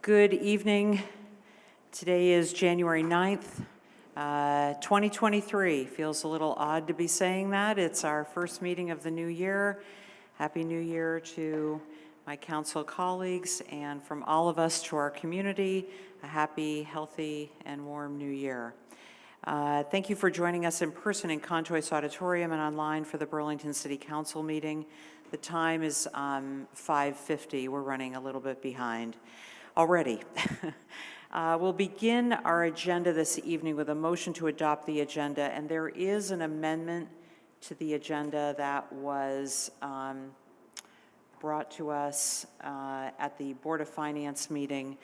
Good evening. Today is January 9th, 2023. Feels a little odd to be saying that. It's our first meeting of the new year. Happy New Year to my council colleagues and from all of us to our community. A happy, healthy, and warm new year. Thank you for joining us in person in Conchois Auditorium and online for the Burlington City Council meeting. The time is 5:50. We're running a little bit behind already. We'll begin our agenda this evening with a motion to adopt the agenda, and there is an amendment to the agenda that was brought to us at the Board of Finance meeting.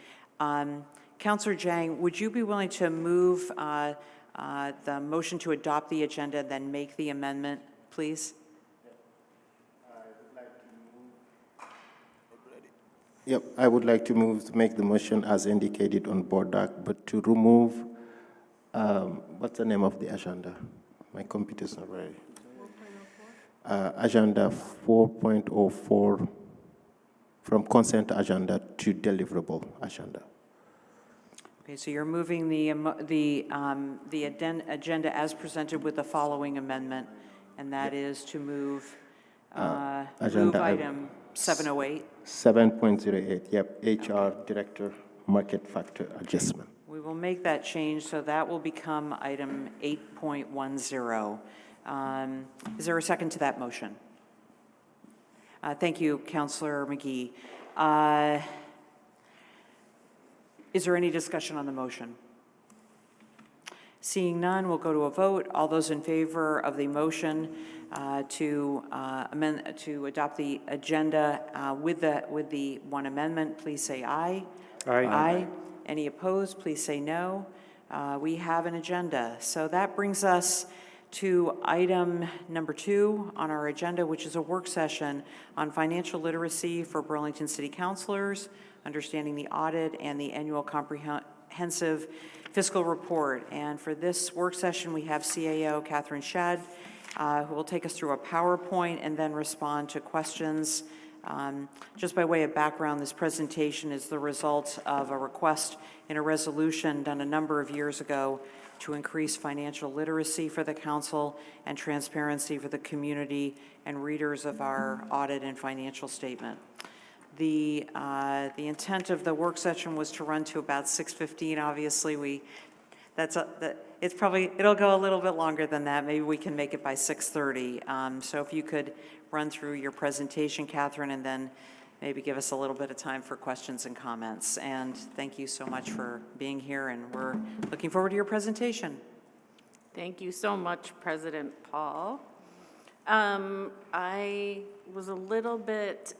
Councilor Jang, would you be willing to move the motion to adopt the agenda and then make the amendment, please? Yep, I would like to make the motion as indicated on board doc, but to remove, what's the name of the agenda? My computer's not ready. Agenda 4.04 from consent agenda to deliverable agenda. Okay, so you're moving the agenda as presented with the following amendment, and that is to move item 708. 7.08, yep, HR Director Market Factor Adjustment. We will make that change, so that will become item 8.10. Is there a second to that motion? Thank you, Councilor McGee. Is there any discussion on the motion? Seeing none, we'll go to a vote. All those in favor of the motion to adopt the agenda with the one amendment, please say aye. Aye. Aye. Any opposed, please say no. We have an agenda. So that brings us to item number 2 on our agenda, which is a work session on financial literacy for Burlington City Councilors, understanding the audit and the annual comprehensive fiscal report. And for this work session, we have CAO Catherine Shedd, who will take us through a PowerPoint and then respond to questions. Just by way of background, this presentation is the result of a request in a resolution done a number of years ago to increase financial literacy for the council and transparency for the community and readers of our audit and financial statement. The intent of the work session was to run to about 6:15. Obviously, it'll go a little bit longer than that. Maybe we can make it by 6:30. So if you could run through your presentation, Catherine, and then maybe give us a little bit of time for questions and comments. And thank you so much for being here, and we're looking forward to your presentation. Thank you so much, President Paul. I was a little bit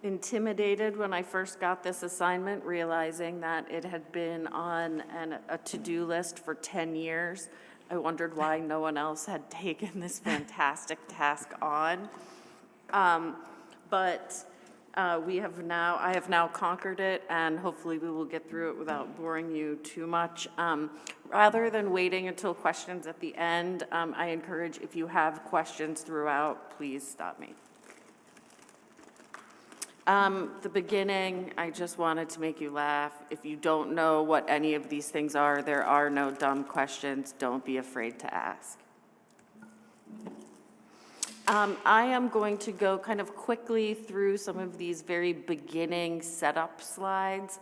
intimidated when I first got this assignment, realizing that it had been on a to-do list for 10 years. I wondered why no one else had taken this fantastic task on. But I have now conquered it, and hopefully we will get through it without boring you too much. Rather than waiting until questions at the end, I encourage, if you have questions throughout, please stop me. The beginning, I just wanted to make you laugh. If you don't know what any of these things are, there are no dumb questions. Don't be afraid to ask. I am going to go kind of quickly through some of these very beginning setup slides.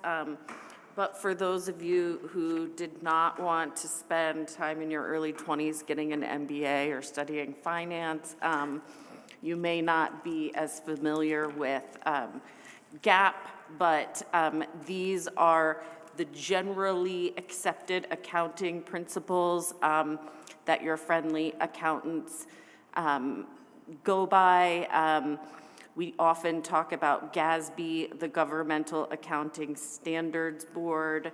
But for those of you who did not want to spend time in your early 20s getting an MBA or studying finance, you may not be as familiar with GAAP, but these are the generally accepted accounting principles that your friendly accountants go by. We often talk about GASB, the Governmental Accounting Standards Board,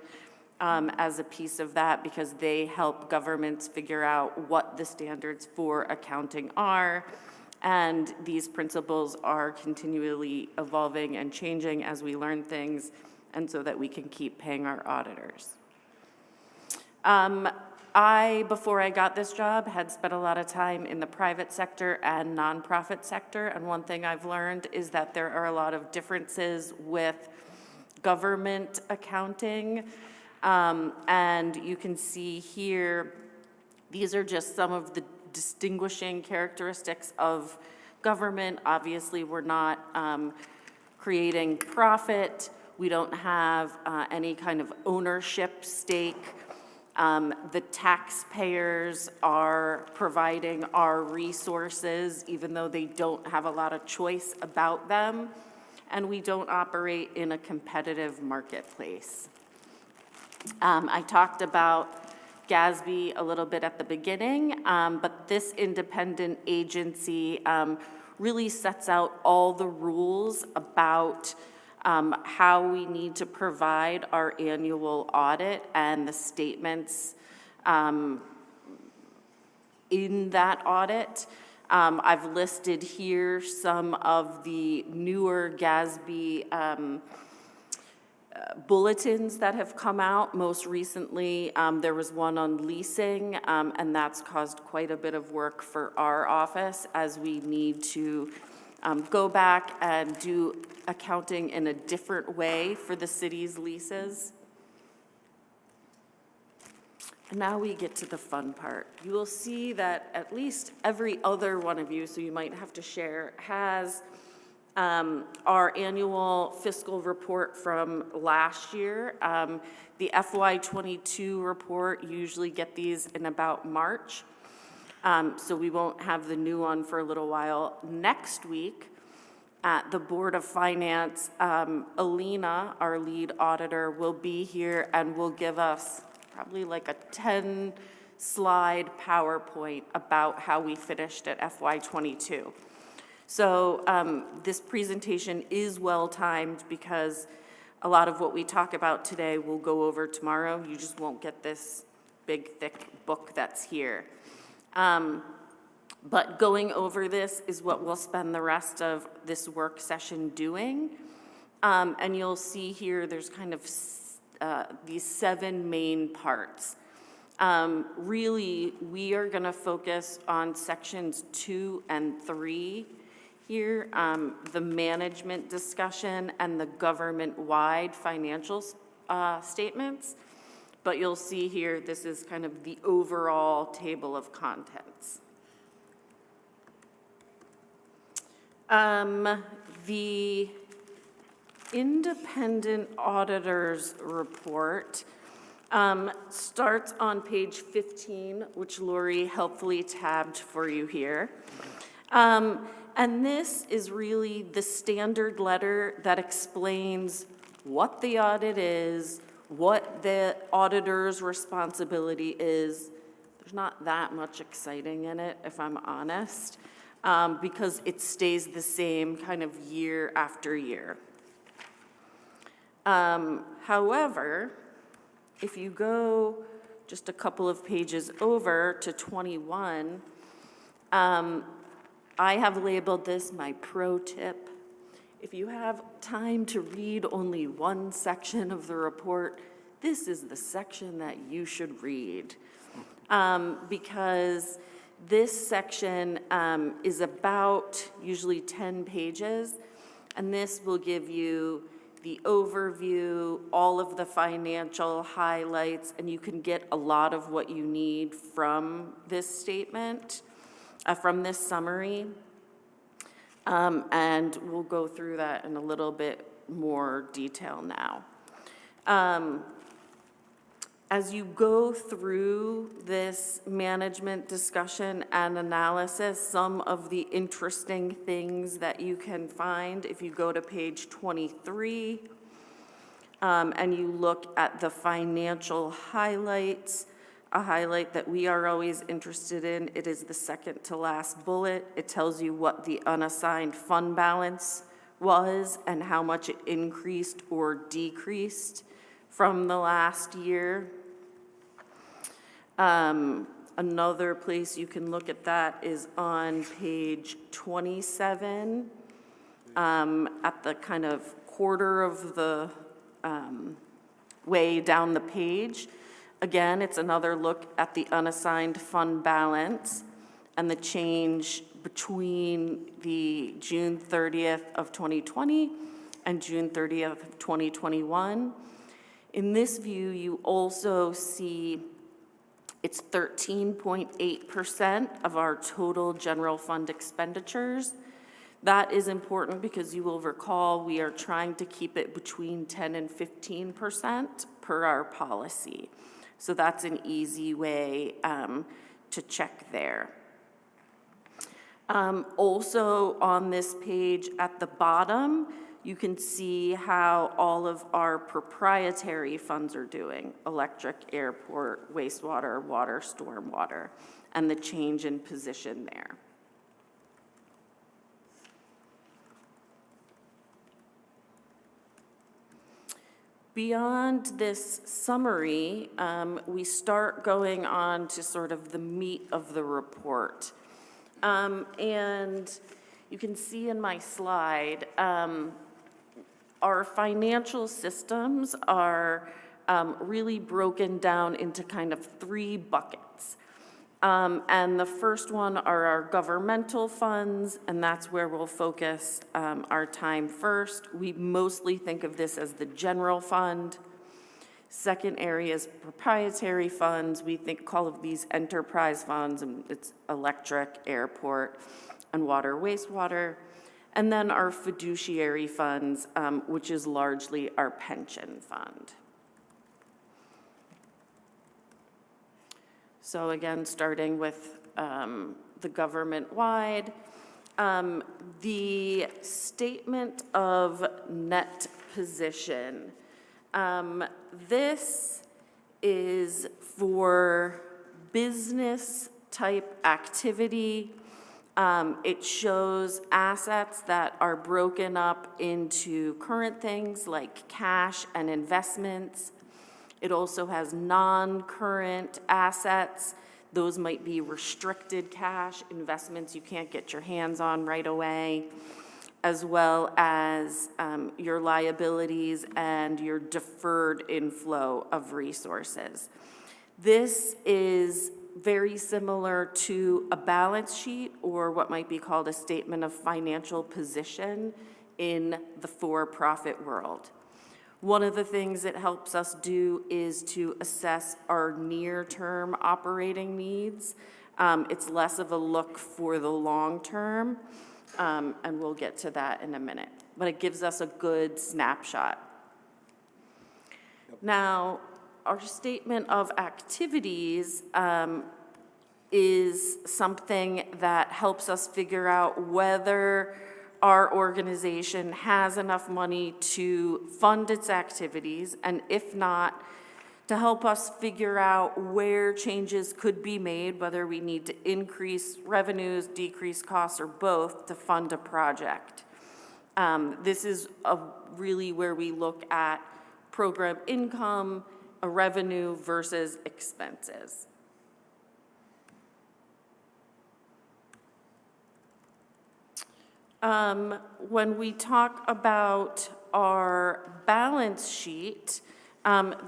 as a piece of that, because they help governments figure out what the standards for accounting are. And these principles are continually evolving and changing as we learn things, and so that we can keep paying our auditors. Before I got this job, had spent a lot of time in the private sector and nonprofit sector, and one thing I've learned is that there are a lot of differences with government accounting. And you can see here, these are just some of the distinguishing characteristics of government. Obviously, we're not creating profit. We don't have any kind of ownership stake. The taxpayers are providing our resources, even though they don't have a lot of choice about them. And we don't operate in a competitive marketplace. I talked about GASB a little bit at the beginning, but this independent agency really sets out all the rules about how we need to provide our annual audit and the statements in that audit. I've listed here some of the newer GASB bulletins that have come out. Most recently, there was one on leasing, and that's caused quite a bit of work for our office as we need to go back and do accounting in a different way for the city's leases. And now we get to the fun part. You will see that at least every other one of you, so you might have to share, has our annual fiscal report from last year. The FY22 report, usually get these in about March. So we won't have the new one for a little while. Next week, at the Board of Finance, Alina, our lead auditor, will be here and will give us probably like a 10-slide PowerPoint about how we finished at FY22. So this presentation is well-timed because a lot of what we talk about today will go over tomorrow. You just won't get this big, thick book that's here. But going over this is what we'll spend the rest of this work session doing. And you'll see here there's kind of these 7 main parts. Really, we are going to focus on sections 2 and 3 here, the management discussion and the government-wide financial statements. But you'll see here, this is kind of the overall table of contents. The independent auditor's report starts on page 15, which Lori helpfully tabbed for you here. And this is really the standard letter that explains what the audit is, what the auditor's responsibility is. There's not that much exciting in it, if I'm honest, because it stays the same kind of year after year. However, if you go just a couple of pages over to 21, I have labeled this my pro tip. If you have time to read only one section of the report, this is the section that you should read. Because this section is about usually 10 pages, and this will give you the overview, all of the financial highlights, and you can get a lot of what you need from this statement, from this summary. And we'll go through that in a little bit more detail now. As you go through this management discussion and analysis, some of the interesting things that you can find, if you go to page 23, and you look at the financial highlights, a highlight that we are always interested in, it is the second to last bullet. It tells you what the unassigned fund balance was and how much it increased or decreased from the last year. Another place you can look at that is on page 27, at the kind of quarter of the way down the page. Again, it's another look at the unassigned fund balance and the change between the June 30th of 2020 and June 30th, of 2021. In this view, you also see it's 13.8% of our total general fund expenditures. That is important because you will recall we are trying to keep it between 10 and 15% per our policy. So that's an easy way to check there. Also on this page at the bottom, you can see how all of our proprietary funds are doing: electric, airport, wastewater, water, stormwater, and the change in position there. Beyond this summary, we start going on to sort of the meat of the report. And you can see in my slide, our financial systems are really broken down into kind of three buckets. And the first one are our governmental funds, and that's where we'll focus our time first. We mostly think of this as the general fund. Second area is proprietary funds. We call of these enterprise funds, and it's electric, airport, and water, wastewater. And then our fiduciary funds, which is largely our pension fund. So again, starting with the government-wide, the statement of net position. This is for business-type activity. It shows assets that are broken up into current things like cash and investments. It also has non-current assets. Those might be restricted cash, investments you can't get your hands on right away, as well as your liabilities and your deferred inflow of resources. This is very similar to a balance sheet or what might be called a statement of financial position in the for-profit world. One of the things it helps us do is to assess our near-term operating needs. It's less of a look for the long term, and we'll get to that in a minute. But it gives us a good snapshot. Now, our statement of activities is something that helps us figure out whether our organization has enough money to fund its activities, and if not, to help us figure out where changes could be made, whether we need to increase revenues, decrease costs, or both to fund a project. This is really where we look at program income, a revenue versus expenses. When we talk about our balance sheet,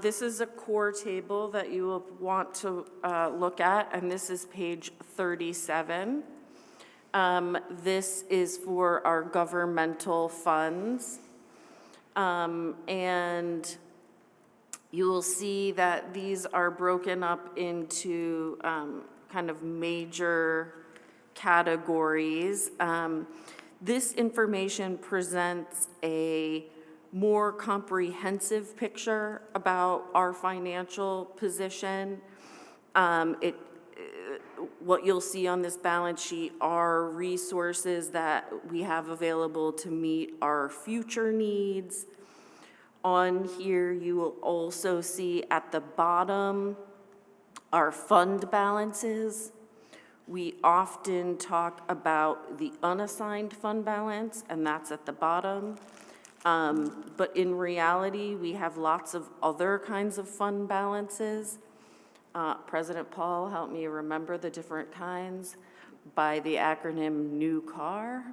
this is a core table that you will want to look at, and this is page 37. This is for our governmental funds. And you will see that these are broken up into kind of major categories. This information presents a more comprehensive picture about our financial position. What you'll see on this balance sheet are resources that we have available to meet our future needs. On here, you will also see at the bottom our fund balances. We often talk about the unassigned fund balance, and that's at the bottom. But in reality, we have lots of other kinds of fund balances. President Paul helped me remember the different kinds by the acronym NEWCAR: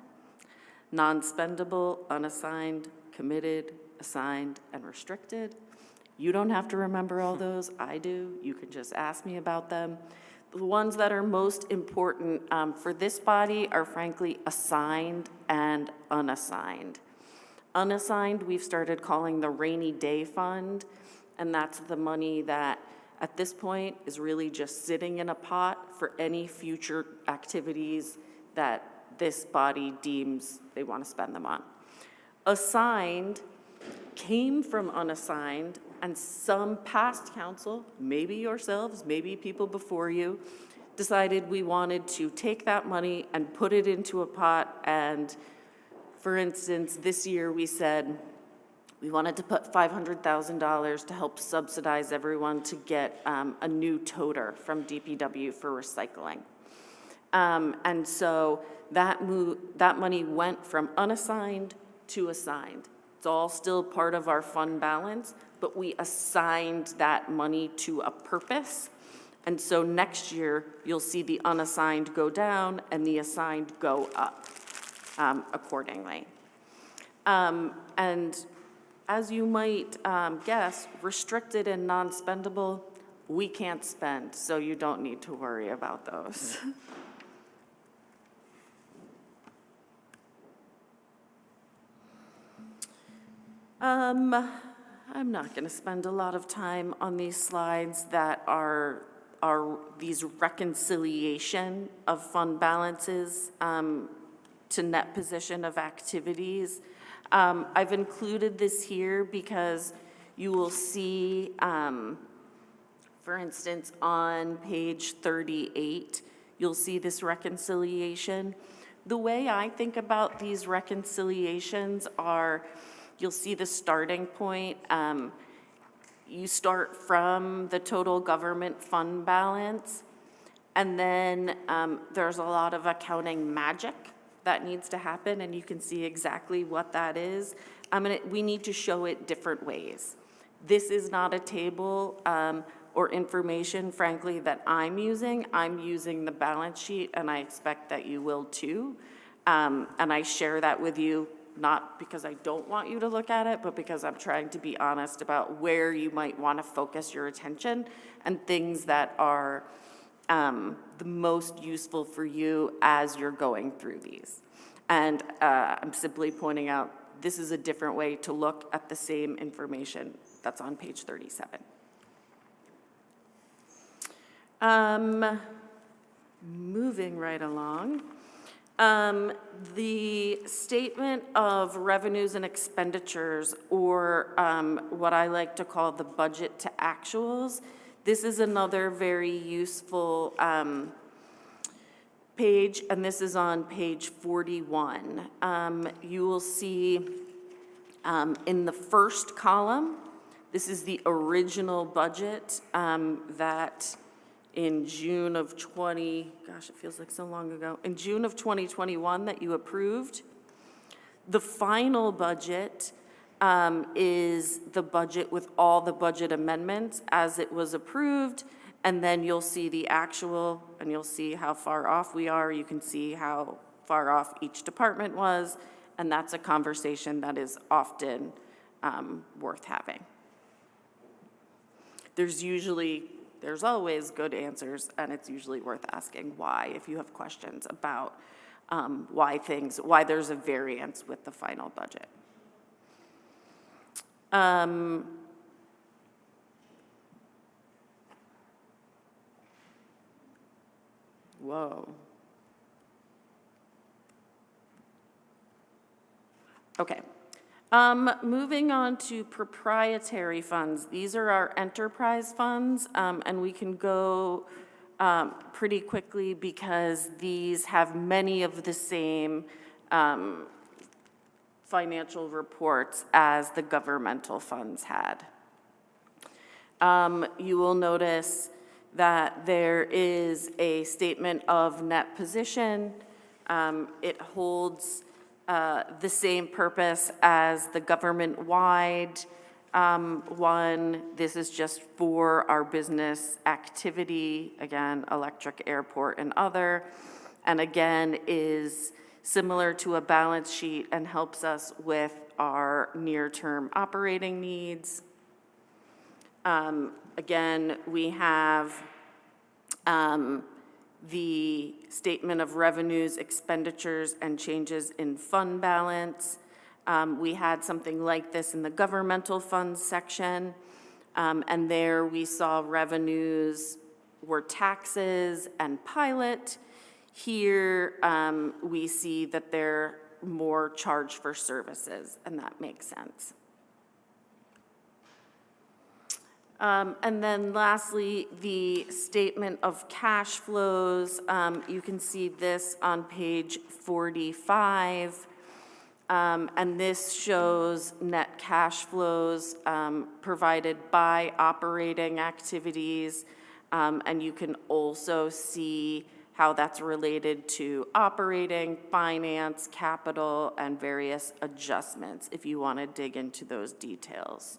non-spendable, unassigned, committed, assigned, and restricted. You don't have to remember all those. I do. You can just ask me about them. The ones that are most important for this body are frankly assigned and unassigned. Unassigned, we've started calling the rainy day fund, and that's the money that at this point is really just sitting in a pot for any future activities that this body deems they want to spend them on. Assigned came from unassigned, and some past council, maybe yourselves, maybe people before you, decided we wanted to take that money and put it into a pot. And for instance, this year we said we wanted to put $500,000 to help subsidize everyone to get a new toter from DPW for recycling. And so that money went from unassigned to assigned. It's all still part of our fund balance, but we assigned that money to a purpose. And so next year, you'll see the unassigned go down and the assigned go up accordingly. And as you might guess, restricted and non-spendable, we can't spend, so you don't need to worry about those. I'm not going to spend a lot of time on these slides that are these reconciliation of fund balances to net position of activities. I've included this here because you will see, for instance, on page 38, you'll see this reconciliation. The way I think about these reconciliations are, you'll see the starting point. You start from the total government fund balance, and then there's a lot of accounting magic that needs to happen, and you can see exactly what that is. We need to show it different ways. This is not a table or information, frankly, that I'm using. I'm using the balance sheet, and I expect that you will too. And I share that with you, not because I don't want you to look at it, but because I'm trying to be honest about where you might want to focus your attention and things that are the most useful for you as you're going through these. And I'm simply pointing out this is a different way to look at the same information that's on page 37. Moving right along. The statement of revenues and expenditures, or what I like to call the budget to actuals, this is another very useful page, and this is on page 41. You will see in the first column, this is the original budget that in June of gosh, it feels like so long ago, in June of 2021 that you approved. The final budget is the budget with all the budget amendments as it was approved, and then you'll see the actual, and you'll see how far off we are. You can see how far off each department was, and that's a conversation that is often worth having. There's always good answers, and it's usually worth asking why if you have questions about why there's a variance with the final budget. Whoa. Okay. Moving on to proprietary funds. These are our enterprise funds, and we can go pretty quickly because these have many of the same financial reports as the governmental funds had. You will notice that there is a statement of net position. It holds the same purpose as the government-wide one. This is just for our business activity, again, electric, airport, and other, and again, is similar to a balance sheet and helps us with our near-term operating needs. Again, we have the statement of revenues, expenditures, and changes in fund balance. We had something like this in the governmental funds section, and there we saw revenues were taxes and pilot. Here, we see that they're more charge for services, and that makes sense. And then lastly, the statement of cash flows. You can see this on page 45. And this shows net cash flows provided by operating activities. And you can also see how that's related to operating, finance, capital, and various adjustments if you want to dig into those details.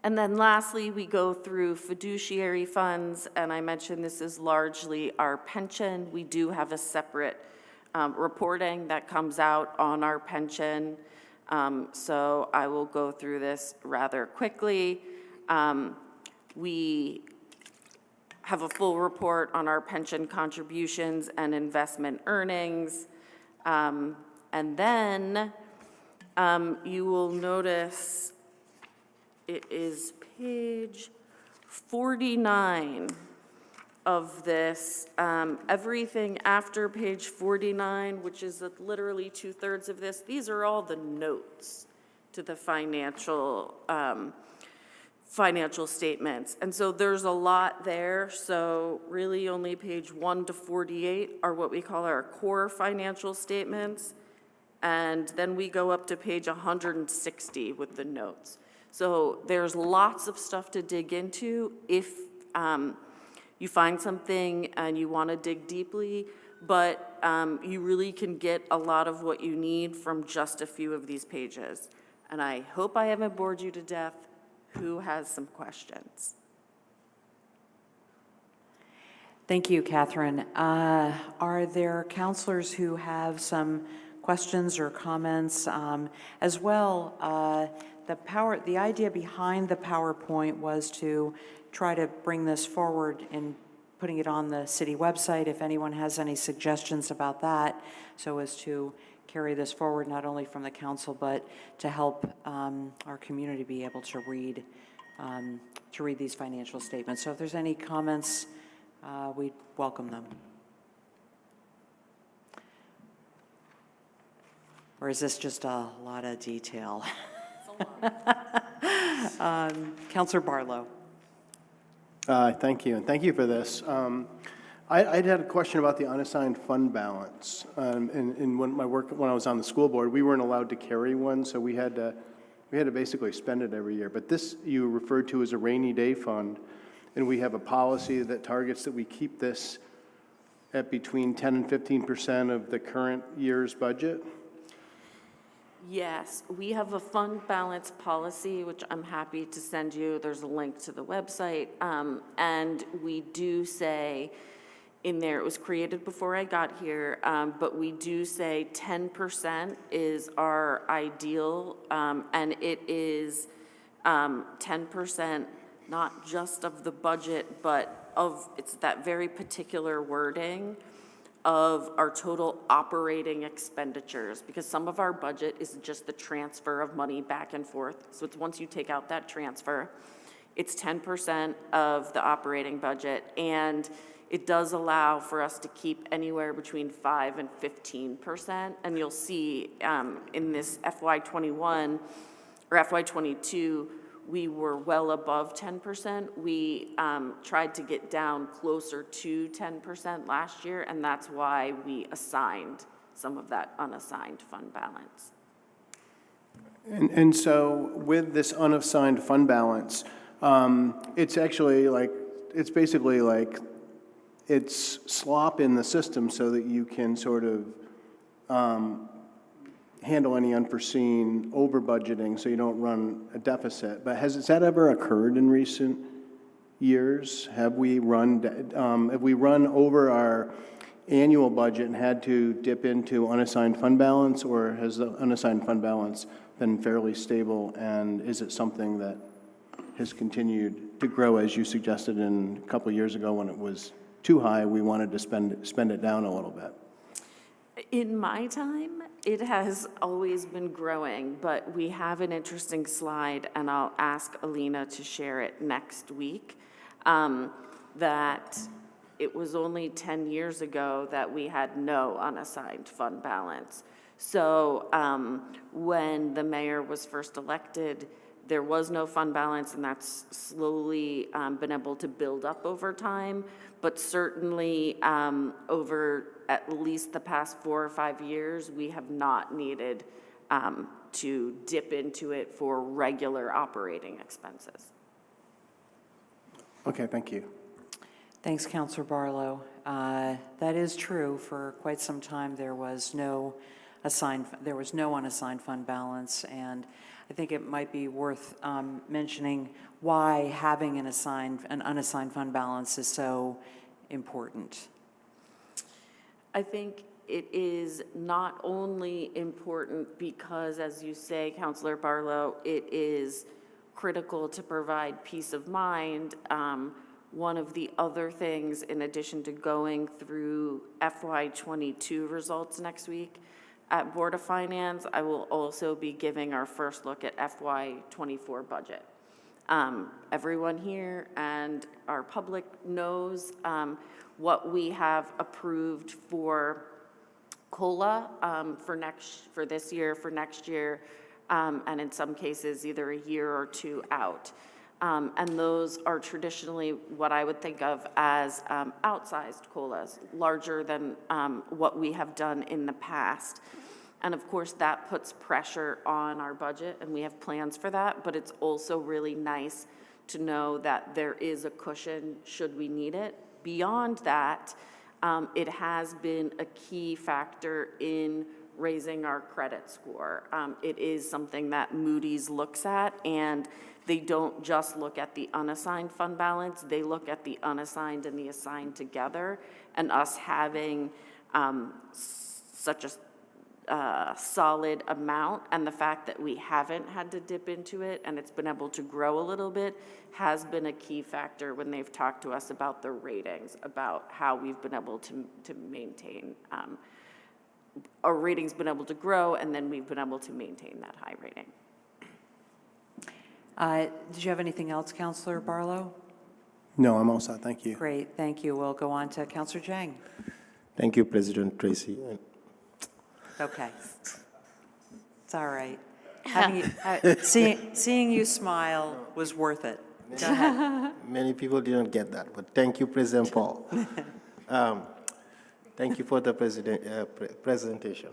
And then lastly, we go through fiduciary funds, and I mentioned this is largely our pension. We do have a separate reporting that comes out on our pension, so I will go through this rather quickly. We have a full report on our pension contributions and investment earnings. And then you will notice it is page 49 of this. Everything after page 49, which is literally 2/3 of this, these are all the notes to the financial statements. And so there's a lot there. So really only page 1 to 48 are what we call our core financial statements. And then we go up to page 160 with the notes. So there's lots of stuff to dig into if you find something and you want to dig deeply, but you really can get a lot of what you need from just a few of these pages. And I hope I haven't bored you to death. Who has some questions? Thank you, Catherine. Are there counselors who have some questions or comments? As well, the idea behind the PowerPoint was to try to bring this forward in putting it on the city website, if anyone has any suggestions about that, so as to carry this forward not only from the council, but to help our community be able to read these financial statements. So if there's any comments, we welcome them. Or is this just a lot of detail? Councilor Barlow. Thank you, and thank you for this. I had a question about the unassigned fund balance. In my work when I was on the school board, we weren't allowed to carry one, so we had to basically spend it every year. But this you referred to as a rainy day fund, and we have a policy that targets that we keep this at between 10 and 15% of the current year's budget. Yes, we have a fund balance policy, which I'm happy to send you. There's a link to the website. And we do say in there, it was created before I got here, but we do say 10% is our ideal, and it is 10% not just of the budget, but it's that very particular wording of our total operating expenditures, because some of our budget is just the transfer of money back and forth. So it's once you take out that transfer, it's 10% of the operating budget, and it does allow for us to keep anywhere between 5 and 15%. And you'll see in this FY21 or FY22, we were well above 10%. We tried to get down closer to 10% last year, and that's why we assigned some of that unassigned fund balance. And so with this unassigned fund balance, it's actually like, it's basically like, it's slop in the system so that you can sort of handle any unforeseen over budgeting so you don't run a deficit. But has that ever occurred in recent years? Have we run over our annual budget and had to dip into unassigned fund balance, or has the unassigned fund balance been fairly stable, and is it something that has continued to grow, as you suggested a couple of years ago when it was too high, we wanted to spend it down a little bit? In my time, it has always been growing, but we have an interesting slide, and I'll ask Alina to share it next week, that it was only 10 years ago that we had no unassigned fund balance. So when the mayor was first elected, there was no fund balance, and that's slowly been able to build up over time. But certainly over at least the past 4 or 5 years, we have not needed to dip into it for regular operating expenses. Okay, thank you. Thanks, Councilor Barlow. That is true. For quite some time, there was no unassigned fund balance, and I think it might be worth mentioning why having an unassigned fund balance is so important. I think it is not only important because, as you say, Councilor Barlow, it is critical to provide peace of mind. One of the other things, in addition to going through FY22 results next week at Board of Finance, I will also be giving our first look at FY24 budget. Everyone here and our public knows what we have approved for COLA for this year, for next year, and in some cases either a year or two out. And those are traditionally what I would think of as outsized COLAs, larger than what we have done in the past. And of course, that puts pressure on our budget, and we have plans for that, but it's also really nice to know that there is a cushion should we need it. Beyond that, it has been a key factor in raising our credit score. It is something that Moody's looks at, and they don't just look at the unassigned fund balance, they look at the unassigned and the assigned together, and us having such a solid amount, and the fact that we haven't had to dip into it and it's been able to grow a little bit has been a key factor when they've talked to us about the ratings, about how we've been able to maintain. Our rating's been able to grow, and then we've been able to maintain that high rating. Did you have anything else, Councilor Barlow? No, I'm all set, thank you. Great, thank you. We'll go on to Councilor Jang. Thank you, President Tracy. Okay. It's all right. Seeing you smile was worth it. Go ahead. Many people didn't get that, but thank you, President Paul. Thank you for the presentation.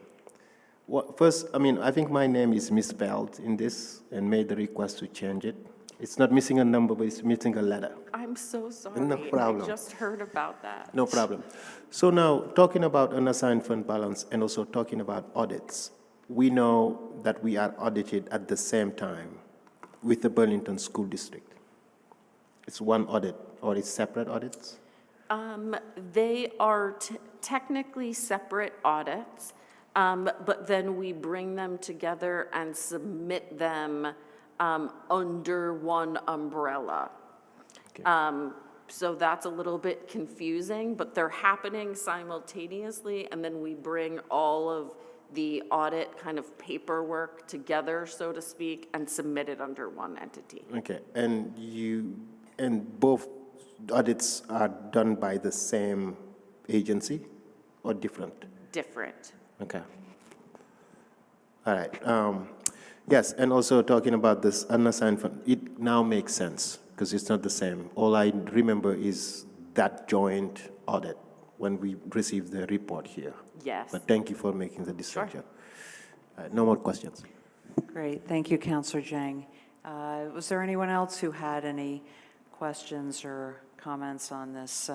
First, I think my name is misspelled in this and made the request to change it. It's not missing a number, but it's missing a letter. I'm so sorry. No problem. I just heard about that. No problem. So now, talking about unassigned fund balance and also talking about audits, we know that we are audited at the same time with the Burlington School District. It's one audit, or it's separate audits? They are technically separate audits, but then we bring them together and submit them under one umbrella. Okay. So that's a little bit confusing, but they're happening simultaneously, and then we bring all of the audit kind of paperwork together, so to speak, and submit it under one entity. Okay, and both audits are done by the same agency or different? Different. Okay. All right. Yes, and also talking about this unassigned fund, it now makes sense because it's not the same. All I remember is that joint audit when we received the report here. Yes. But thank you for making the distinction. No more questions. Great, thank you, Councilor Jang. Was there anyone else who had any questions or comments on this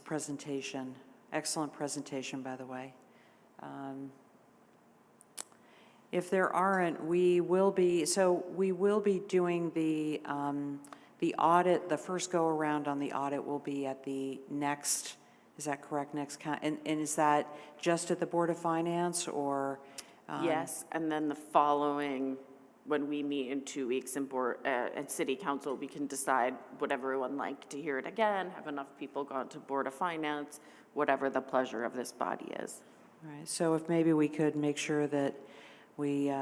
presentation? Excellent presentation, by the way. If there aren't, we will be doing the audit. The first go around on the audit will be at the next. Is that correct? And is that just at the Board of Finance, or? Yes, and then the following when we meet in 2 weeks in and city council, we can decide would everyone like to hear it again, have enough people gone to Board of Finance, whatever the pleasure of this body is. All right, so if maybe we could make sure that we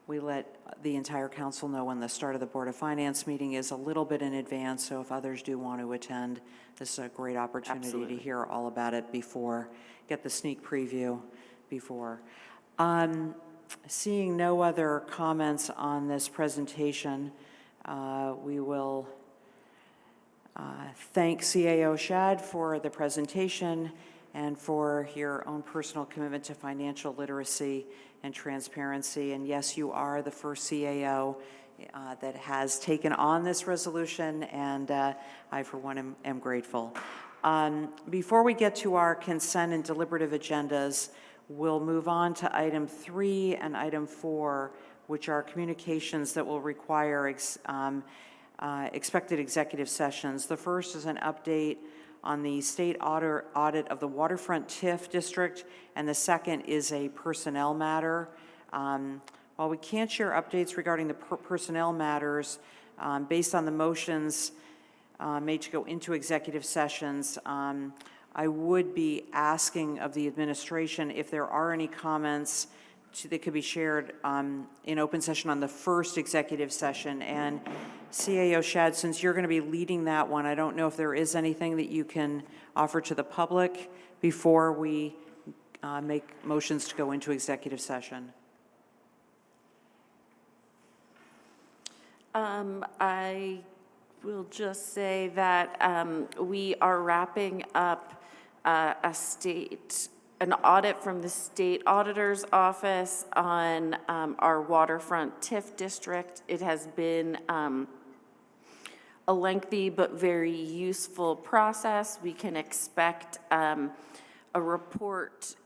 let the entire council know when the start of the Board of Finance meeting is a little bit in advance, so if others do want to attend, this is a great opportunity Absolutely. to hear all about it before, get the sneak preview before. Seeing no other comments on this presentation, we will thank CAO Shad for the presentation and for your own personal commitment to financial literacy and transparency. And yes, you are the first CAO that has taken on this resolution, and I, for one, am grateful. Before we get to our consent and deliberative agendas, we'll move on to item 3 and item 4, which are communications that will require expected executive sessions. The first is an update on the state audit of the waterfront TIF district, and the second is a personnel matter. While we can't share updates regarding the personnel matters, based on the motions made to go into executive sessions, I would be asking of the administration if there are any comments that could be shared in open session on the first executive session. And CAO Shad, since you're going to be leading that one, I don't know if there is anything that you can offer to the public before we make motions to go into executive session. I will just say that we are wrapping up an audit from the state auditor's office on our waterfront TIF district. It has been a lengthy but very useful process. We can expect a report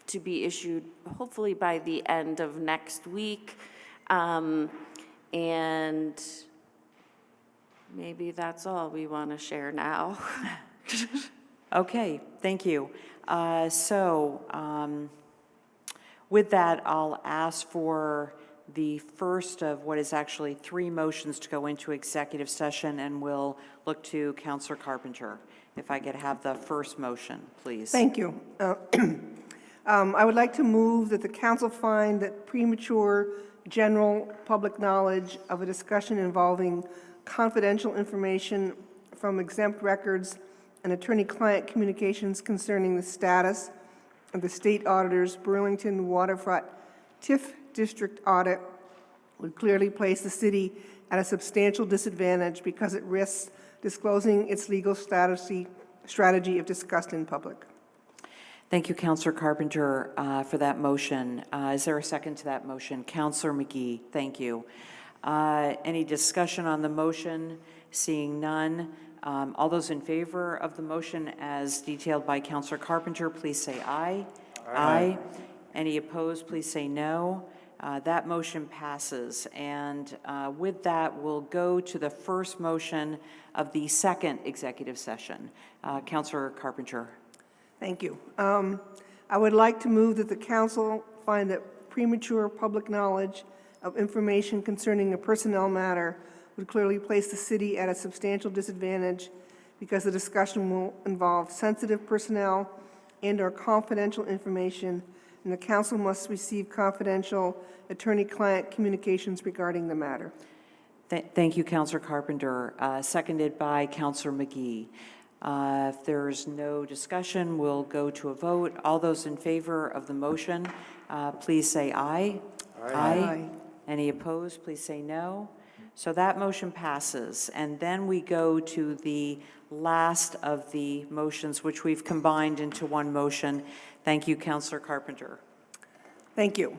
to be issued hopefully by the end of next week. And maybe that's all we want to share now. Okay, thank you. With that, I'll ask for the first of what is actually 3 motions to go into executive session, and we'll look to Councilor Carpenter. If I could have the first motion, please. Thank you. I would like to move that the council find that premature general public knowledge of a discussion involving confidential information from exempt records and attorney-client communications concerning the status of the state auditor's Burlington waterfront TIF district audit would clearly place the city at a substantial disadvantage because it risks disclosing its legal strategy if discussed in public. Thank you, Councilor Carpenter, for that motion. Is there a second to that motion? Councilor McGee, thank you. Any discussion on the motion? Seeing none. All those in favor of the motion as detailed by Councilor Carpenter, please say aye. Aye. Any opposed, please say no. That motion passes. And with that, we'll go to the first motion of the second executive session. Councilor Carpenter. Thank you. I would like to move that the council find that premature public knowledge of information concerning a personnel matter would clearly place the city at a substantial disadvantage because the discussion will involve sensitive personnel and/or confidential information, and the council must receive confidential attorney-client communications regarding the matter. Thank you, Councilor Carpenter. Seconded by Councilor McGee. If there's no discussion, we'll go to a vote. All those in favor of the motion, please say aye. Aye. Aye. Any opposed, please say no. So that motion passes. And then we go to the last of the motions, which we've combined into one motion. Thank you, Councilor Carpenter. Thank you.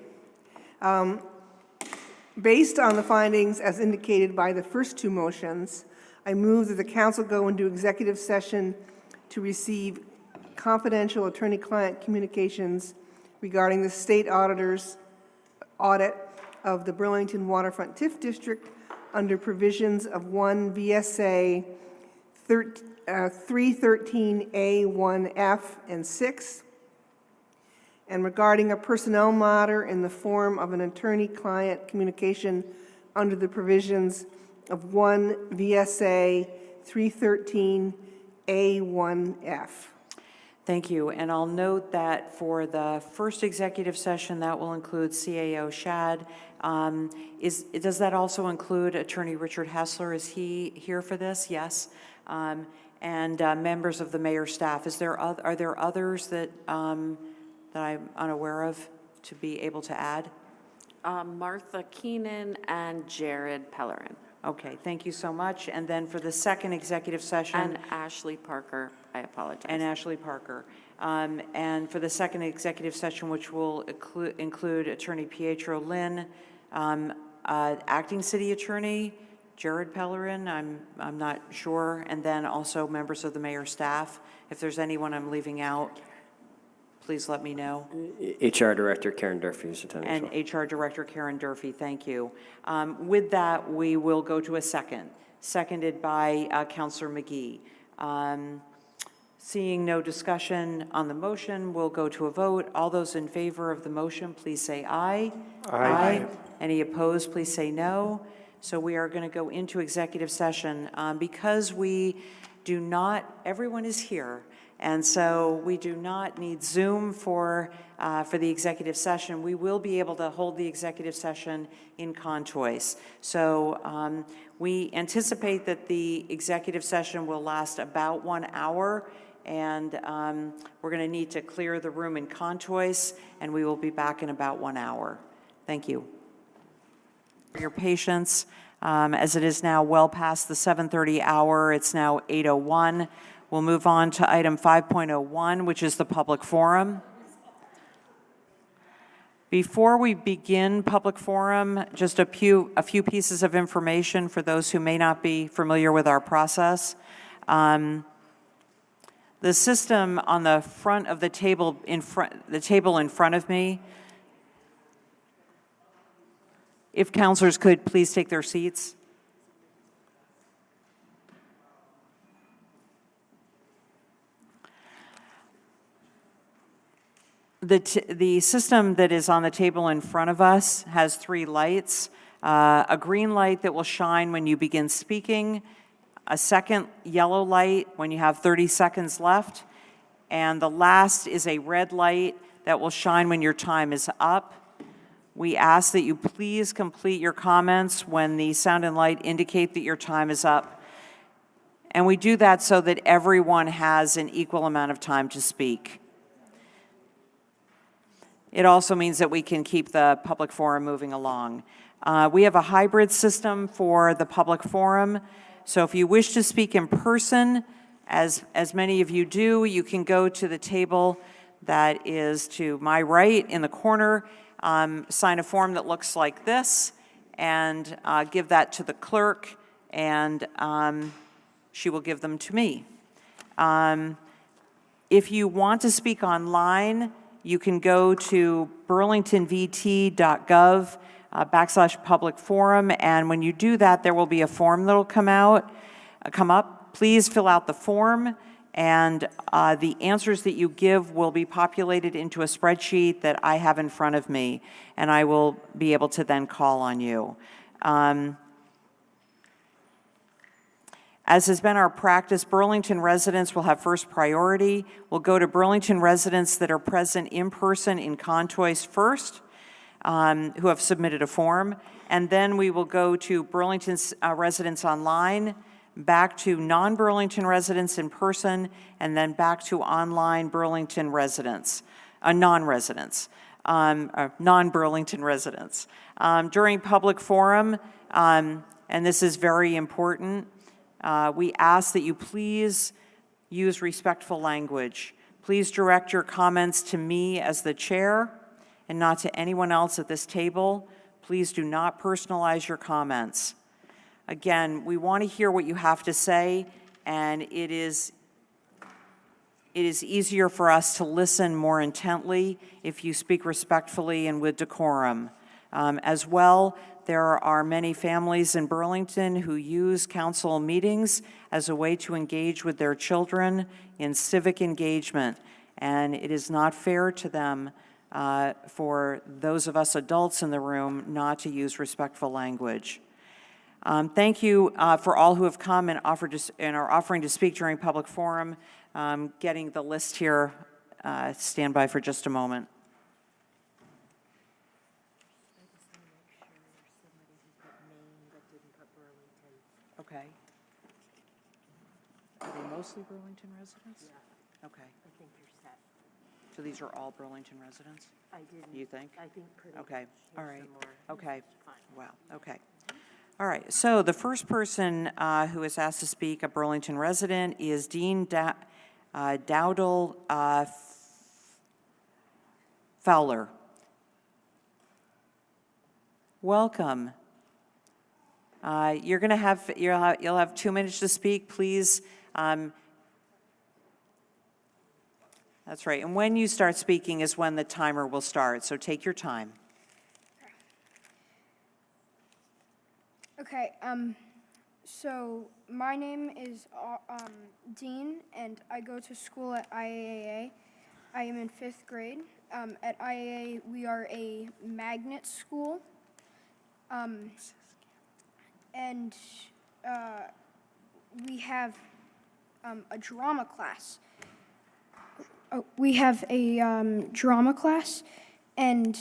Based on the findings as indicated by the first 2 motions, I move that the council go into executive session to receive confidential attorney-client communications regarding the state auditor's audit of the Burlington waterfront TIF district under provisions of 1 VSA 313A1F and 6, and regarding a personnel matter in the form of an attorney-client communication under the provisions of 1 VSA 313A1F. Thank you, and I'll note that for the first executive session, that will include CAO Shad. Does that also include Attorney Richard Hessler? Is he here for this? Yes. And members of the mayor's staff. Are there others that I'm unaware of to be able to add? Martha Keenan and Jared Pellerin. Okay, thank you so much. And then for the second executive session. And Ashley Parker, I apologize. And Ashley Parker. And for the second executive session, which will include Attorney Pietro, Lynn, Acting City Attorney Jared Pellerin, I'm not sure, and then also members of the mayor's staff. If there's anyone I'm leaving out, please let me know. HR Director Karen Durfee is attending as And well. HR Director Karen Durfee, thank you. With that, we will go to a seconded by Councilor McGee. Seeing no discussion on the motion, we'll go to a vote. All those in favor of the motion, please say aye. Aye. Any opposed, please say no. So we are going to go into executive session. Because we do not, everyone is here, and so we do not need Zoom for the executive session. We will be able to hold the executive session in Contois. So we anticipate that the executive session will last about 1 hour, and we're going to need to clear the room in Contois, and we will be back in about 1 hour. Thank you for your patience. As it is now well past the 7:30 hour, it's now 8:01. We'll move on to item 5.01, which is the public forum. Before we begin public forum, just a few pieces of information for those who may not be familiar with our process. The system on the front of the table in front of me. If councilors could please take their seats. The system that is on the table in front of us has 3 lights. A green light that will shine when you begin speaking, a second yellow light when you have 30 seconds left, and the last is a red light that will shine when your time is up. We ask that you please complete your comments when the sound and light indicate that your time is up. And we do that so that everyone has an equal amount of time to speak. It also means that we can keep the public forum moving along. We have a hybrid system for the public forum. So if you wish to speak in person, as many of you do, you can go to the table that is to my right in the corner. Sign a form that looks like this, and give that to the clerk, and she will give them to me. If you want to speak online, you can go to burlingtonvt.gov /public forum, and when you do that, there will be a form that will come up. Please fill out the form, and the answers that you give will be populated into a spreadsheet that I have in front of me, and I will be able to then call on you. As has been our practice, Burlington residents will have first priority. We'll go to Burlington residents that are present in person in Contois first, who have submitted a form, and then we will go to Burlington residents online, back to non-Burlington residents in person, and then back to online Burlington residents, non-Burlington residents. During public forum, and this is very important, we ask that you please use respectful language. Please direct your comments to me as the chair and not to anyone else at this table. Please do not personalize your comments. Again, we want to hear what you have to say, and it is easier for us to listen more intently if you speak respectfully and with decorum. As well, there are many families in Burlington who use council meetings as a way to engage with their children in civic engagement, and it is not fair to them for those of us adults in the room not to use respectful language. Thank you for all who have come and are offering to speak during public forum. Getting the list here. Stand by for just a moment. Okay. Are they mostly Burlington residents? Yeah. Okay. I think you're set. So these are all Burlington residents? I didn't. You think? I think pretty much. Okay, all right. Okay. Wow, okay. All right, so the first person who is asked to speak, a Burlington resident, is Dean Dowdle Fowler. Welcome. You'll have 2 minutes to speak, please. That's right, and when you start speaking is when the timer will start, so take your time. Okay, so my name is Dean, and I go to school at IAA. I am in 5th grade. At IAA, we are a magnet school, and we have a drama class. We have a drama class, and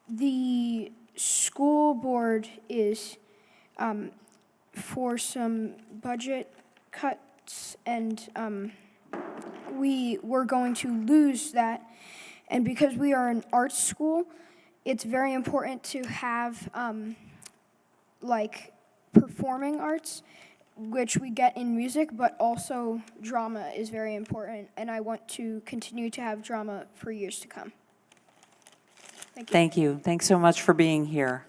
the school board is for some budget cuts, and we were going to lose that. And because we are an arts school, it's very important to have like performing arts, which we get in music, but also drama is very important, and I want to continue to have drama for years to come. Thank you. Thank you. Thanks so much for being here.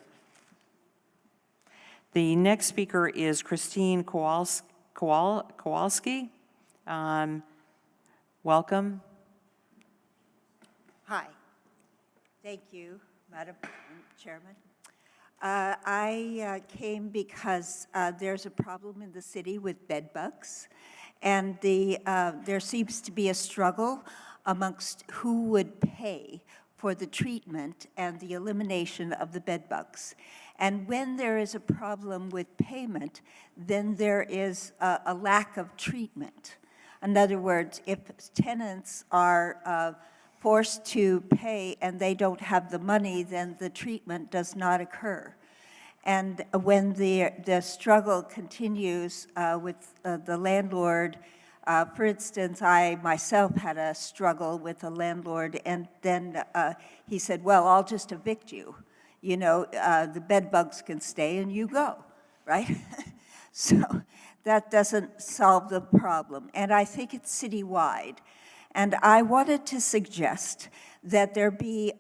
The next speaker is Christine Kowalski. Welcome. Hi. Thank you, Madam Chairman. I came because there's a problem in the city with bed bugs, and there seems to be a struggle amongst who would pay for the treatment and the elimination of the bed bugs. And when there is a problem with payment, then there is a lack of treatment. In other words, if tenants are forced to pay and they don't have the money, then the treatment does not occur. And when the struggle continues with the landlord, for instance, I myself had a struggle with a landlord, and then he said, well, I'll just evict you. You know, the bed bugs can stay and you go, right? So that doesn't solve the problem. And I think it's citywide. And I wanted to suggest that there be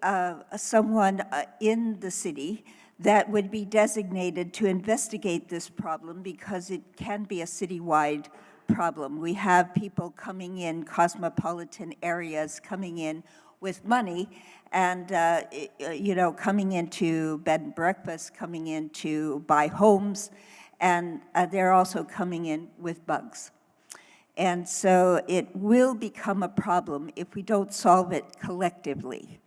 someone in the city that would be designated to investigate this problem, because it can be a citywide problem. We have people coming in, cosmopolitan areas coming in with money, and you know, coming into bed and breakfast, coming in to buy homes, and they're also coming in with bugs. And so it will become a problem if we don't solve it collectively.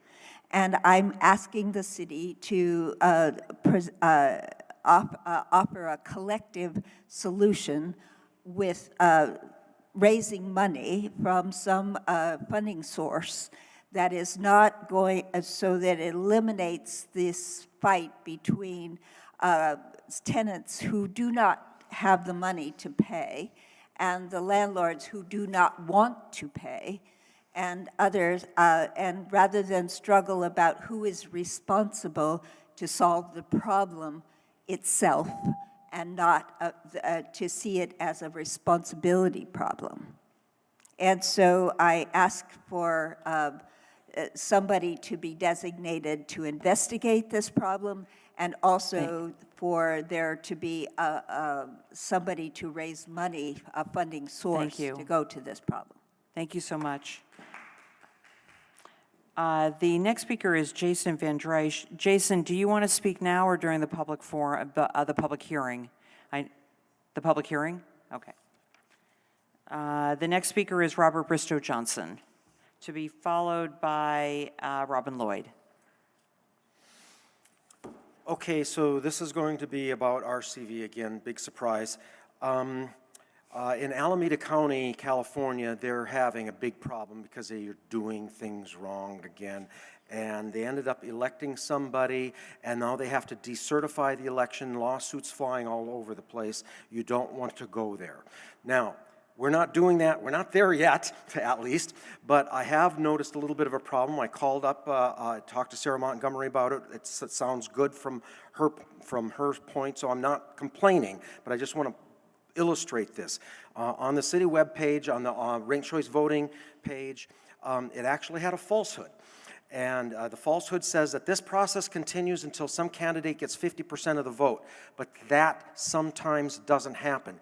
And I'm asking the city to offer a collective solution with raising money from some funding source that is not going, so that it eliminates this fight between tenants who do not have the money to pay and the landlords who do not want to pay, and others, and rather than struggle about who is responsible to solve the problem itself, and not to see it as a responsibility problem. And so I ask for somebody to be designated to investigate this problem, and also for there to be somebody to raise money, a funding source to go to this problem. Thank you so much. The next speaker is Jason Van Drysch. Jason, do you want to speak now or during the public forum, the public hearing? The public hearing? Okay. The next speaker is Robert Bristow Johnson. to be followed by Robin Lloyd. Okay, so this is going to be about RCV again, big surprise. In Alameda County, California, they're having a big problem because they are doing things wrong again. And they ended up electing somebody, and now they have to decertify the election, lawsuits flying all over the place. You don't want to go there. Now, we're not doing that. We're not there yet, at least. But I have noticed a little bit of a problem. I called up, talked to Sarah Montgomery about it. It sounds good from her point, so I'm not complaining. But I just want to illustrate this. On the city webpage, on the ranked choice voting page, it actually had a falsehood. And the falsehood says that this process continues until some candidate gets 50% of the vote. But that sometimes doesn't happen.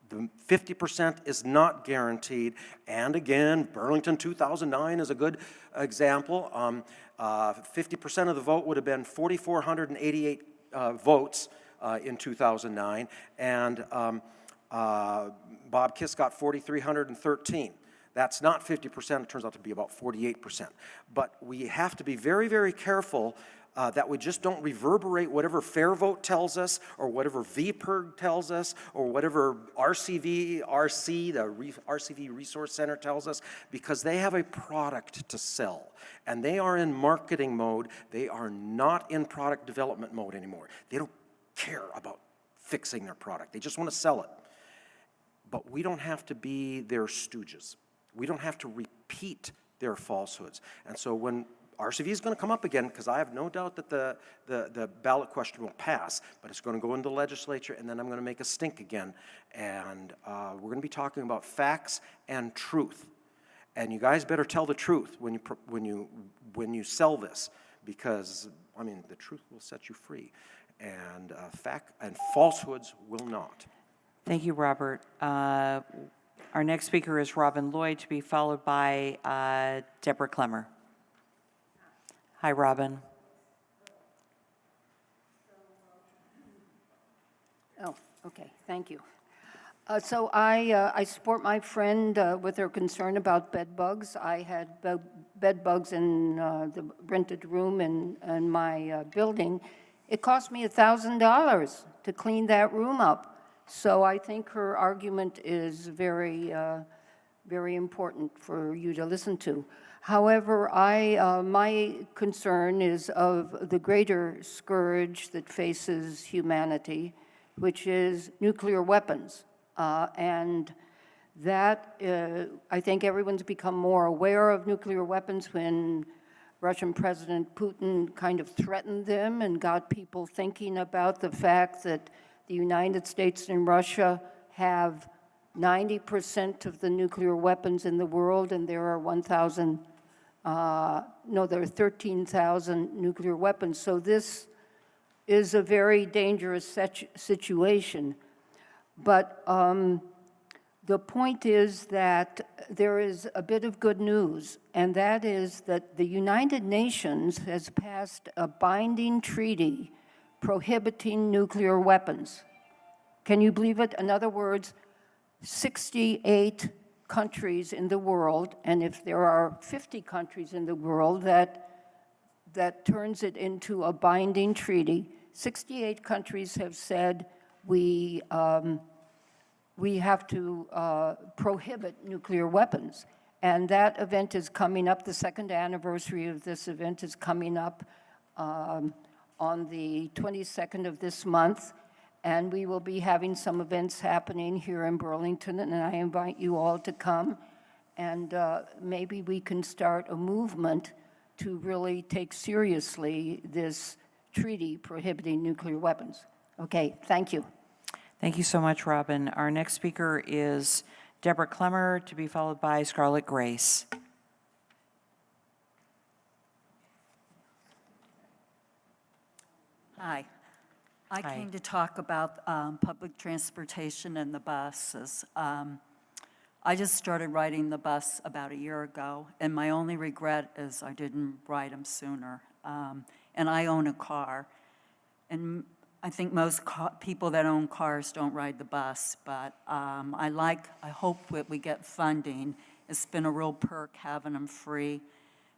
The 50% is not guaranteed. And again, Burlington 2009 is a good example. 50% of the vote would have been 4,488 votes in 2009. And Bob Kiss got 4,313. That's not 50%, it turns out to be about 48%. But we have to be very, very careful that we just don't reverberate whatever Fair Vote tells us, or whatever VPIRG tells us, or whatever RCV Resource Center tells us, because they have a product to sell. And they are in marketing mode. They are not in product development mode anymore. They don't care about fixing their product. They just want to sell it. But we don't have to be their stooges. We don't have to repeat their falsehoods. And so when RCV is going to come up again, because I have no doubt that the ballot question will pass, but it's going to go into the legislature, and then I'm going to make a stink again. And we're going to be talking about facts and truth. And you guys better tell the truth when you sell this, because, I mean, the truth will set you free. And fact and falsehoods will not. Thank you, Robert. Our next speaker is Robin Lloyd, to be followed by Deborah Clemmer. Hi, Robin. Oh, okay, thank you. So I support my friend with her concern about bed bugs. I had bed bugs in the rented room in my building. It cost me $1,000 to clean that room up. So I think her argument is very, very important for you to listen to. However, my concern is of the greater scourge that faces humanity, which is nuclear weapons. And that, I think everyone's become more aware of nuclear weapons when Russian President Putin kind of threatened them and got people thinking about the fact that the United States and Russia have 90% of the nuclear weapons in the world, and there are 13,000 nuclear weapons. So this is a very dangerous situation. But the point is that there is a bit of good news, and that is that the United Nations has passed a binding treaty prohibiting nuclear weapons. Can you believe it? In other words, 68 countries in the world, and if there are 50 countries in the world, that turns it into a binding treaty. 68 countries have said we have to prohibit nuclear weapons. And that event is coming up, the second anniversary of this event is coming up on the 22nd of this month, and we will be having some events happening here in Burlington, and I invite you all to come, and maybe we can start a movement to really take seriously this treaty prohibiting nuclear weapons. Okay, thank you. Thank you so much, Robin. Our next speaker is Deborah Clemmer, to be followed by Scarlett Grace. Hi. I Hi. came to talk about public transportation and the buses. I just started riding the bus about a year ago, and my only regret is I didn't ride them sooner. And I own a car. And I think most people that own cars don't ride the bus, but I hope that we get funding. It's been a real perk having them free,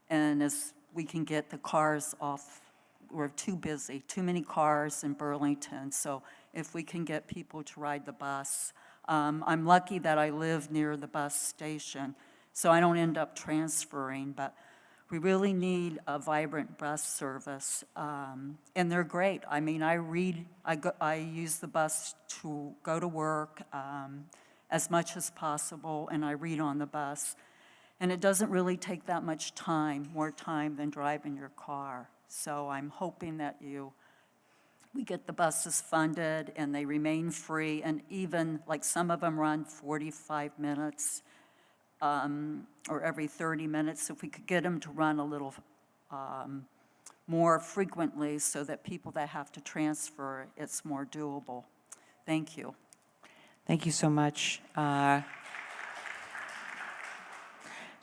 and as we can get the cars off, we're too busy, too many cars in Burlington, so if we can get people to ride the bus. I'm lucky that I live near the bus station, so I don't end up transferring, but we really need a vibrant bus service, and they're great. I mean, I use the bus to go to work as much as possible, and I read on the bus. And it doesn't really take that much time, more time than driving your car. So I'm hoping that we get the buses funded and they remain free, and even, like, some of them run 45 minutes or every 30 minutes. If we could get them to run a little more frequently so that people that have to transfer, it's more doable. Thank you. Thank you so much. So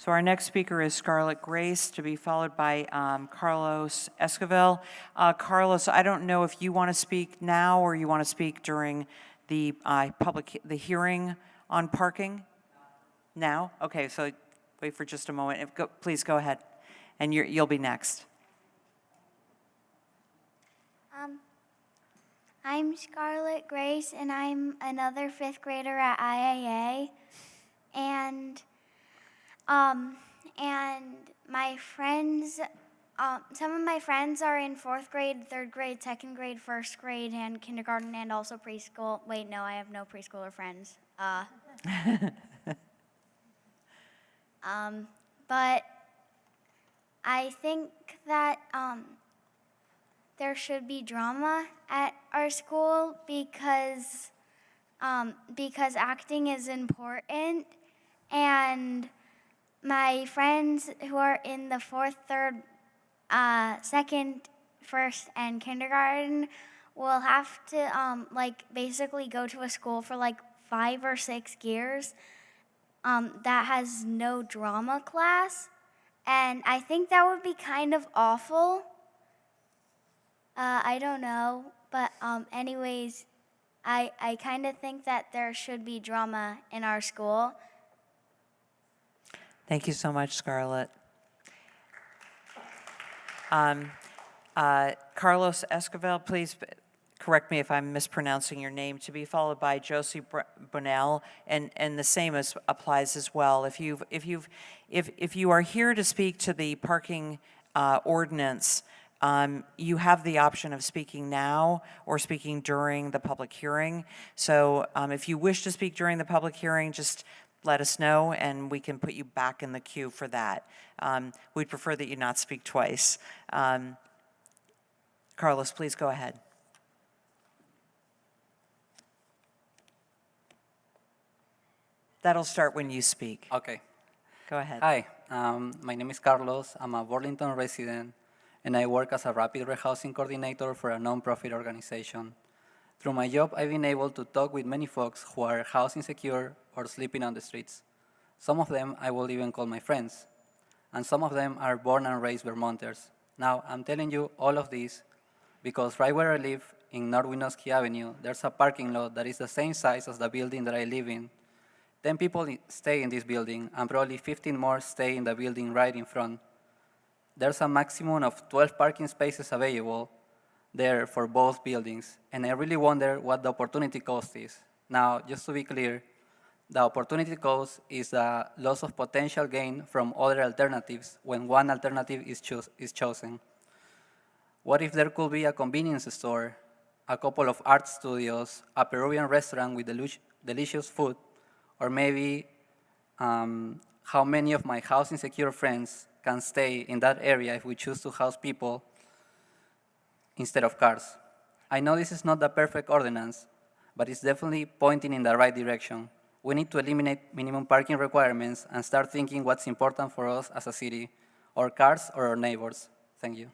our next speaker is Scarlett Grace, to be followed by Carlos Esquivel. Carlos, I don't know if you want to speak now or you want to speak during the the hearing on parking? Now? Okay, so wait for just a moment. Please go ahead, and you'll be next. I'm Scarlett Grace, and I'm another 5th grader at IAA. And my friends, some of my friends are in 4th grade, 3rd grade, 2nd grade, 1st grade, and kindergarten, and also preschool. Wait, no, I have no preschooler friends. But I think that there should be drama at our school because acting is important, and my friends who are in the 4th, 3rd, 2nd, 1st, and kindergarten will have to basically go to a school for 5 or 6 years that has no drama class, and I think that would be kind of awful. I don't know, but anyways, I kind of think that there should be drama in our school. Thank you so much, Scarlett. Carlos Esquivel, please correct me if I'm mispronouncing your name, to be followed by Josie Bunnell, and the same applies as well. If you are here to speak to the parking ordinance, you have the option of speaking now or speaking during the public hearing. So if you wish to speak during the public hearing, just let us know and we can put you back in the queue for that. We'd prefer that you not speak twice. Carlos, please go ahead. That'll start when you speak. Okay. Go ahead. Hi, my name is Carlos. I'm a Burlington resident, and I work as a rapid rehousing coordinator for a nonprofit organization. Through my job, I've been able to talk with many folks who are housing insecure or sleeping on the streets. Some of them I will even call my friends, and some of them are born and raised Vermonters. Now, I'm telling you all of this because right where I live, in North Winooski Avenue, there's a parking lot that is the same size as the building that I live in. 10 people stay in this building, and probably 15 more stay in the building right in front. There's a maximum of 12 parking spaces available there for both buildings, and I really wonder what the opportunity cost is. Now, just to be clear, the opportunity cost is the loss of potential gain from other alternatives when one alternative is chosen. What if there could be a convenience store, a couple of art studios, a Peruvian restaurant with delicious food, or maybe how many of my housing secure friends can stay in that area if we choose to house people instead of cars. I know this is not the perfect ordinance, but it's definitely pointing in the right direction. We need to eliminate minimum parking requirements and start thinking what's important for us as a city, our cars or our neighbors. Thank you.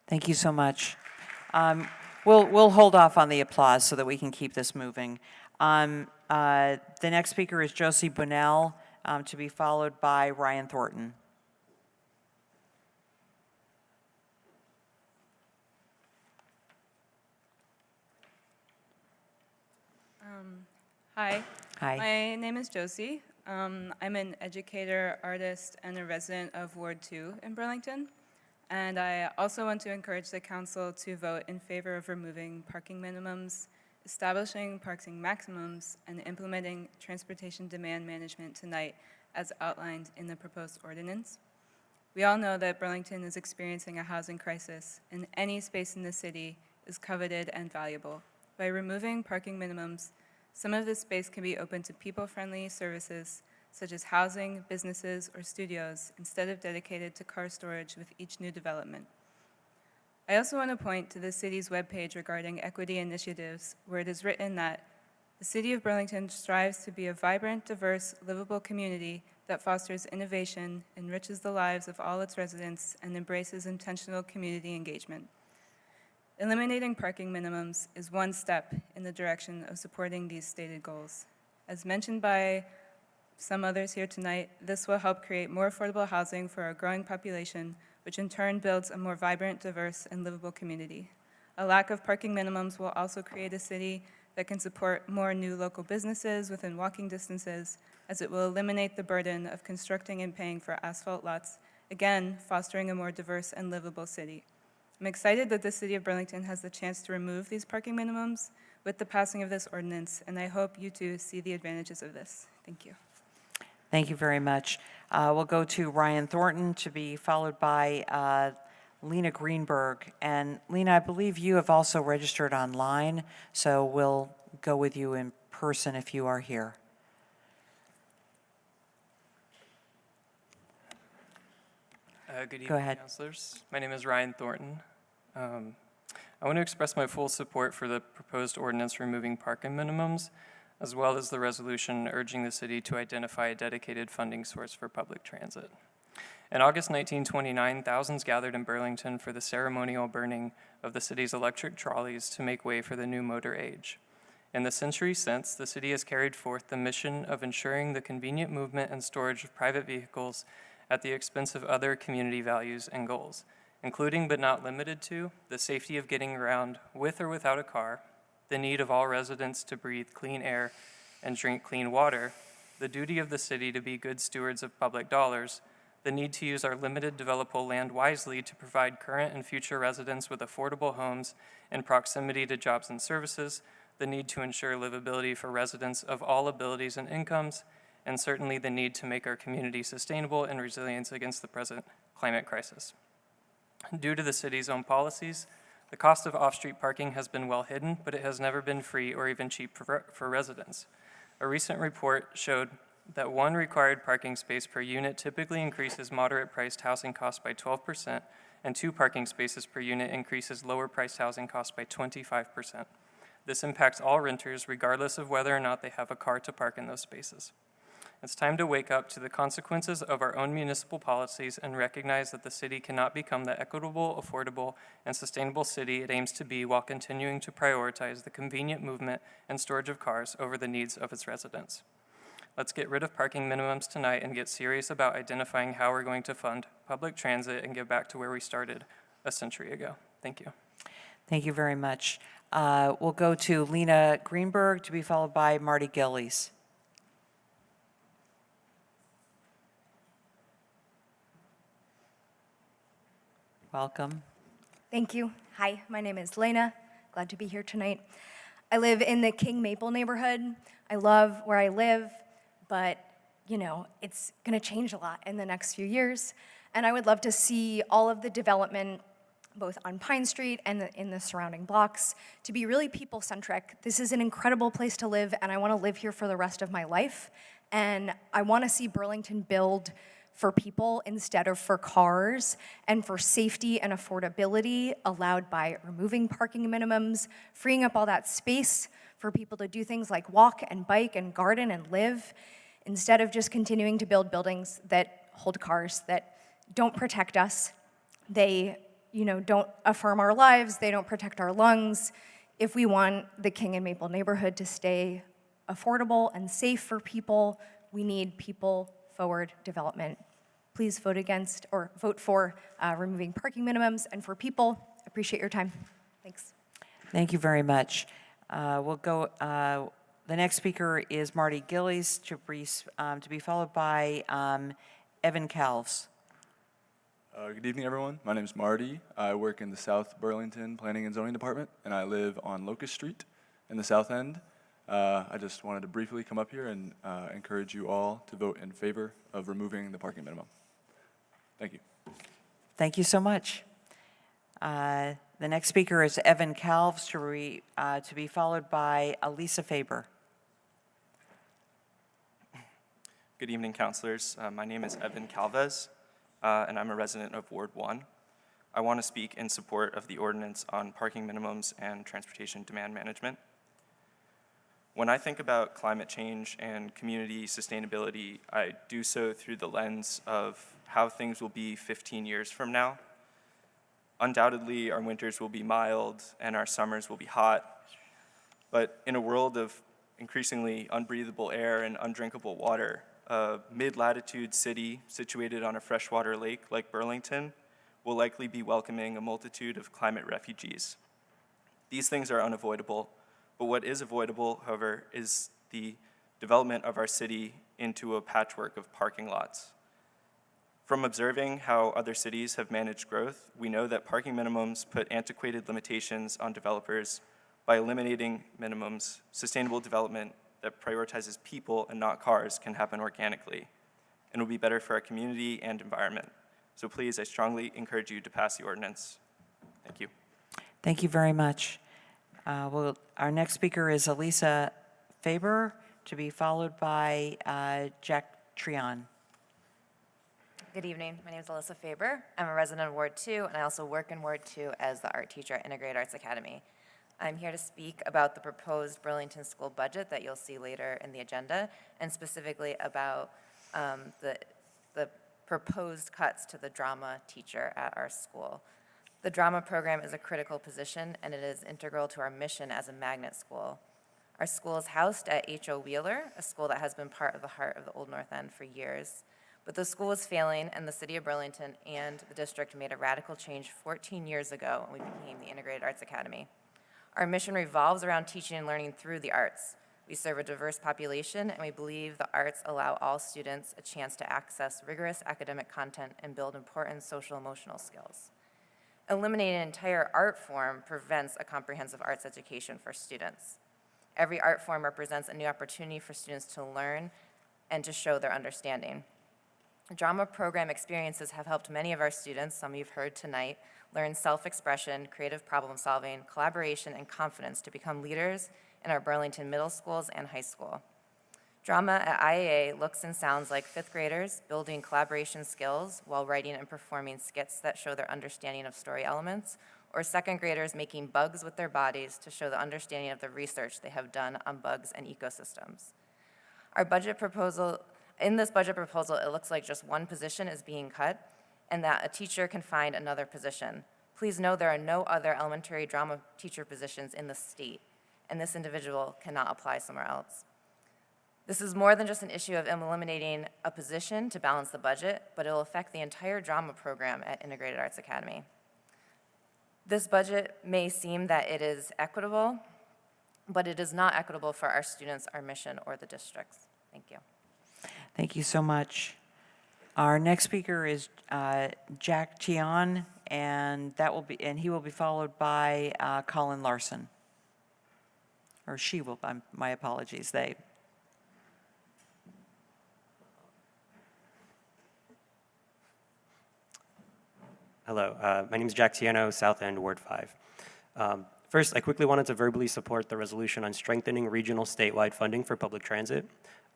Thank you so much. We'll hold off on the applause so that we can keep this moving. The next speaker is Josie Bunnell, to be followed by Ryan Thornton. Hi. Hi. My name is Josie. I'm an educator, artist, and a resident of Ward 2 in Burlington. And I also want to encourage the council to vote in favor of removing parking minimums, establishing parking maximums, and implementing transportation demand management tonight as outlined in the proposed ordinance. We all know that Burlington is experiencing a housing crisis, and any space in the city is coveted and valuable. By removing parking minimums, some of this space can be open to people-friendly services such as housing, businesses, or studios, instead of dedicated to car storage with each new development. I also want to point to the city's webpage regarding equity initiatives, where it is written that the City of Burlington strives to be a vibrant, diverse, livable community that fosters innovation, enriches the lives of all its residents, and embraces intentional community engagement. Eliminating parking minimums is one step in the direction of supporting these stated goals. As mentioned by some others here tonight, this will help create more affordable housing for our growing population, which in turn builds a more vibrant, diverse, and livable community. A lack of parking minimums will also create a city that can support more new local businesses within walking distances, as it will eliminate the burden of constructing and paying for asphalt lots, again, fostering a more diverse and livable city. I'm excited that the City of Burlington has the chance to remove these parking minimums with the passing of this ordinance, and I hope you too see the advantages of this. Thank you. Thank you very much. We'll go to Ryan Thornton to be followed by Lena Greenberg. And Lena, I believe you have also registered online, so we'll go with you in person if you are here. Good evening, Go ahead. Councilors. My name is Ryan Thornton. I want to express my full support for the proposed ordinance removing parking minimums, as well as the resolution urging the city to identify a dedicated funding source for public transit. In August 1929, thousands gathered in Burlington for the ceremonial burning of the city's electric trolleys to make way for the new motor age. In the century since, the city has carried forth the mission of ensuring the convenient movement and storage of private vehicles at the expense of other community values and goals, including but not limited to the safety of getting around with or without a car, the need of all residents to breathe clean air and drink clean water, the duty of the city to be good stewards of public dollars, the need to use our limited developable land wisely to provide current and future residents with affordable homes in proximity to jobs and services, the need to ensure livability for residents of all abilities and incomes, and certainly the need to make our community sustainable and resilient against the present climate crisis. Due to the city's own policies, the cost of off-street parking has been well hidden, but it has never been free or even cheap for residents. A recent report showed that one required parking space per unit typically increases moderate-priced housing costs by 12%, and 2 parking spaces per unit increases lower-priced housing costs by 25%. This impacts all renters regardless of whether or not they have a car to park in those spaces. It's time to wake up to the consequences of our own municipal policies and recognize that the city cannot become the equitable, affordable, and sustainable city it aims to be while continuing to prioritize the convenient movement and storage of cars over the needs of its residents. Let's get rid of parking minimums tonight and get serious about identifying how we're going to fund public transit and get back to where we started a century ago. Thank you. Thank you very much. We'll go to Lena Greenberg to be followed by Marty Gillies. Welcome. Thank you. Hi, my name is Lena. Glad to be here tonight. I live in the King Maple neighborhood. I love where I live, but you know, it's going to change a lot in the next few years. And I would love to see all of the development, both on Pine Street and in the surrounding blocks, to be really people-centric. This is an incredible place to live, and I want to live here for the rest of my life. And I want to see Burlington build for people instead of for cars, and for safety and affordability allowed by removing parking minimums, freeing up all that space for people to do things like walk and bike and garden and live, instead of just continuing to build buildings that hold cars, that don't protect us. They, don't affirm our lives, they don't protect our lungs. If we want the King and Maple neighborhood to stay affordable and safe for people, we need people-forward development. Please vote against or vote for removing parking minimums. And for people, appreciate your time. Thanks. Thank you very much. We'll go The next speaker is Marty Gillies, to be followed by Evan Calves. Good evening, everyone. My name is Marty. I work in the South Burlington Planning and Zoning Department, and I live on Locust Street in the South End. I just wanted to briefly come up here and encourage you all to vote in favor of removing the parking minimum. Thank you. Thank you so much. The next speaker is Evan Calves, to be followed by Elisa Faber. Good evening, councilors. My name is Evan Calves, and I'm a resident of Ward 1. I want to speak in support of the ordinance on parking minimums and transportation demand management. When I think about climate change and community sustainability, I do so through the lens of how things will be 15 years from now. Undoubtedly, our winters will be mild and our summers will be hot, but in a world of increasingly unbreathable air and undrinkable water, a mid-latitude city situated on a freshwater lake like Burlington will likely be welcoming a multitude of climate refugees. These things are unavoidable, but what is avoidable, however, is the development of our city into a patchwork of parking lots. From observing how other cities have managed growth, we know that parking minimums put antiquated limitations on developers. By eliminating minimums, sustainable development that prioritizes people and not cars can happen organically and will be better for our community and environment. So please, I strongly encourage you to pass the ordinance. Thank you. Thank you very much. Our next speaker is Elisa Faber, to be followed by Jack Trion. Good evening. My name is Alyssa Faber. I'm a resident of Ward 2, and I also work in Ward 2 as the art teacher at Integrated Arts Academy. I'm here to speak about the proposed Burlington school budget that you'll see later in the agenda, and specifically about the proposed cuts to the drama teacher at our school. The drama program is a critical position, and it is integral to our mission as a magnet school. Our school is housed at H.O. Wheeler, a school that has been part of the heart of the Old North End for years. But the school was failing, and the city of Burlington and the district made a radical change 14 years ago when we became the Integrated Arts Academy. Our mission revolves around teaching and learning through the arts. We serve a diverse population, and we believe the arts allow all students a chance to access rigorous academic content and build important social-emotional skills. Eliminating an entire art form prevents a comprehensive arts education for students. Every art form represents a new opportunity for students to learn and to show their understanding. Drama program experiences have helped many of our students, some you've heard tonight, learn self-expression, creative problem-solving, collaboration, and confidence to become leaders in our Burlington middle schools and high school. Drama at IAA looks and sounds like fifth graders building collaboration skills while writing and performing skits that show their understanding of story elements, or second graders making bugs with their bodies to show the understanding of the research they have done on bugs and ecosystems. In this budget proposal, it looks like just one position is being cut and that a teacher can find another position. Please know there are no other elementary drama teacher positions in the state, and this individual cannot apply somewhere else. This is more than just an issue of eliminating a position to balance the budget, but it will affect the entire drama program at Integrated Arts Academy. This budget may seem that it is equitable, but it is not equitable for our students, our mission, or the districts. Thank you. Thank you so much. Our next speaker is Jack Tian, and he will be followed by Colin Larson. Or she will, my apologies, they. Hello, my name is Jack Tiano, South End, Ward 5. First, I quickly wanted to verbally support the resolution on strengthening regional statewide funding for public transit,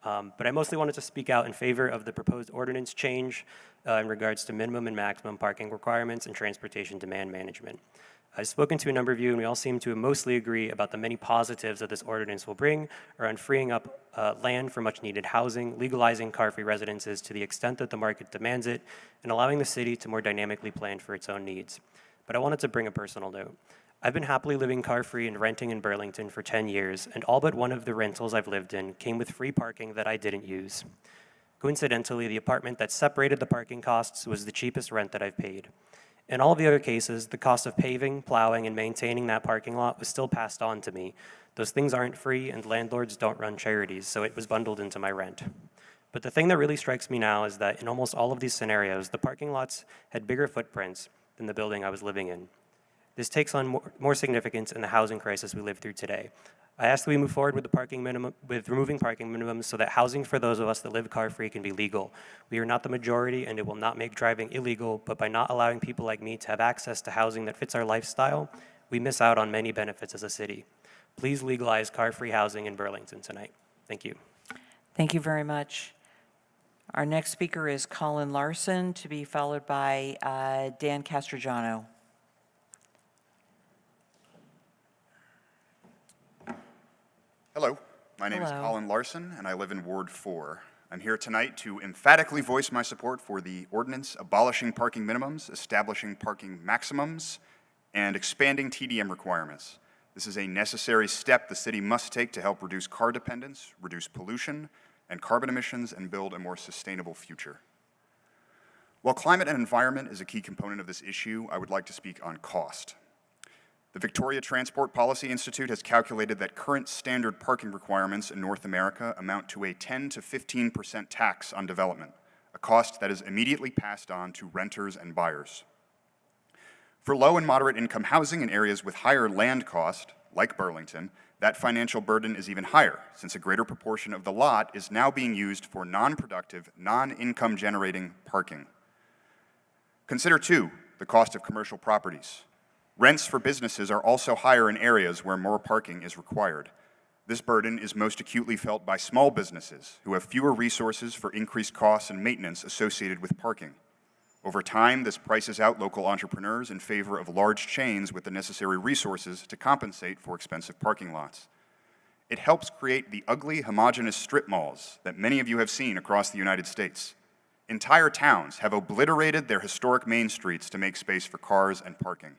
but I mostly wanted to speak out in favor of the proposed ordinance change in regards to minimum and maximum parking requirements and transportation demand management. I've spoken to a number of you, and we all seem to mostly agree about the many positives that this ordinance will bring around freeing up land for much-needed housing, legalizing car-free residences to the extent that the market demands it, and allowing the city to more dynamically plan for its own needs. But I wanted to bring a personal note. I've been happily living car-free and renting in Burlington for 10 years, and all but one of the rentals I've lived in came with free parking that I didn't use. Coincidentally, the apartment that separated the parking costs was the cheapest rent that I've paid. In all of the other cases, the cost of paving, plowing, and maintaining that parking lot was still passed on to me, Those things aren't free, and landlords don't run charities, so it was bundled into my rent. But the thing that really strikes me now is that in almost all of these scenarios, the parking lots had bigger footprints than the building I was living in. This takes on more significance in the housing crisis we live through today. I ask that we move forward with removing parking minimums so that housing for those of us that live car-free can be legal. We are not the majority, and it will not make driving illegal, but by not allowing people like me to have access to housing that fits our lifestyle, we miss out on many benefits as a city. Please legalize car-free housing in Burlington tonight. Thank you. Thank you very much. Our next speaker is Colin Larson, to be followed by Dan Castrojano. Hello, my name is Hello. Colin Larson, and I live in Ward 4. I'm here tonight to emphatically voice my support for the ordinance abolishing parking minimums, establishing parking maximums, and expanding TDM requirements. This is a necessary step the city must take to help reduce car dependence, reduce pollution and carbon emissions, and build a more sustainable future. While climate and environment is a key component of this issue, I would like to speak on cost. The Victoria Transport Policy Institute has calculated that current standard parking requirements in North America amount to a 10 to 15% tax on development, a cost that is immediately passed on to renters and buyers. For low and moderate income housing in areas with higher land cost, like Burlington, that financial burden is even higher, since a greater proportion of the lot is now being used for non-productive, non-income generating parking. Consider, too, the cost of commercial properties. Rents for businesses are also higher in areas where more parking is required. This burden is most acutely felt by small businesses who have fewer resources for increased costs and maintenance associated with parking. Over time, this prices out local entrepreneurs in favor of large chains with the necessary resources to compensate for expensive parking lots. It helps create the ugly, homogeneous strip malls that many of you have seen across the United States. Entire towns have obliterated their historic main streets to make space for cars and parking.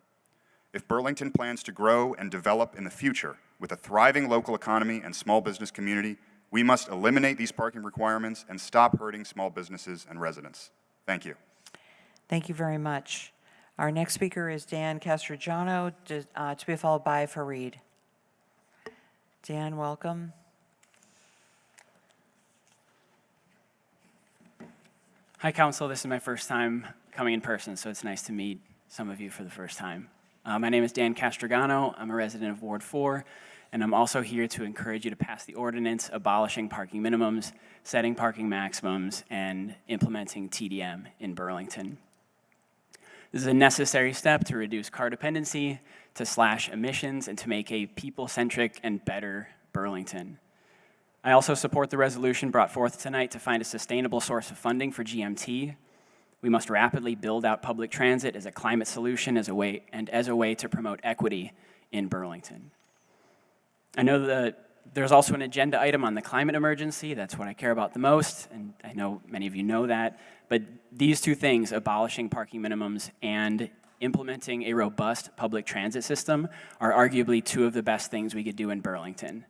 If Burlington plans to grow and develop in the future with a thriving local economy and small business community, we must eliminate these parking requirements and stop hurting small businesses and residents. Thank you. Thank you very much. Our next speaker is Dan Castrojano, to be followed by Fareed. Dan, welcome. Hi, Council. This is my first time coming in person, so it's nice to meet some of you for the first time. My name is Dan Castrogano. I'm a resident of Ward 4, and I'm also here to encourage you to pass the ordinance abolishing parking minimums, setting parking maximums, and implementing TDM in Burlington. This is a necessary step to reduce car dependency, to slash emissions, and to make a people-centric and better Burlington. I also support the resolution brought forth tonight to find a sustainable source of funding for GMT. We must rapidly build out public transit as a climate solution as a way to promote equity in Burlington. I know that there's also an agenda item on the climate emergency. That's what I care about the most, and I know many of you know that. But these two things, abolishing parking minimums and implementing a robust public transit system, are arguably two of the best things we could do in Burlington.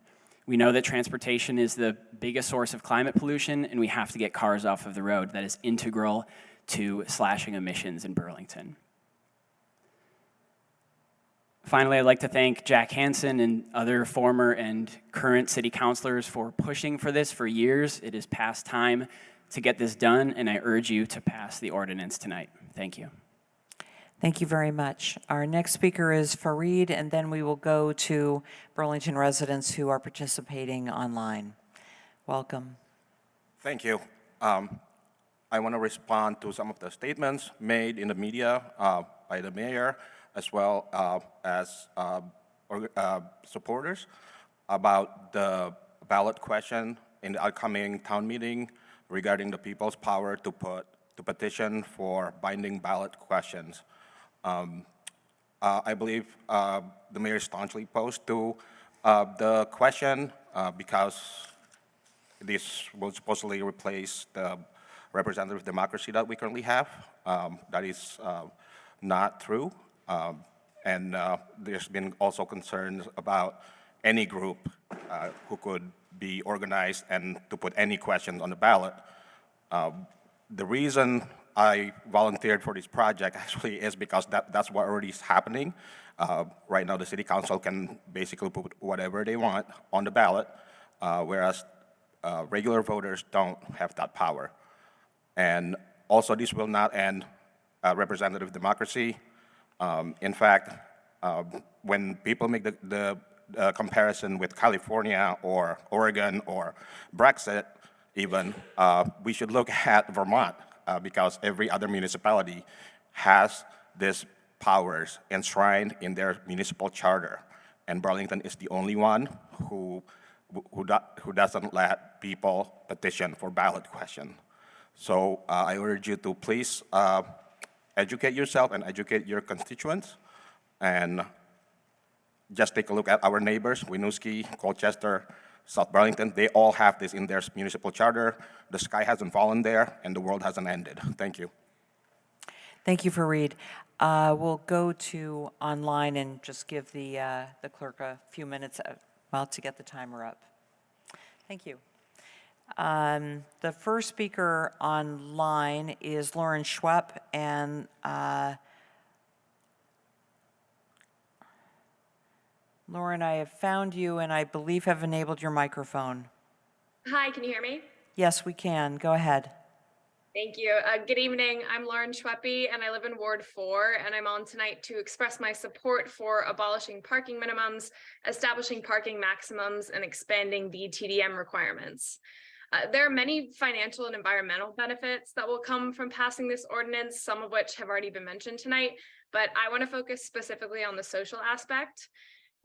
We know that transportation is the biggest source of climate pollution, and we have to get cars off of the road. That is integral to slashing emissions in Burlington. Finally, I'd like to thank Jack Hansen and other former and current city councilors for pushing for this for years. It is past time to get this done, and I urge you to pass the ordinance tonight. Thank you. Thank you very much. Our next speaker is Fareed, and then we will go to Burlington residents who are participating online. Welcome. Thank you. I want to respond to some of the statements made in the media by the mayor, as well as supporters, about the ballot question in the upcoming town meeting regarding the people's power to petition for binding ballot questions. I believe the mayor is staunchly opposed to the question because this will supposedly replace the representative democracy that we currently have. That is not true. And there's been also concerns about any group who could be organized and to put any questions on the ballot. The reason I volunteered for this project actually is because that's what already is happening. Right now, the city council can basically put whatever they want on the ballot, whereas regular voters don't have that power. And also, this will not end representative democracy. In fact, when people make the comparison with California or Oregon or Brexit, even, we should look at Vermont because every other municipality has these powers enshrined in their municipal charter. And Burlington is the only one who doesn't let people petition for ballot question. So I urge you to please educate yourself and educate your constituents, and just take a look at our neighbors, Winooski, Colchester, South Burlington. They all have this in their municipal charter. The sky hasn't fallen there, and the world hasn't ended. Thank you. Thank you, Fareed. We'll go to online and just give the clerk a few minutes to get the timer up. Thank you. The first speaker online is Lauren Schwepp, and Lauren, I have found you and I believe have enabled your microphone. Hi, can you hear me? Yes, we can. Go ahead. Thank you. Good evening. I'm Lauren Schweppe and I live in Ward 4, and I'm on tonight to express my support for abolishing parking minimums, establishing parking maximums, and expanding the TDM requirements. There are many financial and environmental benefits that will come from passing this ordinance, some of which have already been mentioned tonight, but I want to focus specifically on the social aspect.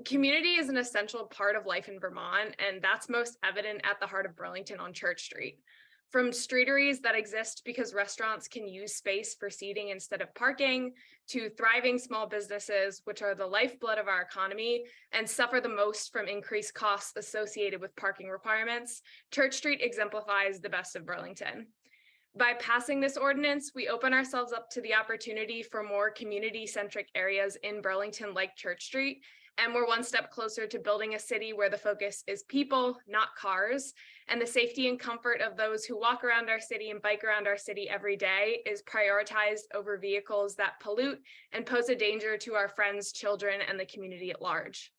Community is an essential part of life in Vermont, and that's most evident at the heart of Burlington on Church Street. From streeteries that exist because restaurants can use space for seating instead of parking, to thriving small businesses, which are the lifeblood of our economy and suffer the most from increased costs associated with parking requirements, Church Street exemplifies the best of Burlington. By passing this ordinance, we open ourselves up to the opportunity for more community-centric areas in Burlington like Church Street, and we're one step closer to building a city where the focus is people, not cars, and the safety and comfort of those who walk around our city and bike around our city every day is prioritized over vehicles that pollute and pose a danger to our friends, children, and the community at large.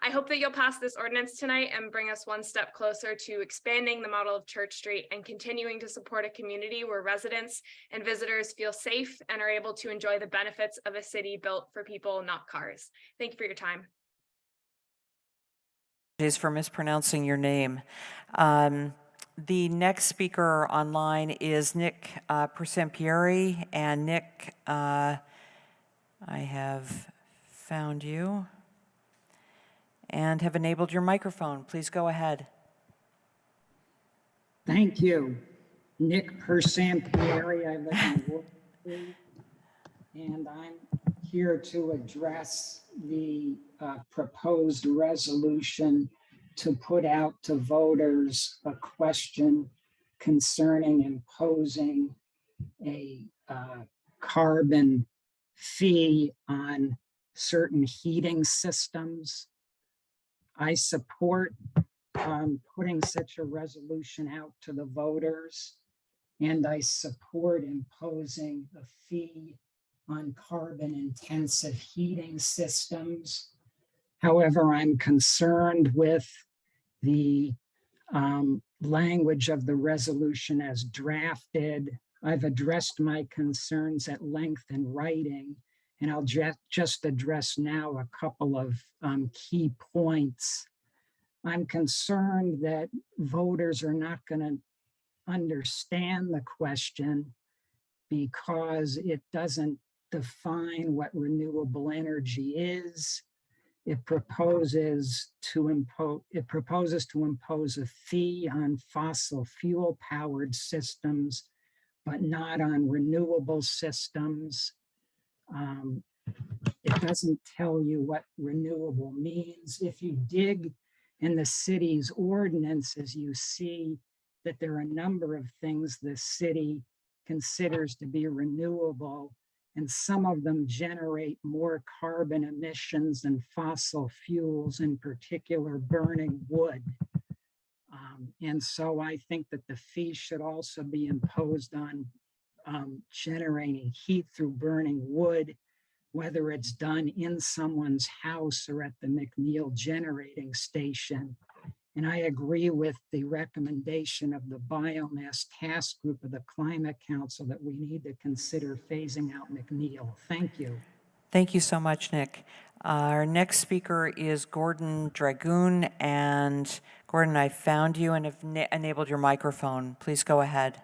I hope that you'll pass this ordinance tonight and bring us one step closer to expanding the model of Church Street and continuing to support a community where residents and visitors feel safe and are able to enjoy the benefits of a city built for people, not cars. Thank you for your time. For mispronouncing your name. The next speaker online is Nick Persempieri, and Nick, I have found you and have enabled your microphone. Please go ahead. Thank you. Nick Persampieri, I live in Ward 3, and I'm here to address the proposed resolution to put out to voters a question concerning imposing a carbon fee on certain heating systems. I support putting such a resolution out to the voters, and I support imposing a fee on carbon-intensive heating systems. However, I'm concerned with the language of the resolution as drafted. I've addressed my concerns at length in writing, and I'll just address now a couple of key points. I'm concerned that voters are not going to understand the question because it doesn't define what renewable energy is. It proposes to impose a fee on fossil fuel powered systems, but not on renewable systems. It doesn't tell you what renewable means. If you dig in the city's ordinances, you see that there are a number of things the city considers to be renewable, and some of them generate more carbon emissions than fossil fuels, in particular burning wood. And so I think that the fee should also be imposed on generating heat through burning wood, whether it's done in someone's house or at the McNeil generating station. And I agree with the recommendation of the Biomass Task Group of the Climate Council that we need to consider phasing out McNeil. Thank you. Thank you so much, Nick. Our next speaker is Gordon Dragoon. And Gordon, I found you and have enabled your microphone. Please go ahead.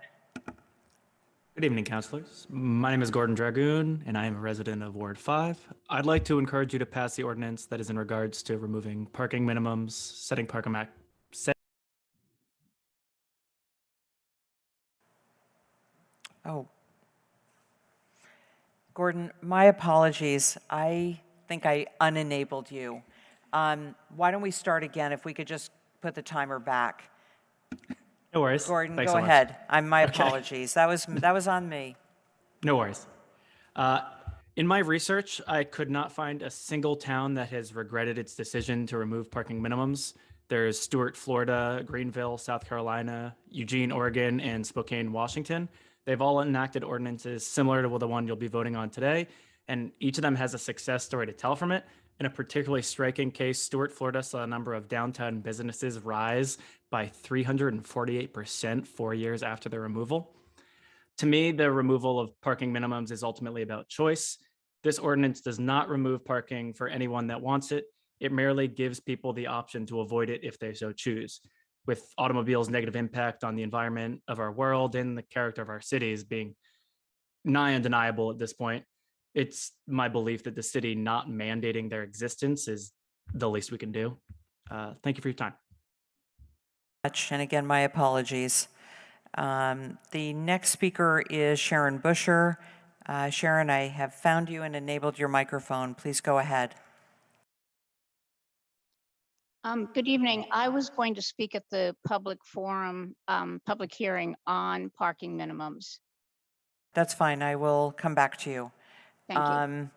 Good evening, councilors. My name is Gordon Dragoon, and I am a resident of Ward 5. I'd like to encourage you to pass the ordinance that is in regards to removing parking minimums, setting parking Oh. Gordon, my apologies. I think I unenabled you. Why don't we start again if we could just put the timer back? No worries. Gordon, Thanks go so much. ahead. My Okay. apologies. That was on me. No worries. In my research, I could not find a single town that has regretted its decision to remove parking minimums. There's Stuart, Florida, Greenville, South Carolina, Eugene, Oregon, and Spokane, Washington. They've all enacted ordinances similar to the one you'll be voting on today, and each of them has a success story to tell from it. In a particularly striking case, Stuart, Florida saw a number of downtown businesses rise by 348% 4 years after the removal. To me, the removal of parking minimums is ultimately about choice. This ordinance does not remove parking for anyone that wants it. It merely gives people the option to avoid it if they so choose. With automobiles' negative impact on the environment of our world and the character of our cities being nigh undeniable at this point, it's my belief that the city not mandating their existence is the least we can do. Thank you for your time. And again, my apologies. The next speaker is Sharon Busher. Sharon, I have found you and enabled your microphone. Please go ahead. Good evening. I was going to speak at the public forum, public hearing on parking minimums. That's fine. I will come back to you. Thank you.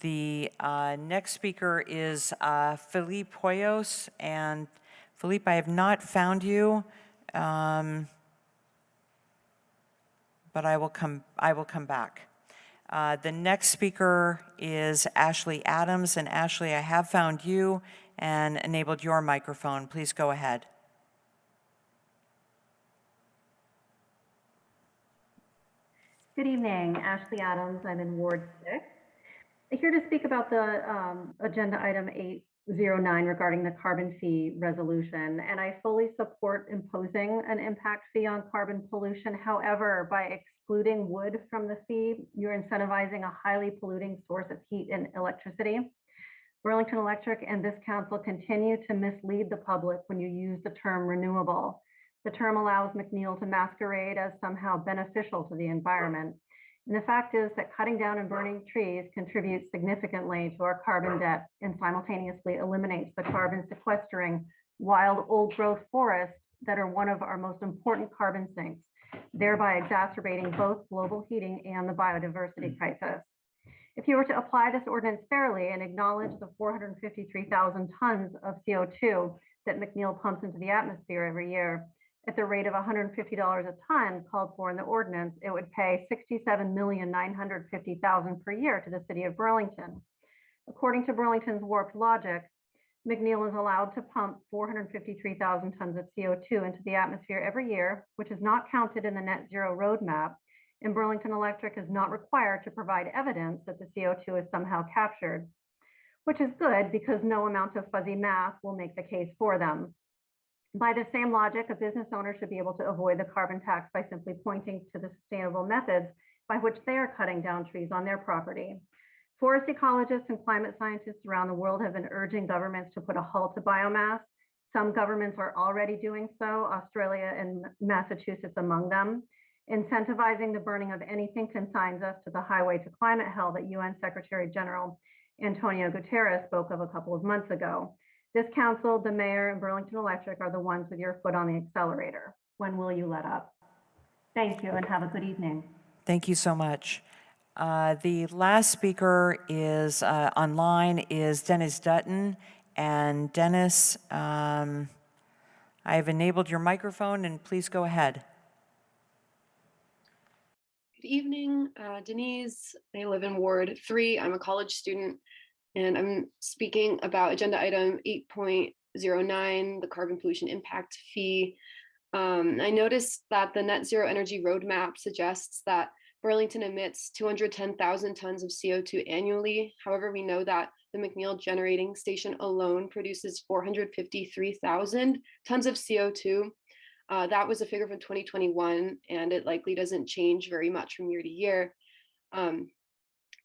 The next speaker is Felipe Hoyos. And Felipe, I have not found you, but I will come back. The next speaker is Ashley Adams. And Ashley, I have found you and enabled your microphone. Please go ahead. Good evening, Ashley Adams. I'm in Ward 6. I'm here to speak about the agenda item 809 regarding the carbon fee resolution. And I fully support imposing an impact fee on carbon pollution. However, by excluding wood from the fee, you're incentivizing a highly polluting source of heat and electricity. Burlington Electric and this council continue to mislead the public when you use the term renewable. The term allows McNeil to masquerade as somehow beneficial to the environment. And the fact is that cutting down and burning trees contributes significantly to our carbon debt and simultaneously eliminates the carbon sequestering wild old growth forests that are one of our most important carbon sinks, thereby exacerbating both global heating and the biodiversity crisis. If you were to apply this ordinance fairly and acknowledge the 453,000 tons of CO2 that McNeil pumps into the atmosphere every year, at the rate of $150 a ton called for in the ordinance, it would pay $67,950,000 per year to the city of Burlington. According to Burlington's warped logic, McNeil is allowed to pump 453,000 tons of CO2 into the atmosphere every year, which is not counted in the net zero roadmap, and Burlington Electric is not required to provide evidence that the CO2 is somehow captured, which is good because no amount of fuzzy math will make the case for them. By the same logic, a business owner should be able to avoid the carbon tax by simply pointing to the sustainable methods by which they are cutting down trees on their property. Forest ecologists and climate scientists around the world have been urging governments to put a halt to biomass. Some governments are already doing so, Australia and Massachusetts among them. Incentivizing the burning of anything consigns us to the highway to climate hell that UN Secretary General Antonio Guterres spoke of a couple of months ago. This council, the mayor, and Burlington Electric are the ones with your foot on the accelerator. When will you let up? Thank you and have a good evening. Thank you so much. The last speaker is online is Dennis Dutton. And Dennis, I have enabled your microphone and please go ahead. Good evening, Denise. I live in Ward 3. I'm a college student, and I'm speaking about agenda item 8.09, the carbon pollution impact fee. I noticed that the net zero energy roadmap suggests that Burlington emits 210,000 tons of CO2 annually. However, we know that the McNeil generating station alone produces 453,000 tons of CO2. That was a figure from 2021, and it likely doesn't change very much from year to year. And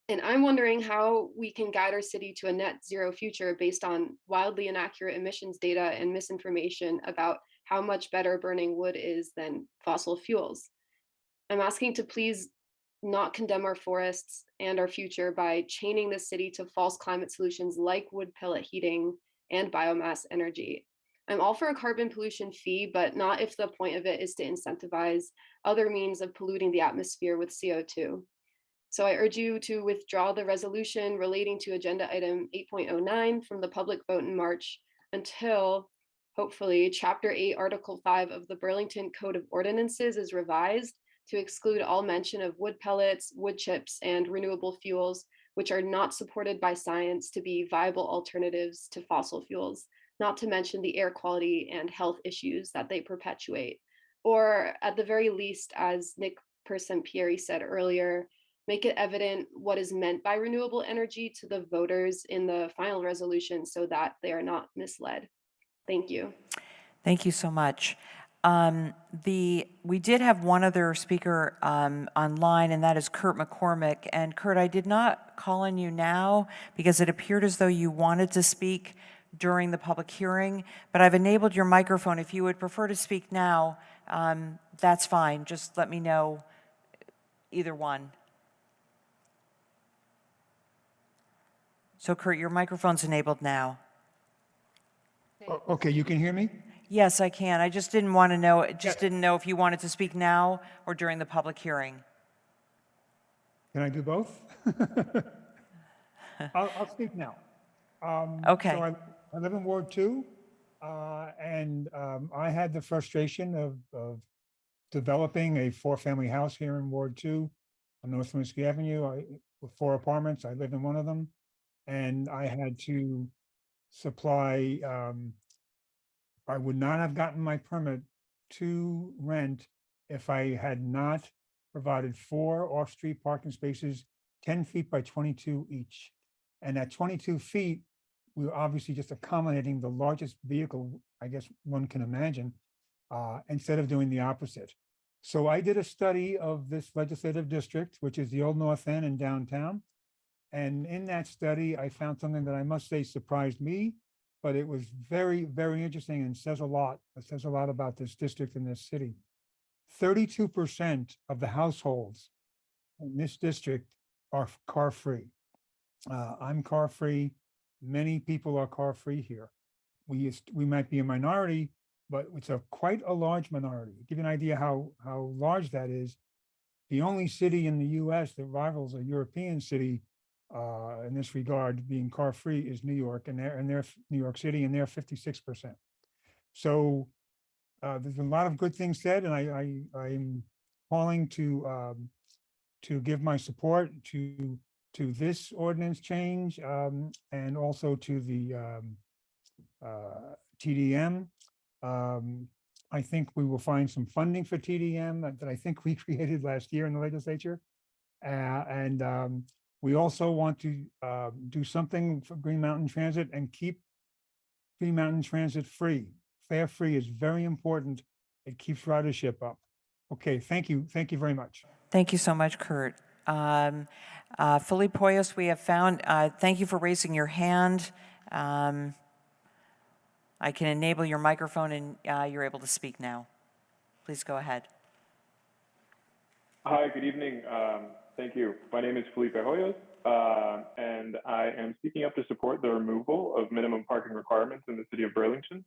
I'm wondering how we can guide our city to a net zero future based on wildly inaccurate emissions data and misinformation about how much better burning wood is than fossil fuels. I'm asking to please not condemn our forests and our future by chaining the city to false climate solutions like wood pellet heating and biomass energy. I'm all for a carbon pollution fee, but not if the point of it is to incentivize other means of polluting the atmosphere with CO2. So I urge you to withdraw the resolution relating to agenda item 8.09 from the public vote in March until hopefully Chapter 8, Article 5 of the Burlington Code of Ordinances is revised to exclude all mention of wood pellets, wood chips, and renewable fuels, which are not supported by science to be viable alternatives to fossil fuels, not to mention the air quality and health issues that they perpetuate. Or at the very least, as Nick Pierre said earlier, make it evident what is meant by renewable energy to the voters in the final resolution so that they are not misled. Thank you. Thank you so much. We did have one other speaker online, and that is Kurt McCormick. And Kurt, I did not call on you now because it appeared as though you wanted to speak during the public hearing, but I've enabled your microphone. If you would prefer to speak now, that's fine. Just let me know either one. So Kurt, your microphone's enabled now. Okay, you can hear me? Yes, I can. I just didn't want to know, didn't know if you wanted to speak now or during the public hearing. Can I do both? I'll speak now. Okay. So I live in Ward 2, and I had the frustration of developing a 4-family house here in Ward 2 on North Winsky Avenue with 4 apartments. I live in one of them, and I had to supply, I would not have gotten my permit to rent if I had not provided 4 off-street parking spaces, 10 feet by 22 each. And at 22 feet, we were obviously just accommodating the largest vehicle, I guess one can imagine, instead of doing the opposite. So I did a study of this legislative district, which is the Old North End in downtown. And in that study, I found something that I must say surprised me, but it was very, very interesting and says a lot. It says a lot about this district and this city. 32% of the households in this district are car-free. I'm car-free. Many people are car-free here. We might be a minority, but it's quite a large minority. To give you an idea how large that is, the only city in the US that rivals a European city in this regard, being car-free, is New York, and they're New York City, and they're 56%. So there's a lot of good things said, and I'm calling to give my support to this ordinance change and also to the TDM. I think we will find some funding for TDM that I think we created last year in the legislature, and we also want to do something for Green Mountain Transit and keep Green Mountain Transit free. Fare free is very important. It keeps ridership up. Okay, thank you. Thank you very much. Thank you so much, Kurt. Philippe Poyos, we have found, thank you for raising your hand. I can enable your microphone and you're able to speak now. Please go ahead. Hi, good evening. Thank you. My name is Felipe Hoyos, and I am speaking up to support the removal of minimum parking requirements in the city of Burlington.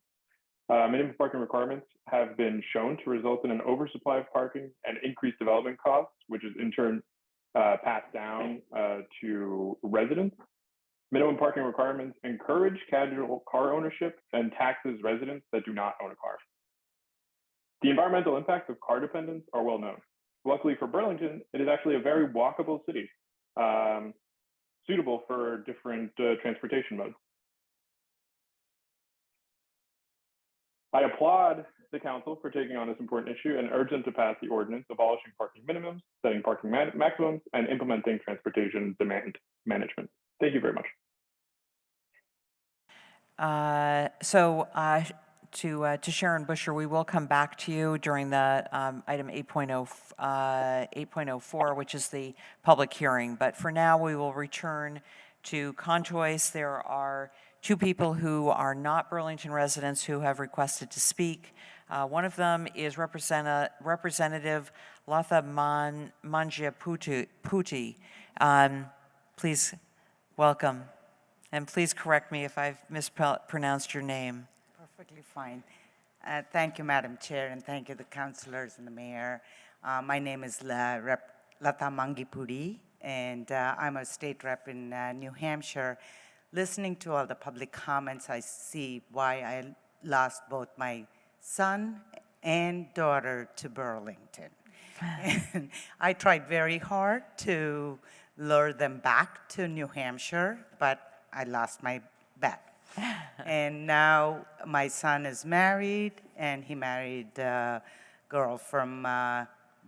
Minimum parking requirements have been shown to result in an oversupply of parking and increased development costs, which is in turn passed down to residents. Minimum parking requirements encourage casual car ownership and taxes residents that do not own a car. The environmental impacts of car dependence are well known. Luckily for Burlington, it is actually a very walkable city, suitable for different transportation modes. I applaud the council for taking on this important issue and urge them to pass the ordinance abolishing parking minimums, setting parking maximums, and implementing transportation demand management. Thank you very much. To Sharon Busher, we will come back to you during the item 8.04, which is the public hearing. But for now, we will return to Contois. There are two people who are not Burlington residents who have requested to speak. One of them is Representative Latha Mangiaputi. Please welcome. And please correct me if I've mispronounced your name. Perfectly fine. Thank you, Madam Chair, and thank you, the councilors and the mayor. My name is Latha Mangiapudi, and I'm a state rep in New Hampshire. Listening to all the public comments, I see why I lost both my son and daughter to Burlington. And I tried very hard to lure them back to New Hampshire, but I lost my bet. And now my son is married, and he married a girl from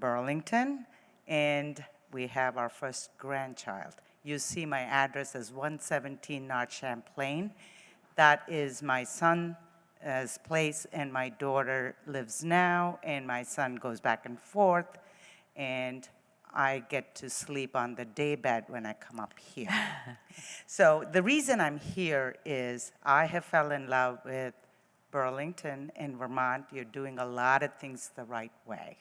Burlington, and we have our first grandchild. You see my address as 117 North Champlain. That is my son's place, and my daughter lives now, and my son goes back and forth, and I get to sleep on the day bed when I come up here. So the reason I'm here is I have fell in love with Burlington and Vermont. You're doing a lot of things the right way.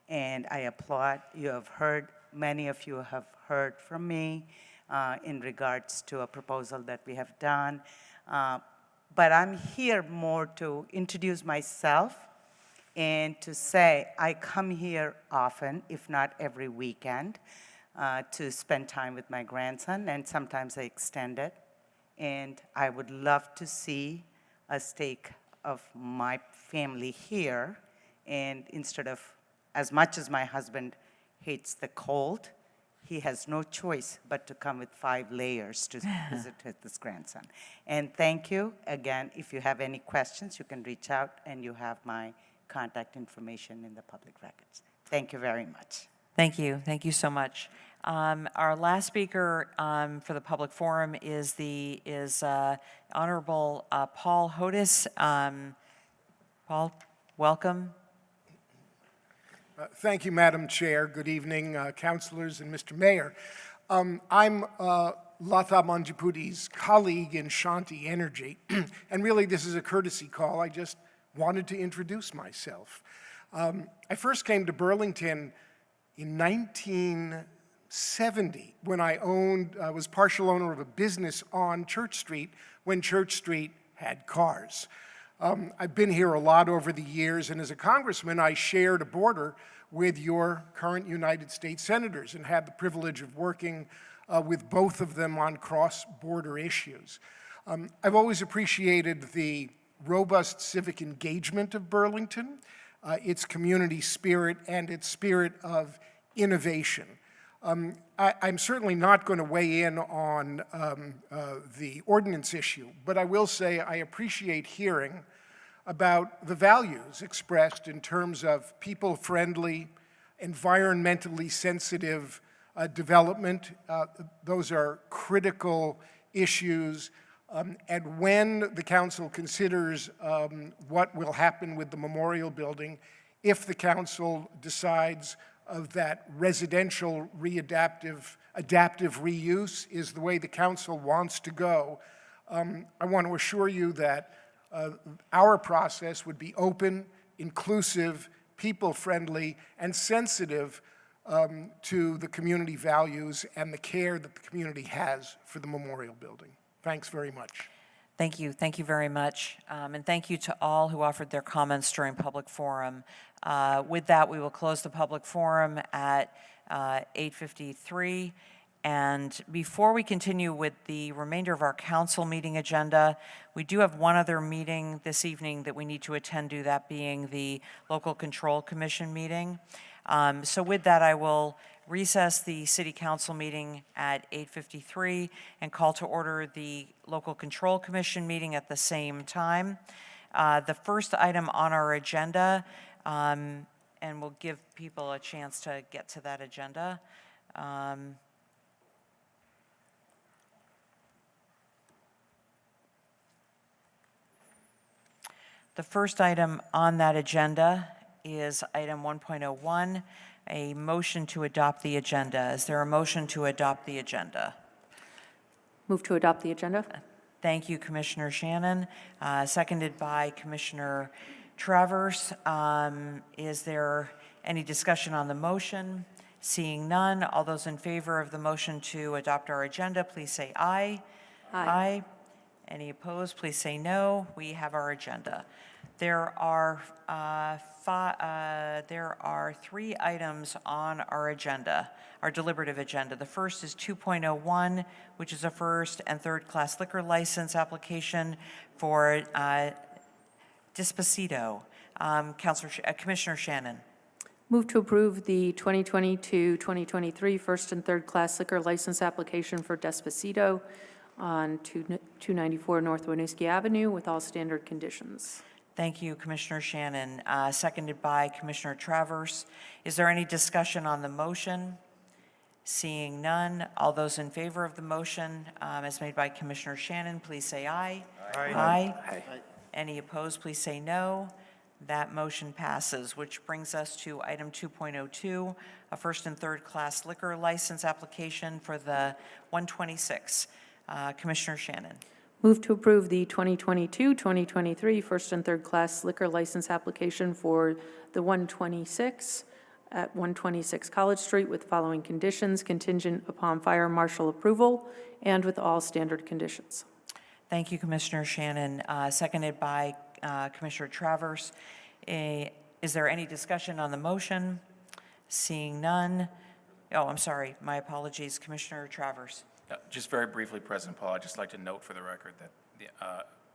And I applaud. You have heard, many of you have heard from me in regards to a proposal that we have done. But I'm here more to introduce myself and to say I come here often, if not every weekend, to spend time with my grandson, and sometimes I extend it. And I would love to see a stake of my family here, and instead of, as much as my husband hates the cold, he has no choice but to come with 5 layers to visit with his grandson. And thank you. Again, if you have any questions, you can reach out, and you have my contact information in the public records. Thank you very much. Thank you. Thank you so much. Our last speaker for the public forum is Honorable Paul Hodis. Paul, welcome. Thank you, Madam Chair. Good evening, councilors and Mr. Mayor. I'm Latha Mangiaputi's colleague in Shanti Energy, and really this is a courtesy call. I just wanted to introduce myself. I first came to Burlington in 1970 when I was partial owner of a business on Church Street when Church Street had cars. I've been here a lot over the years, and as a congressman, I shared a border with your current United States senators and had the privilege of working with both of them on cross-border issues. I've always appreciated the robust civic engagement of Burlington, its community spirit, and its spirit of innovation. I'm certainly not going to weigh in on the ordinance issue, but I will say I appreciate hearing about the values expressed in terms of people-friendly, environmentally sensitive development. Those are critical issues. And when the council considers what will happen with the memorial building, if the council decides of that residential adaptive reuse is the way the council wants to go, I want to assure you that our process would be open, inclusive, people-friendly, and sensitive to the community values and the care that the community has for the memorial building. Thanks very much. Thank you. Thank you very much. And thank you to all who offered their comments during public forum. With that, we will close the public forum at 8:53. And before we continue with the remainder of our council meeting agenda, we do have one other meeting this evening that we need to attend to, that being the Local Control Commission meeting. So with that, I will recess the city council meeting at 8:53 and call to order the local control commission meeting at the same time. The first item on our agenda, and we'll give people a chance to get to that agenda. The first item on that agenda is item 1.01, a motion to adopt the agenda. Is there a motion to adopt the agenda? Move to adopt the agenda. Thank you, Commissioner Shannon. Seconded by Commissioner Travers. Is there any discussion on the motion? Seeing none, all those in favor of the motion to adopt our agenda, please say aye. Aye. Any opposed, please say no. We have our agenda. There are three items on our agenda, our deliberative agenda. The first is 2.01, which is a first and third class liquor license application for Despacito. Commissioner Shannon. Move to approve the 2022-2023 first and third class liquor license application for Despacito on 294 North Winooski Avenue with all standard conditions. Thank you, Commissioner Shannon. Seconded by Commissioner Travers. Is there any discussion on the motion? Seeing none, all those in favor of the motion as made by Commissioner Shannon, please say aye. Aye. Aye. Any opposed, please say no. That motion passes, which brings us to item 2.02, a first and third class liquor license application for the 126. Commissioner Shannon. Move to approve the 2022-2023 first and third class liquor license application for the 126 at 126 College Street with following conditions contingent upon fire marshal approval and with all standard conditions. Thank you, Commissioner Shannon. Seconded by Commissioner Travers. Is there any discussion on the motion? Seeing none. Oh, I'm sorry. My apologies. Commissioner Travers. Just very briefly, President Paul, I'd just like to note for the record that the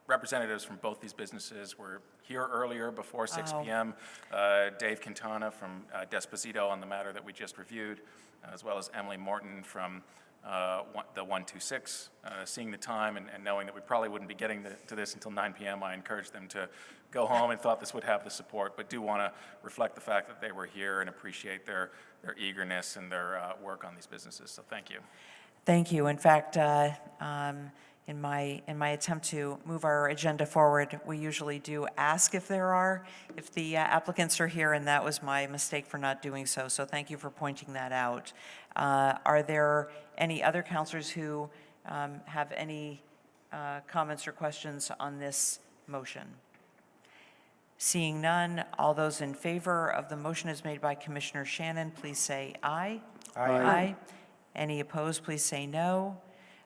representatives from both these businesses were here earlier before 6 p.m. Dave Quintana from Despacito on the matter that we just reviewed, as well as Emily Morton from the 126. Seeing the time and knowing that we probably wouldn't be getting to this until 9 p.m., I encouraged them to go home and thought this would have the support, but do want to reflect the fact that they were here and appreciate their eagerness and their work on these businesses. So thank you. Thank you. In fact, in my attempt to move our agenda forward, we usually do ask if the applicants are here, and that was my mistake for not doing so. So thank you for pointing that out. Are there any other counselors who have any comments or questions on this motion? Seeing none, all those in favor of the motion as made by Commissioner Shannon, please say aye. Aye. Aye. Any opposed, please say no.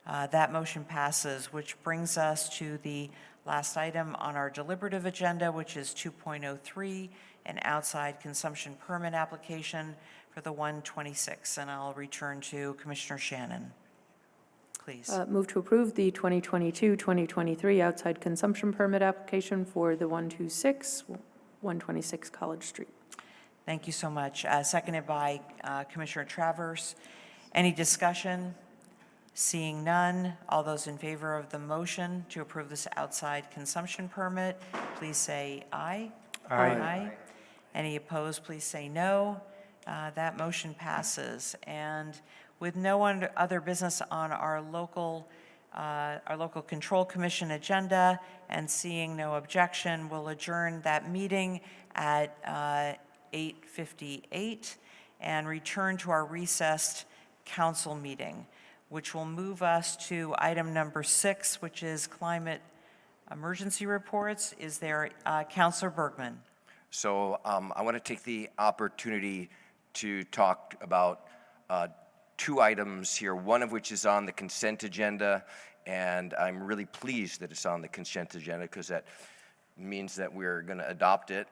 That motion passes, which brings us to the last item on our deliberative agenda, which is 2.03, an outside consumption permit application for the 126. And I'll return to Commissioner Shannon. Please. Move to approve the 2022-2023 outside consumption permit application for the 126 College Street. Thank you so much. Seconded by Commissioner Travers. Any discussion? Seeing none, all those in favor of the motion to approve this outside consumption permit, please say aye. Aye. Aye. Any opposed, please say no. That motion passes. And with no other business on our local control commission agenda and seeing no objection, we'll adjourn that meeting at 8:58 and return to our recessed council meeting, which will move us to item number 6, which is climate emergency reports. Is there Councilor Bergman? So I want to take the opportunity to talk about two items here, one of which is on the consent agenda, and I'm really pleased that it's on the consent agenda because that means that we're going to adopt it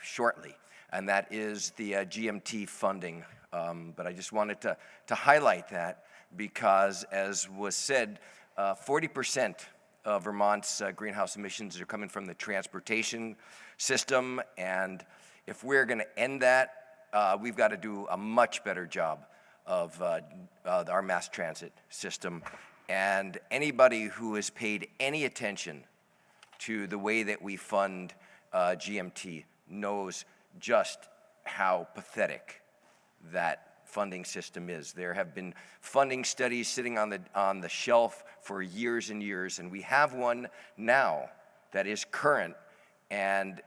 shortly, and that is the GMT funding. But I just wanted to highlight that because, as was said, 40% of Vermont's greenhouse emissions are coming from the transportation system, and if we're going to end that, we've got to do a much better job of our mass transit system. And anybody who has paid any attention to the way that we fund GMT knows just how pathetic that funding system is. There have been funding studies sitting on the shelf for years and years, and we have one now that is current, and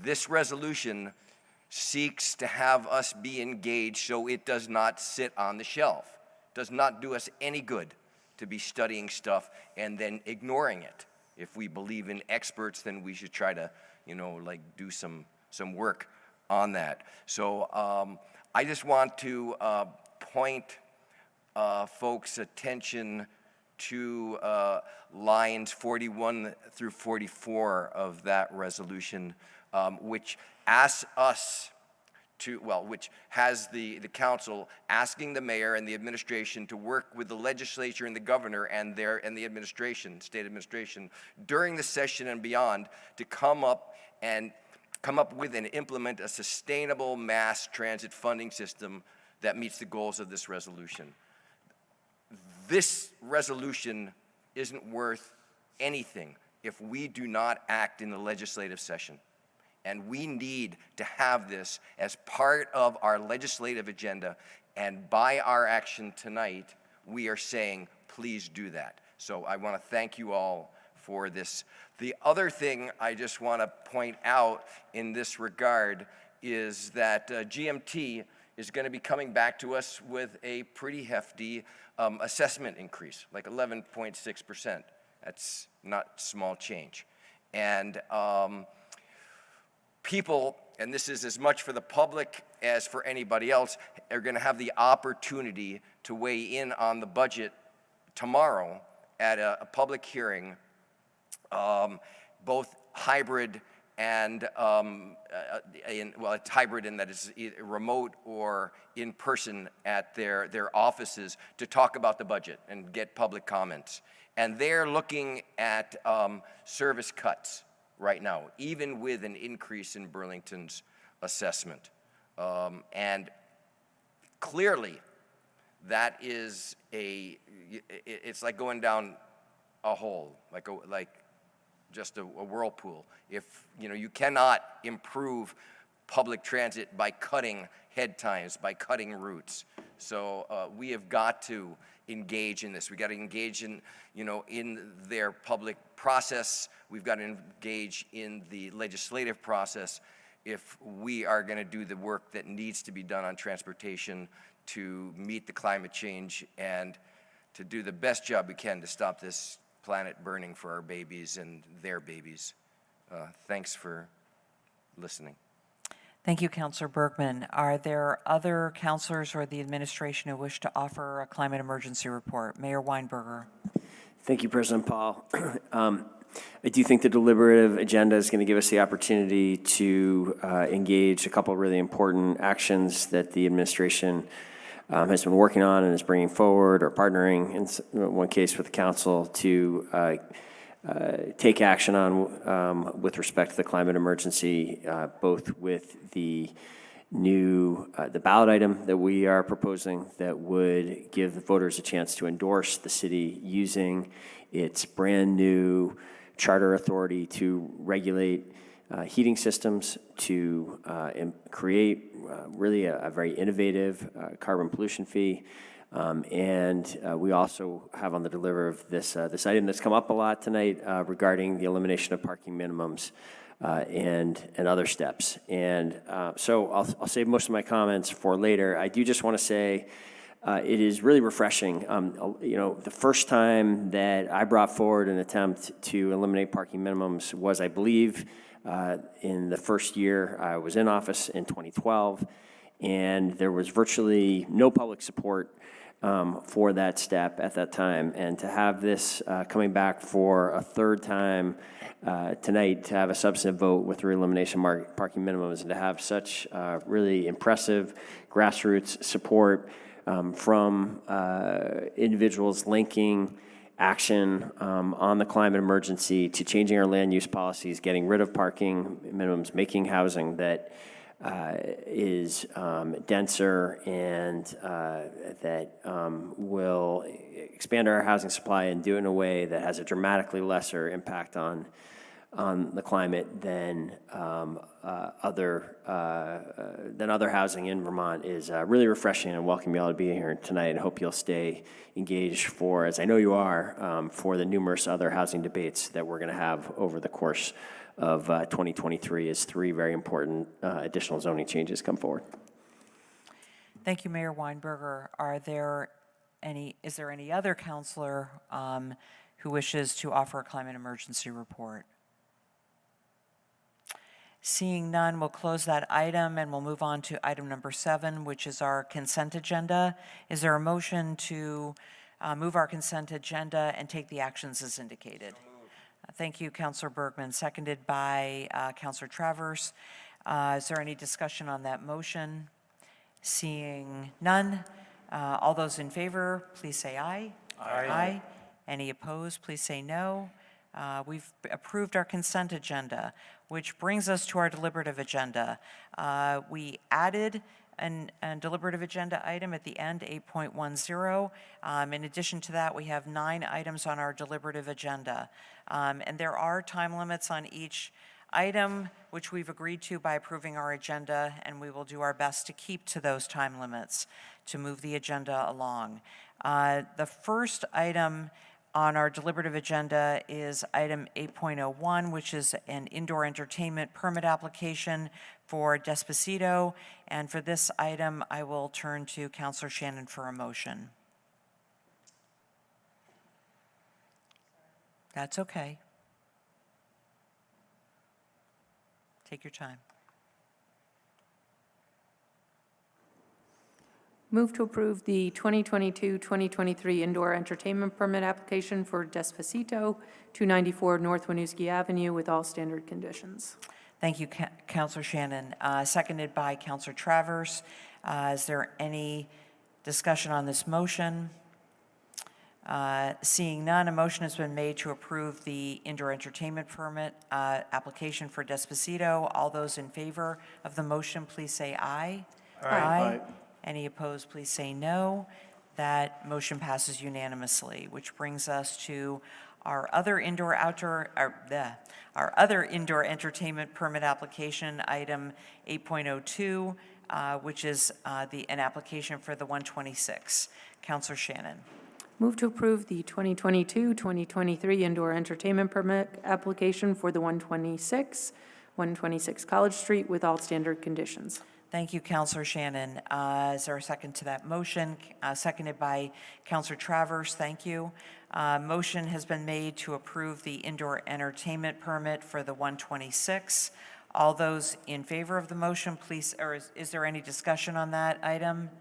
this resolution seeks to have us be engaged so it does not sit on the shelf. It does not do us any good to be studying stuff and then ignoring it. If we believe in experts, then we should try to, like do some work on that. So I just want to point folks' attention to lines 41 through 44 of that resolution, which asks us which has the council asking the mayor and the administration to work with the legislature and the governor and the administration, state administration, during the session and beyond to come up with and implement a sustainable mass transit funding system that meets the goals of this resolution. This resolution isn't worth anything if we do not act in the legislative session. And we need to have this as part of our legislative agenda. And by our action tonight, we are saying, please do that. So I want to thank you all for this. The other thing I just want to point out in this regard is that GMT is going to be coming back to us with a pretty hefty assessment increase, like 11.6%. That's not small change. And people, and this is as much for the public as for anybody else, are going to have the opportunity to weigh in on the budget tomorrow at a public hearing, both hybrid and, it's hybrid in that it's either remote or in person at their offices to talk about the budget and get public comments. And they're looking at service cuts right now, even with an increase in Burlington's assessment. And clearly, that is it's like going down a hole, like just a whirlpool. If, you cannot improve public transit by cutting head times, by cutting routes. So we have got to engage in this. We got to engage in, in their public process. We've got to engage in the legislative process if we are going to do the work that needs to be done on transportation to meet the climate change and to do the best job we can to stop this planet burning for our babies and their babies. Thanks for listening. Thank you, Councilor Bergman. Are there other councilors or the administration who wish to offer a climate emergency report? Mayor Weinberger. Thank you, President Paul. I do think the deliberative agenda is going to give us the opportunity to engage a couple of really important actions that the administration has been working on and is bringing forward or partnering, in one case with the council, to take action on with respect to the climate emergency, both with the new the ballot item that we are proposing that would give the voters a chance to endorse the city using its brand new charter authority to regulate heating systems, to create really a very innovative carbon pollution fee. And we also have on the deliver of this item that's come up a lot tonight regarding the elimination of parking minimums and other steps. And so I'll save most of my comments for later. I do just want to say it is really refreshing. The first time that I brought forward an attempt to eliminate parking minimums was, I believe, in the first year I was in office in 2012, and there was virtually no public support for that step at that time. And to have this coming back for a third time tonight, to have a substantive vote with the elimination parking minimums, and to have such really impressive grassroots support from individuals linking action on the climate emergency to changing our land use policies, getting rid of parking minimums, making housing that is denser and that will expand our housing supply and do it in a way that has a dramatically lesser impact on the climate than other housing in Vermont is really refreshing. And welcome you all to be here tonight, and hope you'll stay engaged for, as I know you are, for the numerous other housing debates that we're going to have over the course of 2023 as 3 very important additional zoning changes come forward. Thank you, Mayor Weinberger. Is there any other counselor who wishes to offer a climate emergency report? Seeing none, we'll close that item and we'll move on to item number 7, which is our consent agenda. Is there a motion to move our consent agenda and take the actions as indicated? Thank you, Councilor Bergman, seconded by Councilor Travers. Is there any discussion on that motion? Seeing none, all those in favor, please say aye. Aye. Any opposed, please say no. We've approved our consent agenda, which brings us to our deliberative agenda. We added a deliberative agenda item at the end, 8.10. In addition to that, we have 9 items on our deliberative agenda. And there are time limits on each item, which we've agreed to by approving our agenda, and we will do our best to keep to those time limits to move the agenda along. The first item on our deliberative agenda is item 8.01, which is an indoor entertainment permit application for Despacito. And for this item, I will turn to Councilor Shannon for a motion. That's okay. Take your time. Move to approve the 2022-2023 indoor entertainment permit application for Despacito, 294 North Winooski Avenue, with all standard conditions. Thank you, Councilor Shannon. Seconded by Councilor Travers. Is there any discussion on this motion? Seeing none, a motion has been made to approve the indoor entertainment permit application for Despacito. All those in favor of the motion, please say aye. Aye. Any opposed, please say no. That motion passes unanimously, which brings us to our other indoor entertainment permit application, item 8.02, which is an application for the 126. Councilor Shannon. Move to approve the 2022-2023 indoor entertainment permit application for the 126 College Street with all standard conditions. Thank you, Councilor Shannon. Is there a second to that motion? Seconded by Councilor Travers. Thank you. Motion has been made to approve the indoor entertainment permit for the 126. All those in favor of the motion, please, or is there any discussion on that item?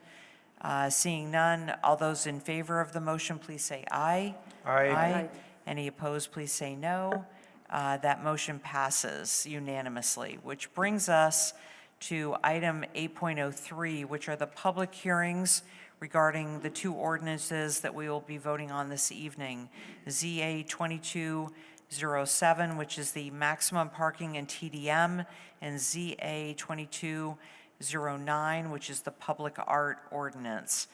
Seeing none, all those in favor of the motion, please say aye. Aye. Any opposed, please say no. That motion passes unanimously, which brings us to item 8.03, which are the public hearings regarding the 2 ordinances that we will be voting on this evening. ZA 2207, which is the maximum parking and TDM, and ZA 2209, which is the public art ordinance.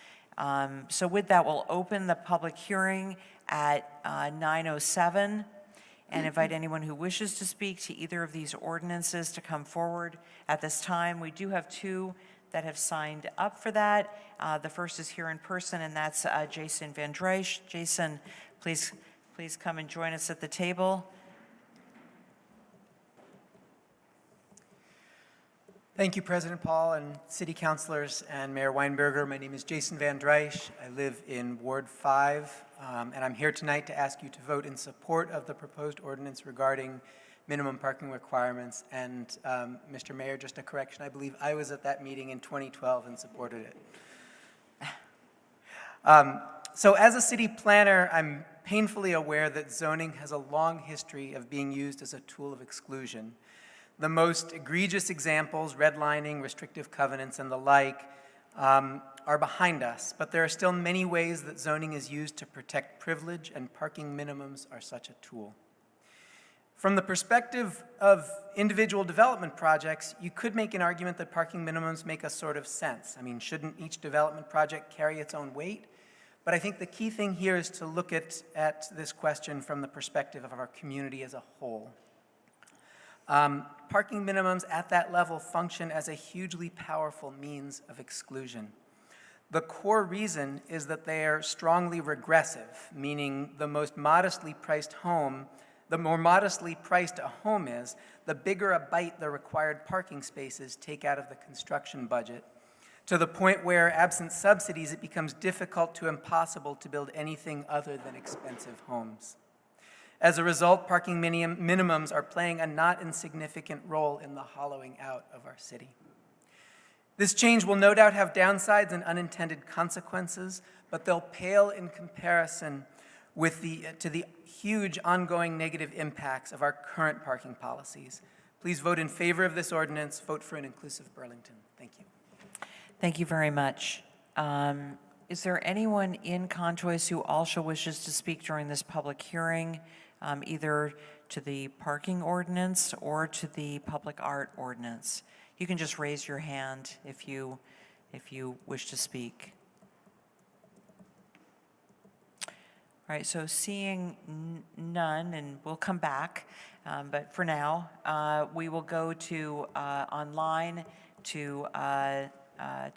So with that, we'll open the public hearing at 9:07 and invite anyone who wishes to speak to either of these ordinances to come forward at this time. We do have 2 that have signed up for that. The first is here in person, and that's Jason Van Dreisch. Jason, please come and join us at the table. Thank you, President Paul and City Councilors and Mayor Weinberger. My name is Jason Van Dreisch. I live in Ward 5, and I'm here tonight to ask you to vote in support of the proposed ordinance regarding minimum parking requirements. And Mr. Mayor, just a correction, I believe I was at that meeting in 2012 and supported it. So as a city planner, I'm painfully aware that zoning has a long history of being used as a tool of exclusion. The most egregious examples, redlining, restrictive covenants, and the like, are behind us, but there are still many ways that zoning is used to protect privilege, and parking minimums are such a tool. From the perspective of individual development projects, you could make an argument that parking minimums make a sort of sense. I mean, shouldn't each development project carry its own weight? But I think the key thing here is to look at this question from the perspective of our community as a whole. Parking minimums at that level function as a hugely powerful means of exclusion. The core reason is that they are strongly regressive, meaning the more modestly priced a home is, the bigger a bite the required parking spaces take out of the construction budget, to the point where, absent subsidies, it becomes difficult to impossible to build anything other than expensive homes. As a result, parking minimums are playing a not insignificant role in the hollowing out of our city. This change will no doubt have downsides and unintended consequences, but they'll pale in comparison with to the huge ongoing negative impacts of our current parking policies. Please vote in favor of this ordinance. Vote for an inclusive Burlington. Thank you. Thank you very much. Is there anyone in Conchoice who also wishes to speak during this public hearing, either to the parking ordinance or to the public art ordinance? You can just raise your hand if you wish to speak. All right, so seeing none, and we'll come back, but for now, we will go to online to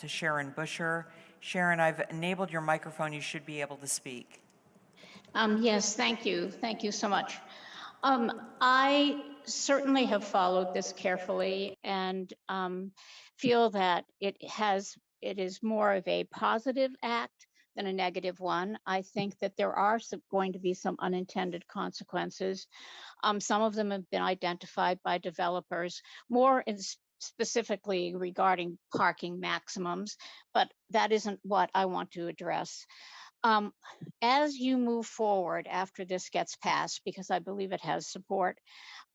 Sharon Busher. Sharon, I've enabled your microphone. You should be able to speak. Yes, thank you. Thank you so much. I certainly have followed this carefully and feel that it is more of a positive act than a negative one. I think that there are going to be some unintended consequences. Some of them have been identified by developers, more specifically regarding parking maximums, but that isn't what I want to address. As you move forward after this gets passed, because I believe it has support,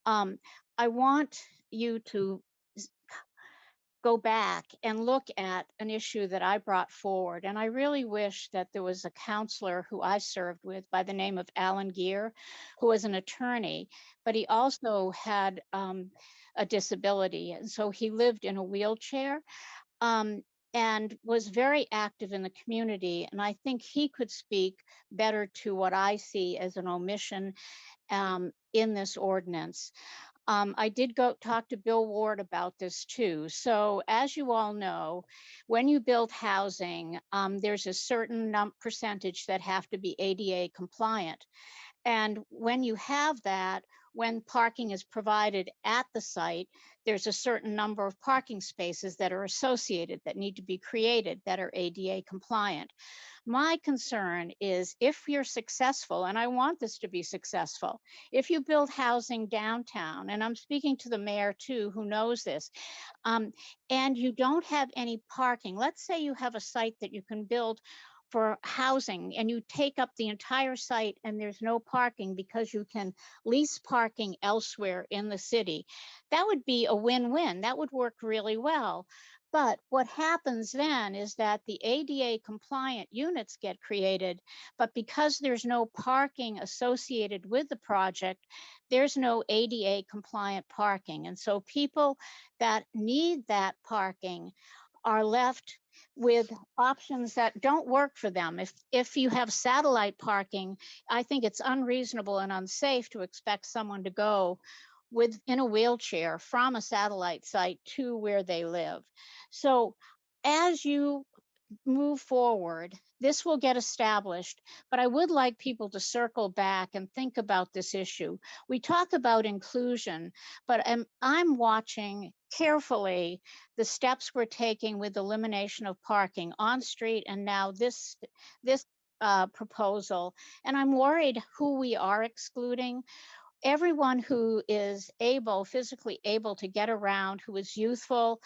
I want you to go back and look at an issue that I brought forward. And I really wish that there was a counselor who I served with by the name of Alan Gear, who was an attorney, but he also had a disability. And so he lived in a wheelchair. And was very active in the community. And I think he could speak better to what I see as an omission in this ordinance. I did go talk to Bill Ward about this too. So as you all know, when you build housing, there's a certain percentage that have to be ADA compliant. And when you have that, when parking is provided at the site, there's a certain number of parking spaces that are associated that need to be created that are ADA compliant. My concern is if you're successful, and I want this to be successful, if you build housing downtown, and I'm speaking to the mayor too, who knows this, and you don't have any parking, let's say you have a site that you can build for housing and you take up the entire site and there's no parking because you can lease parking elsewhere in the city, that would be a win-win. That would work really well. But what happens then is that the ADA compliant units get created, but because there's no parking associated with the project, there's no ADA compliant parking. And so people that need that parking are left with options that don't work for them. If you have satellite parking, I think it's unreasonable and unsafe to expect someone to go in a wheelchair from a satellite site to where they live. So as you move forward, this will get established, but I would like people to circle back and think about this issue. We talk about inclusion, but I'm watching carefully the steps we're taking with elimination of parking on street and now this proposal, and I'm worried who we are excluding. Everyone who is physically able to get around, who is youthful,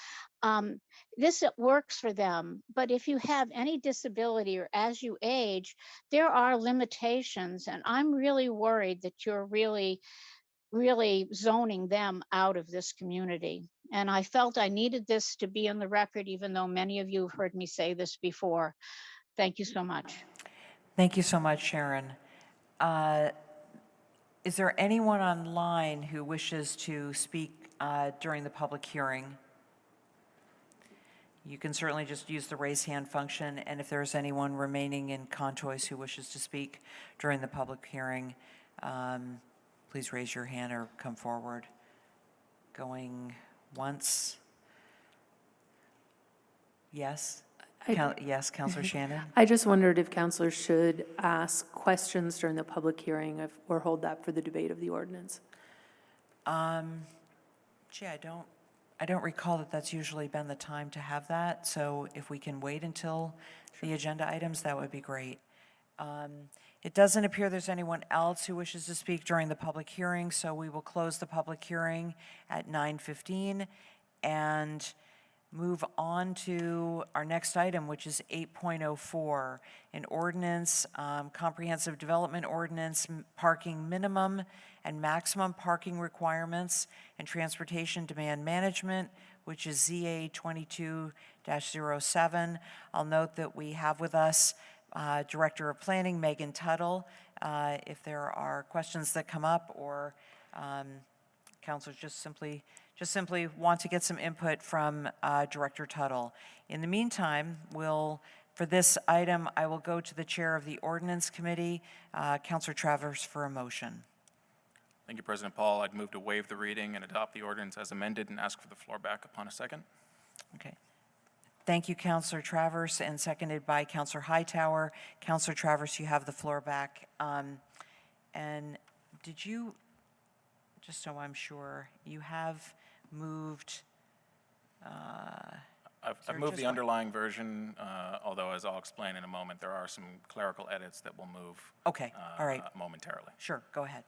this works for them. But if you have any disability or as you age, there are limitations. And I'm really worried that you're really zoning them out of this community. And I felt I needed this to be in the record, even though many of you have heard me say this before. Thank you so much. Thank you so much, Sharon. Is there anyone online who wishes to speak during the public hearing? You can certainly just use the raise hand function, and if there's anyone remaining in Contois who wishes to speak during the public hearing, please raise your hand or come forward. Going once. Yes? Yes, Councilor Shannon? I just wondered if councilors should ask questions during the public hearing or hold that for the debate of the ordinance. Gee, I don't recall that that's usually been the time to have that, so if we can wait until the agenda items, that would be great. It doesn't appear there's anyone else who wishes to speak during the public hearing, so we will close the public hearing at 9:15 and move on to our next item, which is 8.04, an ordinance, comprehensive development ordinance, parking minimum and maximum parking requirements and transportation demand management, which is ZA 22-07. I'll note that we have with us Director of Planning, Megan Tuttle. If there are questions that come up or councilors just simply want to get some input from Director Tuttle. In the meantime, for this item, I will go to the chair of the Ordinance Committee, Councilor Travers, for a motion. Thank you, President Paul. I'd move to waive the reading and adopt the ordinance as amended and ask for the floor back upon a second. Okay. Thank you, Councilor Travers, and seconded by Councilor Hightower. Councilor Travers, you have the floor back. And did you, just so I'm sure, you have moved... I've moved the underlying version, although as I'll explain in a moment, there are some clerical edits that will move okay. All right. Momentarily. Sure, go ahead.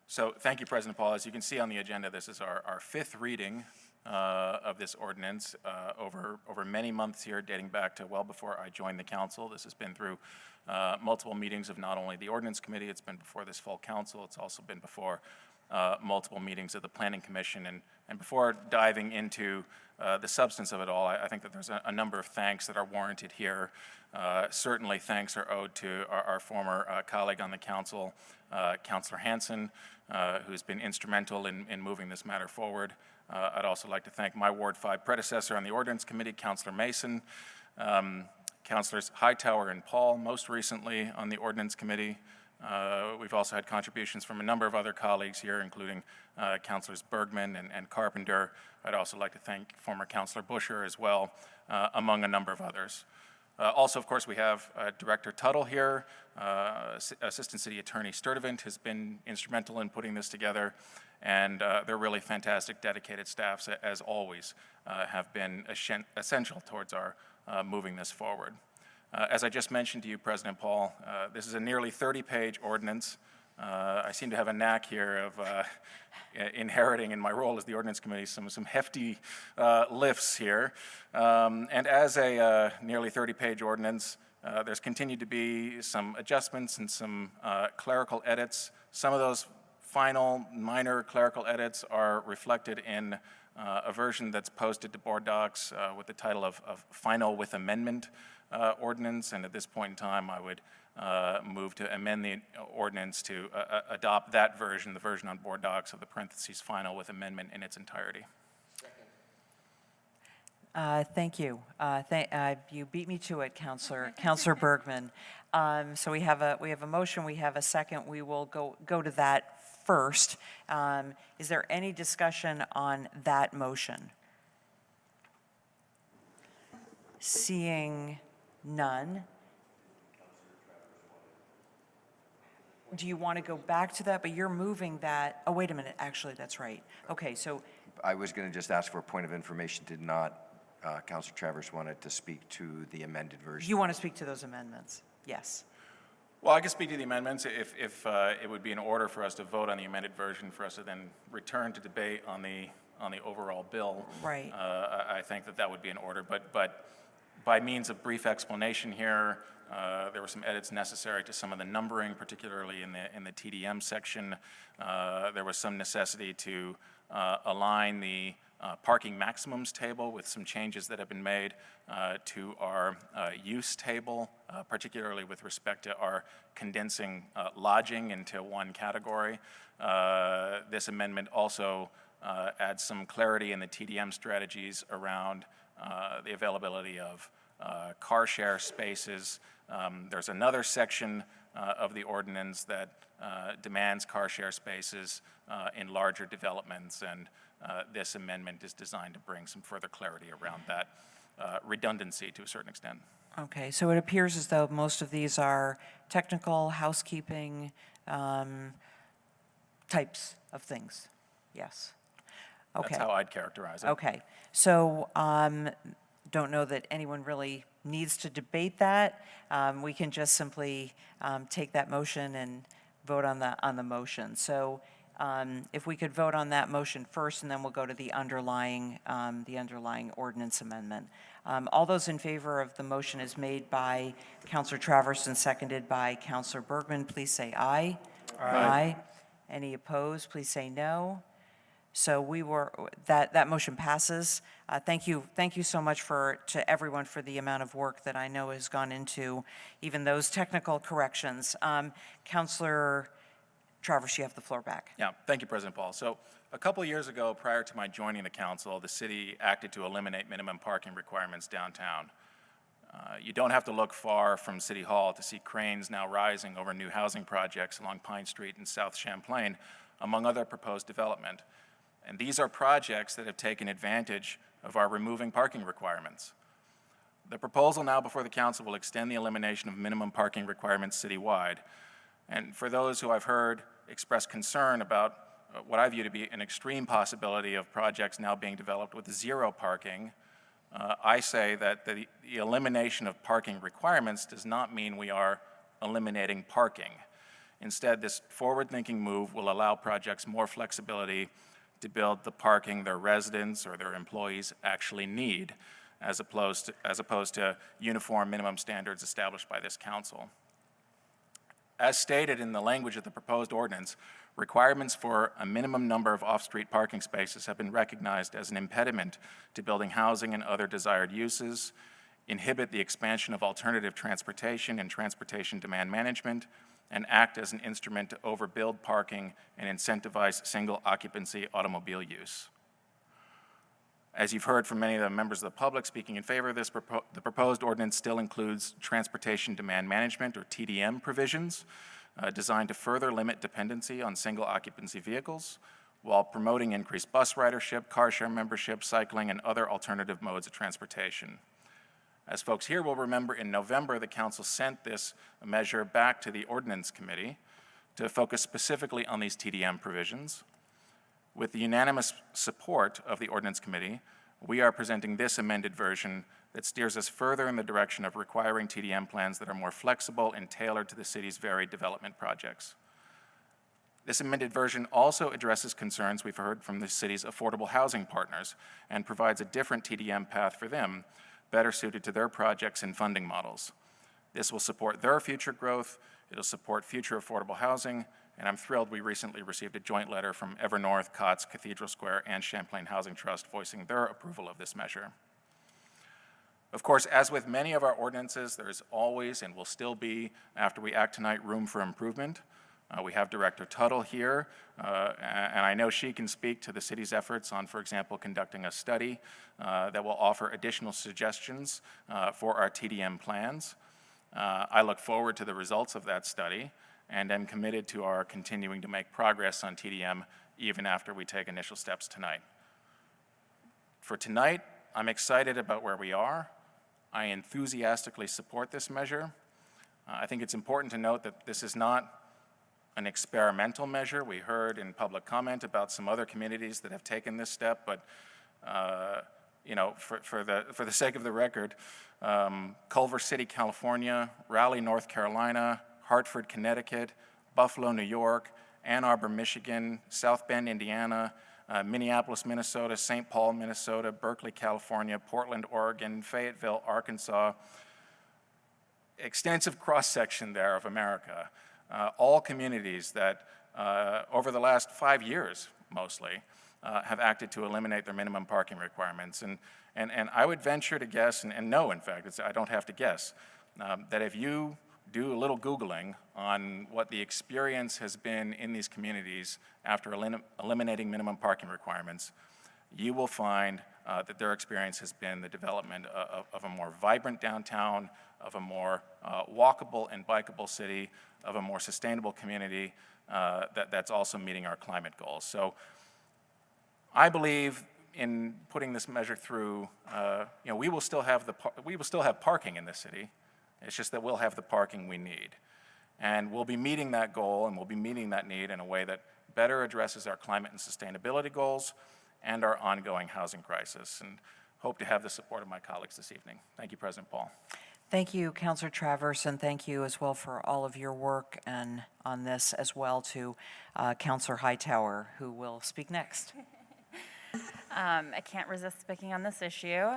So thank you, President Paul. As you can see on the agenda, this is our fifth reading of this ordinance over many months here, dating back to well before I joined the council. This has been through multiple meetings of not only the Ordinance Committee, it's been before this full council, it's also been before multiple meetings of the Planning Commission. And before diving into the substance of it all, I think that there's a number of thanks that are warranted here. Certainly thanks are owed to our former colleague on the council, Councilor Hanson, who's been instrumental in moving this matter forward. I'd also like to thank my Ward 5 predecessor on the Ordinance Committee, Councilor Mason, Councilors Hightower and Paul, most recently on the Ordinance Committee. We've also had contributions from a number of other colleagues here, including Councilors Bergman and Carpenter. I'd also like to thank former Councilor Busher as well, among a number of others. Also, of course, we have Director Tuttle here. Assistant City Attorney Sturdivant has been instrumental in putting this together, and they're really fantastic, dedicated staffs, as always, have been essential towards our moving this forward. As I just mentioned to you, President Paul, this is a nearly 30-page ordinance. I seem to have a knack here of inheriting in my role as the Ordinance Committee some hefty lifts here. And as a nearly 30-page ordinance, there's continued to be some adjustments and some clerical edits. Some of those final minor clerical edits are reflected in a version that's posted to board docs with the title of Final with Amendment ordinance, and at this point in time, I would move to amend the ordinance to adopt that version, the version on board docs of the parentheses final with amendment in its entirety. Thank you. You beat me to it, Councilor Bergman. So we have a motion. We have a second. We will go to that first. Is there any discussion on that motion? Seeing none. Do you want to go back to that? But you're moving that. Oh, wait a minute. Actually, that's right. Okay, so. I was going to just ask for a point of information. Did not Councilor Travers wanted to speak to the amended version? You want to speak to those amendments? Yes. Well, I can speak to the amendments if it would be in order for us to vote on the amended version for us to then return to debate on the overall bill. Right. I think that would be in order, but by means of brief explanation here, there were some edits necessary to some of the numbering, particularly in the TDM section. There was some necessity to align the parking maximums table with some changes that have been made to our use table, particularly with respect to our condensing lodging into one category. This amendment also adds some clarity in the TDM strategies around the availability of car share spaces. There's another section of the ordinance that demands car share spaces in larger developments, and this amendment is designed to bring some further clarity around that redundancy to a certain extent. Okay, so it appears as though most of these are technical, housekeeping types of things. Yes. Okay. That's how I'd characterize it. Okay, so don't know that anyone really needs to debate that. We can just simply take that motion and vote on the motion. So if we could vote on that motion first, and then we'll go to the underlying ordinance amendment. All those in favor of the motion as made by Councilor Travers and seconded by Councilor Bergman, please say aye. Aye. Any opposed, please say no. So that motion passes. Thank you so much to everyone for the amount of work that I know has gone into even those technical corrections. Councilor Travers, you have the floor back. Yeah, thank you, President Paul. So a couple of years ago, prior to my joining the council, the city acted to eliminate minimum parking requirements downtown. You don't have to look far from City Hall to see cranes now rising over new housing projects along Pine Street and South Champlain, among other proposed development. And these are projects that have taken advantage of our removing parking requirements. The proposal now before the council will extend the elimination of minimum parking requirements citywide. And for those who I've heard express concern about what I view to be an extreme possibility of projects now being developed with zero parking, I say that the elimination of parking requirements does not mean we are eliminating parking. Instead, this forward-thinking move will allow projects more flexibility to build the parking their residents or their employees actually need, as opposed to uniform minimum standards established by this council. As stated in the language of the proposed ordinance, requirements for a minimum number of off-street parking spaces have been recognized as an impediment to building housing and other desired uses, inhibit the expansion of alternative transportation and transportation demand management, and act as an instrument to overbuild parking and incentivize single occupancy automobile use. As you've heard from many of the members of the public speaking in favor of this, the proposed ordinance still includes transportation demand management, or TDM, provisions designed to further limit dependency on single occupancy vehicles while promoting increased bus ridership, car share membership, cycling, and other alternative modes of transportation. As folks here will remember, in November, the council sent this measure back to the Ordinance Committee to focus specifically on these TDM provisions. With the unanimous support of the Ordinance Committee, we are presenting this amended version that steers us further in the direction of requiring TDM plans that are more flexible and tailored to the city's varied development projects. This amended version also addresses concerns we've heard from the city's affordable housing partners and provides a different TDM path for them, better suited to their projects and funding models. This will support their future growth, it'll support future affordable housing, and I'm thrilled we recently received a joint letter from Evernorth, COTS, Cathedral Square, and Champlain Housing Trust voicing their approval of this measure. Of course, as with many of our ordinances, there is always and will still be, after we act tonight, room for improvement. We have Director Tuttle here, and I know she can speak to the city's efforts on, for example, conducting a study that will offer additional suggestions for our TDM plans. I look forward to the results of that study and am committed to our continuing to make progress on TDM even after we take initial steps tonight. For tonight, I'm excited about where we are. I enthusiastically support this measure. I think it's important to note that this is not an experimental measure. We heard in public comment about some other communities that have taken this step, but for the sake of the record, Culver City, California, Raleigh, North Carolina, Hartford, Connecticut, Buffalo, New York, Ann Arbor, Michigan, South Bend, Indiana, Minneapolis, Minnesota, St. Paul, Minnesota, Berkeley, California, Portland, Oregon, Fayetteville, Arkansas. Extensive cross-section there of America. All communities that over the last 5 years, mostly, have acted to eliminate their minimum parking requirements. And I would venture to guess, and know, in fact, I don't have to guess, that if you do a little Googling on what the experience has been in these communities after eliminating minimum parking requirements, you will find that their experience has been the development of a more vibrant downtown, of a more walkable and bikeable city, of a more sustainable community that's also meeting our climate goals. So I believe in putting this measure through, we will still have parking in this city. It's just that we'll have the parking we need. And we'll be meeting that goal and we'll be meeting that need in a way that better addresses our climate and sustainability goals and our ongoing housing crisis. And hope to have the support of my colleagues this evening. Thank you, President Paul. Thank you, Councilor Travers, and thank you as well for all of your work and on this as well to Councilor Hightower, who will speak next. I can't resist speaking on this issue.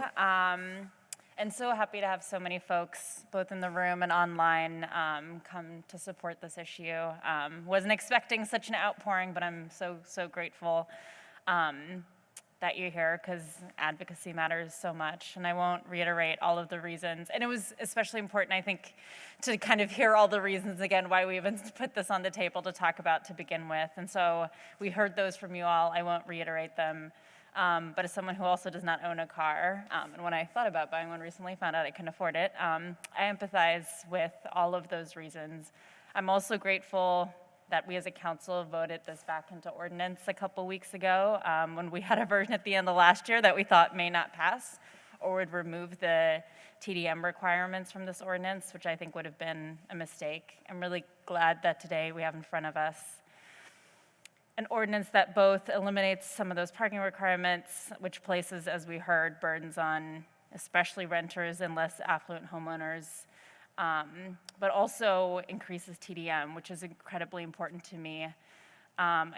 And so happy to have so many folks, both in the room and online, come to support this issue. Wasn't expecting such an outpouring, but I'm so grateful that you're here, because advocacy matters so much. And I won't reiterate all of the reasons. And it was especially important, I think, to kind of hear all the reasons again why we even put this on the table to talk about to begin with. And so we heard those from you all. I won't reiterate them. But as someone who also does not own a car, and when I thought about buying one recently, found out I couldn't afford it, I empathize with all of those reasons. I'm also grateful that we as a council voted this back into ordinance a couple weeks ago, when we had a version at the end of last year that we thought may not pass or would remove the TDM requirements from this ordinance, which I think would have been a mistake. I'm really glad that today we have in front of us an ordinance that both eliminates some of those parking requirements, which places, as we heard, burdens on especially renters and less affluent homeowners, but also increases TDM, which is incredibly important to me.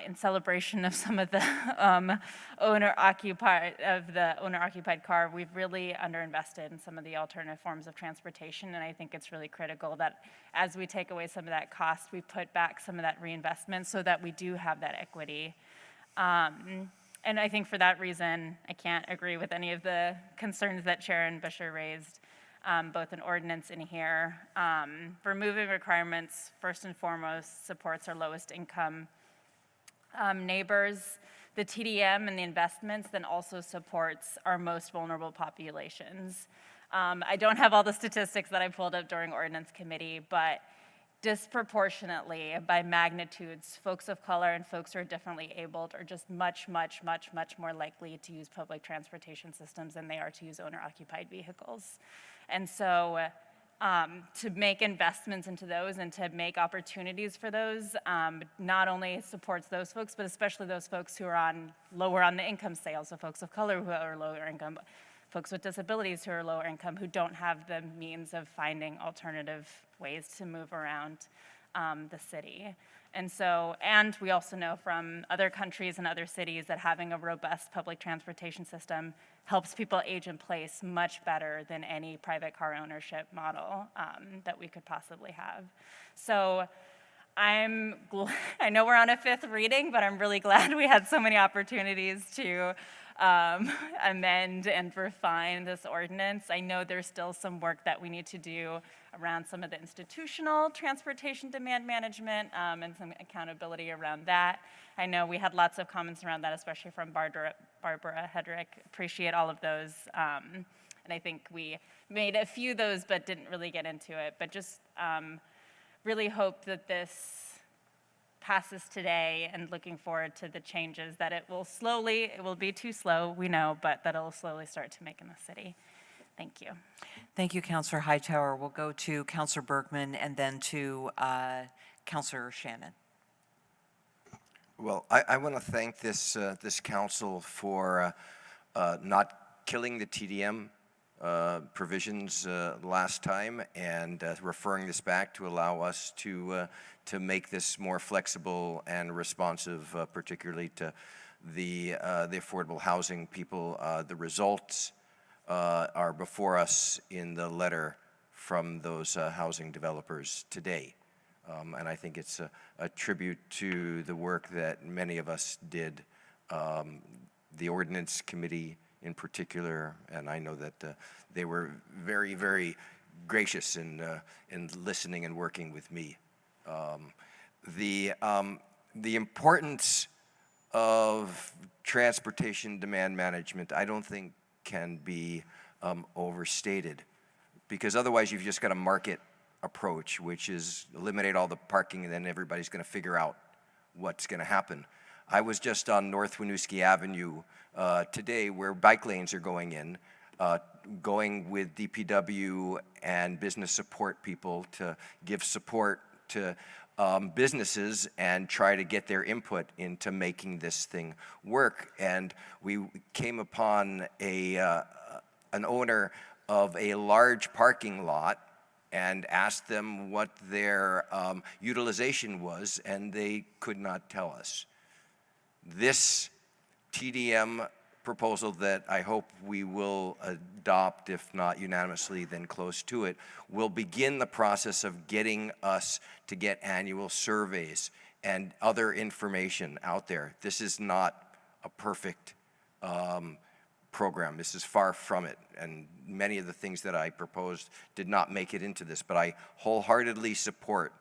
In celebration of some of the owner-occupied car, we've really underinvested in some of the alternative forms of transportation, and I think it's really critical that as we take away some of that cost, we put back some of that reinvestment so that we do have that equity. And I think for that reason, I can't agree with any of the concerns that Sharon Busher raised, both in ordinance and here. Removing requirements, first and foremost, supports our lowest income neighbors. The TDM and the investments then also supports our most vulnerable populations. I don't have all the statistics that I pulled up during ordinance committee, but disproportionately by magnitudes, folks of color and folks who are differently abled are just much more likely to use public transportation systems than they are to use owner-occupied vehicles. And so to make investments into those and to make opportunities for those not only supports those folks, but especially those folks who are lower on the income scale, so folks of color who are lower income, folks with disabilities who are lower income, who don't have the means of finding alternative ways to move around the city. And we also know from other countries and other cities that having a robust public transportation system helps people age in place much better than any private car ownership model that we could possibly have. So I know we're on a fifth reading, but I'm really glad we had so many opportunities to amend and refine this ordinance. I know there's still some work that we need to do around some of the institutional transportation demand management and some accountability around that. I know we had lots of comments around that, especially from Barbara Hedrick. Appreciate all of those. And I think we made a few of those, but didn't really get into it. But just really hope that this passes today, and looking forward to the changes that it will be too slow, we know, but that it will slowly start to make in the city. Thank you. Thank you, Councilor Hightower. We'll go to Councilor Bergman and then to Councilor Shannon. Well, I want to thank this council for not killing the TDM provisions last time and referring this back to allow us to make this more flexible and responsive, particularly to the affordable housing people. The results are before us in the letter from those housing developers today. And I think it's a tribute to the work that many of us did the ordinance committee in particular, and I know that they were very, very gracious in listening and working with me. The importance of transportation demand management, I don't think can be overstated, because otherwise you've just got a market approach, which is eliminate all the parking and then everybody's going to figure out what's going to happen. I was just on North Winooski Avenue today, where bike lanes are going in, going with DPW and business support people to give support to businesses and try to get their input into making this thing work. And we came upon an owner of a large parking lot and asked them what their utilization was, and they could not tell us. This TDM proposal that I hope we will adopt, if not unanimously, then close to it, will begin the process of getting us to get annual surveys and other information out there. This is not a perfect program. This is far from it, and many of the things that I proposed did not make it into this, but I wholeheartedly support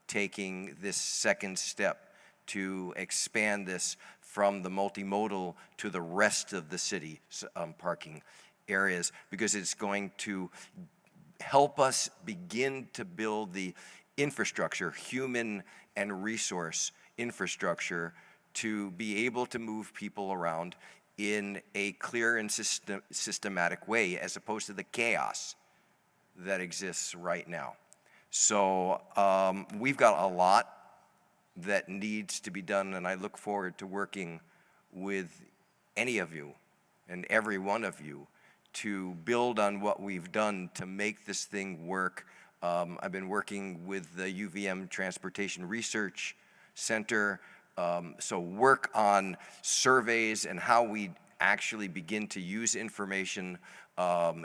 taking this second step to expand this from the multimodal to the rest of the city parking areas, because it's going to help us begin to build the infrastructure, human and resource infrastructure, to be able to move people around in a clear and systematic way, as opposed to the chaos that exists right now. So we've got a lot that needs to be done, and I look forward to working with any of you and every one of you to build on what we've done to make this thing work. I've been working with the UVM Transportation Research Center, so work on surveys and how we actually begin to use information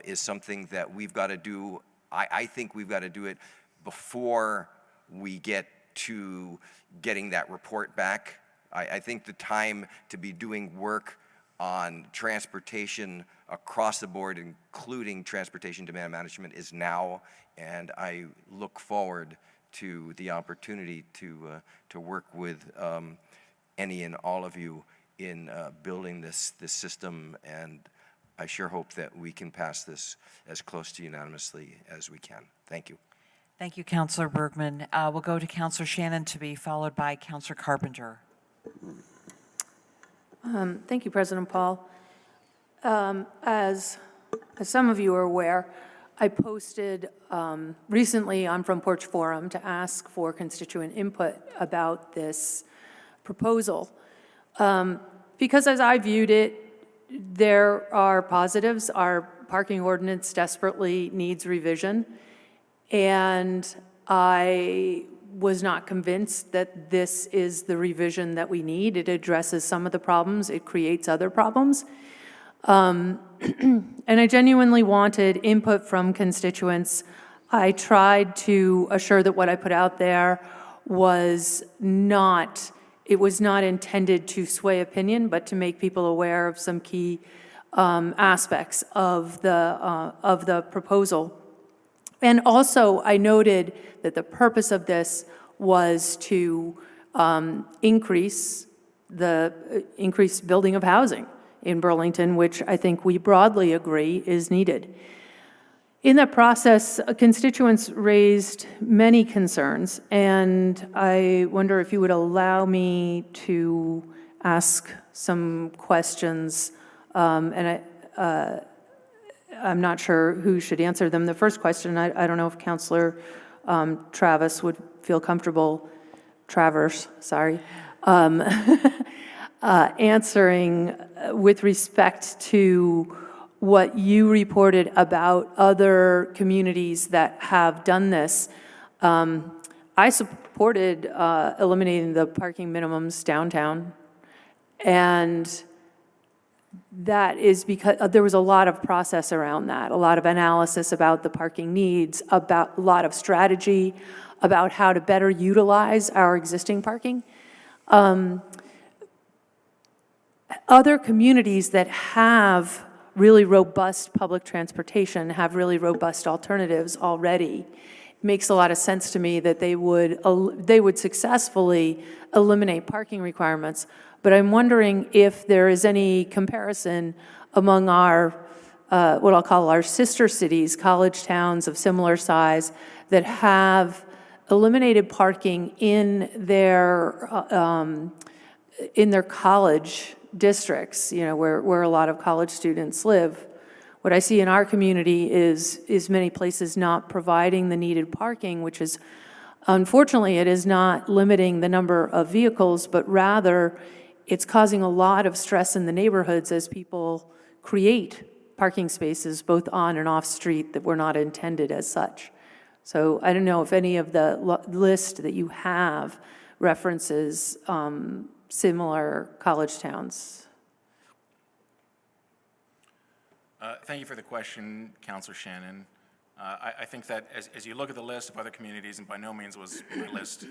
is something that we've got to do. I think we've got to do it before we get to getting that report back. I think the time to be doing work on transportation across the board, including transportation demand management, is now, and I look forward to the opportunity to work with any and all of you in building this system, and I sure hope that we can pass this as close to unanimously as we can. Thank you. Thank you, Councilor Bergman. We'll go to Councilor Shannon to be followed by Councilor Carpenter. Thank you, President Paul. As some of you are aware, I posted recently on Front Porch Forum to ask for constituent input about this proposal. Because as I viewed it, there are positives. Our parking ordinance desperately needs revision, and I was not convinced that this is the revision that we need. It addresses some of the problems, it creates other problems. And I genuinely wanted input from constituents. I tried to assure that what I put out there was not, it was not intended to sway opinion, but to make people aware of some key aspects of the proposal. And also, I noted that the purpose of this was to increase building of housing in Burlington, which I think we broadly agree is needed. In that process, constituents raised many concerns, and I wonder if you would allow me to ask some questions, and I'm not sure who should answer them. The first question, I don't know if Councilor Travers would feel comfortable, answering with respect to what you reported about other communities that have done this. I supported eliminating the parking minimums downtown, and that is because there was a lot of process around that, a lot of analysis about the parking needs, about a lot of strategy about how to better utilize our existing parking. other communities that have really robust public transportation, have really robust alternatives already, it makes a lot of sense to me that they would successfully eliminate parking requirements. But I'm wondering if there is any comparison among our, what I'll call our sister cities, college towns of similar size, that have eliminated parking in their college districts, you know, where a lot of college students live. What I see in our community is many places not providing the needed parking, which is, unfortunately, it is not limiting the number of vehicles, but rather it's causing a lot of stress in the neighborhoods as people create parking spaces both on and off street that were not intended as such. So I don't know if any of the list that you have references similar college towns. Thank you for the question, Councilor Shannon. I think that as you look at the list of other communities, and by no means was my list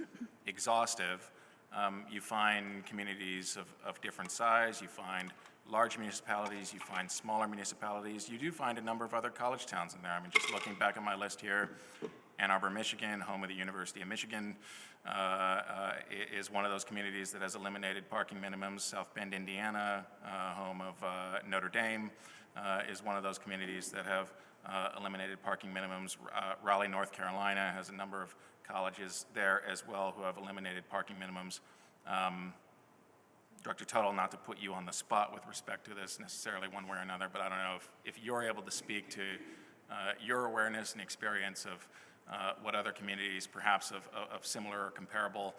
exhaustive, you find communities of different size, you find large municipalities, you find smaller municipalities, you do find a number of other college towns in there. I mean, just looking back at my list here, Ann Arbor, Michigan, home of the University of Michigan, is one of those communities that has eliminated parking minimums. South Bend, Indiana, home of Notre Dame, is one of those communities that have eliminated parking minimums. Raleigh, North Carolina has a number of colleges there as well who have eliminated parking minimums. Director Tuttle, not to put you on the spot with respect to this necessarily one way or another, but I don't know if you're able to speak to your awareness and experience of what other communities, perhaps of similar or comparable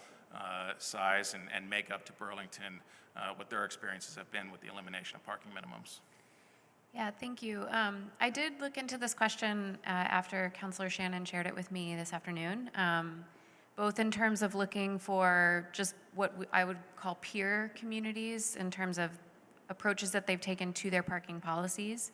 size and makeup to Burlington, what their experiences have been with the elimination of parking minimums. Yeah, thank you. I did look into this question after Councilor Shannon shared it with me this afternoon, both in terms of looking for just what I would call peer communities in terms of approaches that they've taken to their parking policies,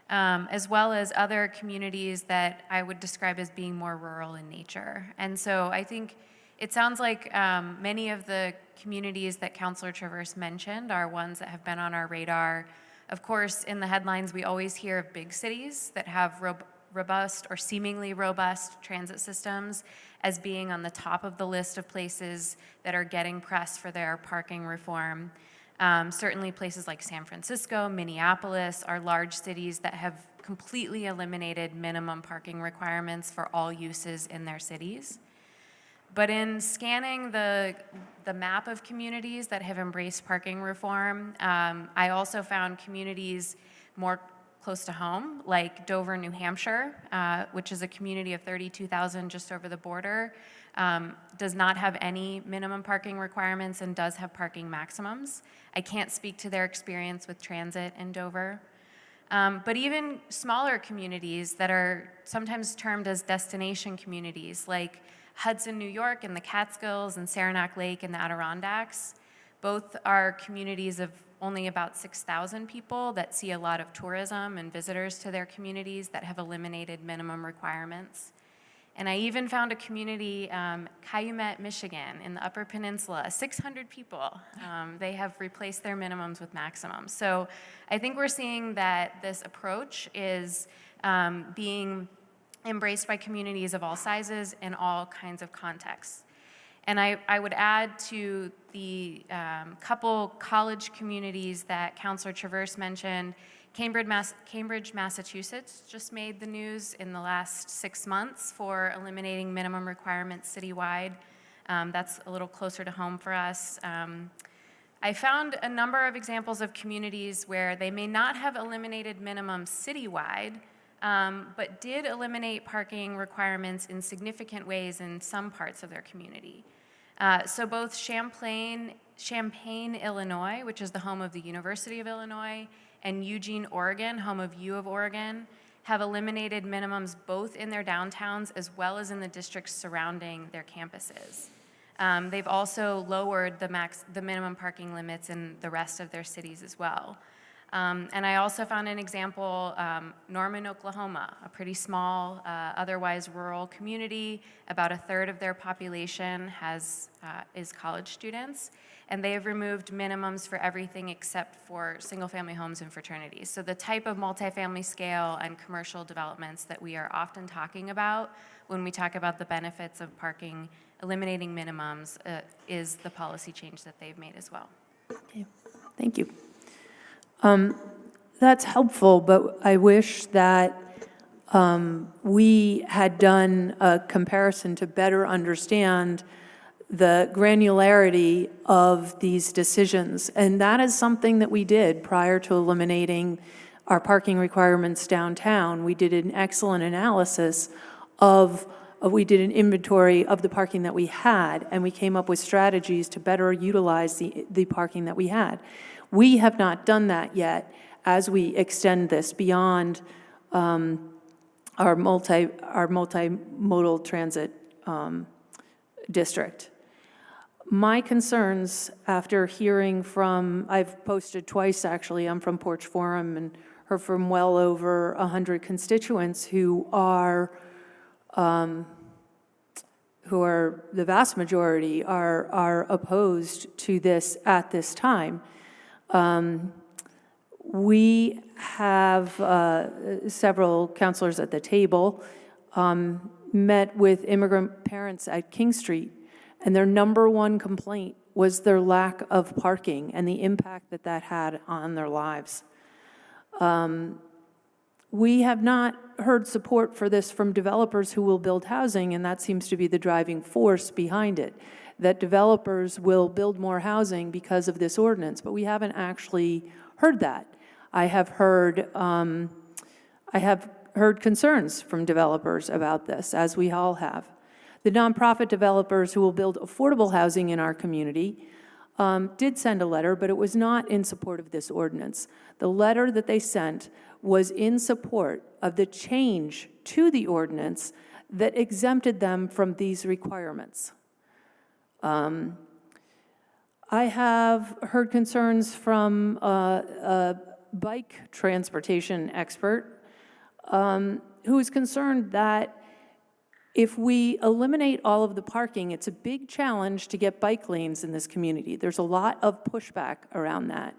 as well as other communities that I would describe as being more rural in nature. And so I think it sounds like many of the communities that Councilor Traverse mentioned are ones that have been on our radar. Of course, in the headlines, we always hear of big cities that have robust or seemingly robust transit systems as being on the top of the list of places that are getting press for their parking reform. Certainly places like San Francisco, Minneapolis are large cities that have completely eliminated minimum parking requirements for all uses in their cities. But in scanning the map of communities that have embraced parking reform, I also found communities more close to home, like Dover, New Hampshire, which is a community of 32,000 just over the border, does not have any minimum parking requirements and does have parking maximums. I can't speak to their experience with transit in Dover. But even smaller communities that are sometimes termed as destination communities, like Hudson, New York, and the Catskills, and Saranac Lake and the Adirondacks, both are communities of only about 6,000 people that see a lot of tourism and visitors to their communities that have eliminated minimum requirements. And I even found a community, Calumet, Michigan, in the Upper Peninsula, 600 people. They have replaced their minimums with maximums. So I think we're seeing that this approach is being embraced by communities of all sizes in all kinds of contexts. And I would add to the couple college communities that Councilor Traverse mentioned, Cambridge, Massachusetts just made the news in the last 6 months for eliminating minimum requirements citywide. That's a little closer to home for us. I found a number of examples of communities where they may not have eliminated minimums citywide, but did eliminate parking requirements in significant ways in some parts of their community. So both Champaign, Illinois, which is the home of the University of Illinois, and Eugene, Oregon, home of U of Oregon, have eliminated minimums both in their downtowns as well as in the districts surrounding their campuses. They've also lowered the minimum parking limits in the rest of their cities as well. And I also found an example, Norman, Oklahoma, a pretty small, otherwise rural community. About a third of their population is college students, and they have removed minimums for everything except for single-family homes and fraternities. So the type of multifamily scale and commercial developments that we are often talking about when we talk about the benefits of parking, eliminating minimums, is the policy change that they've made as well. Okay, thank you. That's helpful, but I wish that we had done a comparison to better understand the granularity of these decisions. And that is something that we did prior to eliminating our parking requirements downtown. We did an excellent analysis we did an inventory of the parking that we had, and we came up with strategies to better utilize the parking that we had. We have not done that yet as we extend this beyond our multimodal transit district. My concerns after hearing from, I've posted twice actually, I'm from Porch Forum and heard from well over 100 constituents who are the vast majority are opposed to this at this time. We have several counselors at the table met with immigrant parents at King Street, and their number one complaint was their lack of parking and the impact that that had on their lives. We have not heard support for this from developers who will build housing, and that seems to be the driving force behind it, that developers will build more housing because of this ordinance, but we haven't actually heard that. I have heard concerns from developers about this, as we all have. The nonprofit developers who will build affordable housing in our community did send a letter, but it was not in support of this ordinance. The letter that they sent was in support of the change to the ordinance that exempted them from these requirements. I have heard concerns from a bike transportation expert who is concerned that if we eliminate all of the parking, it's a big challenge to get bike lanes in this community. There's a lot of pushback around that.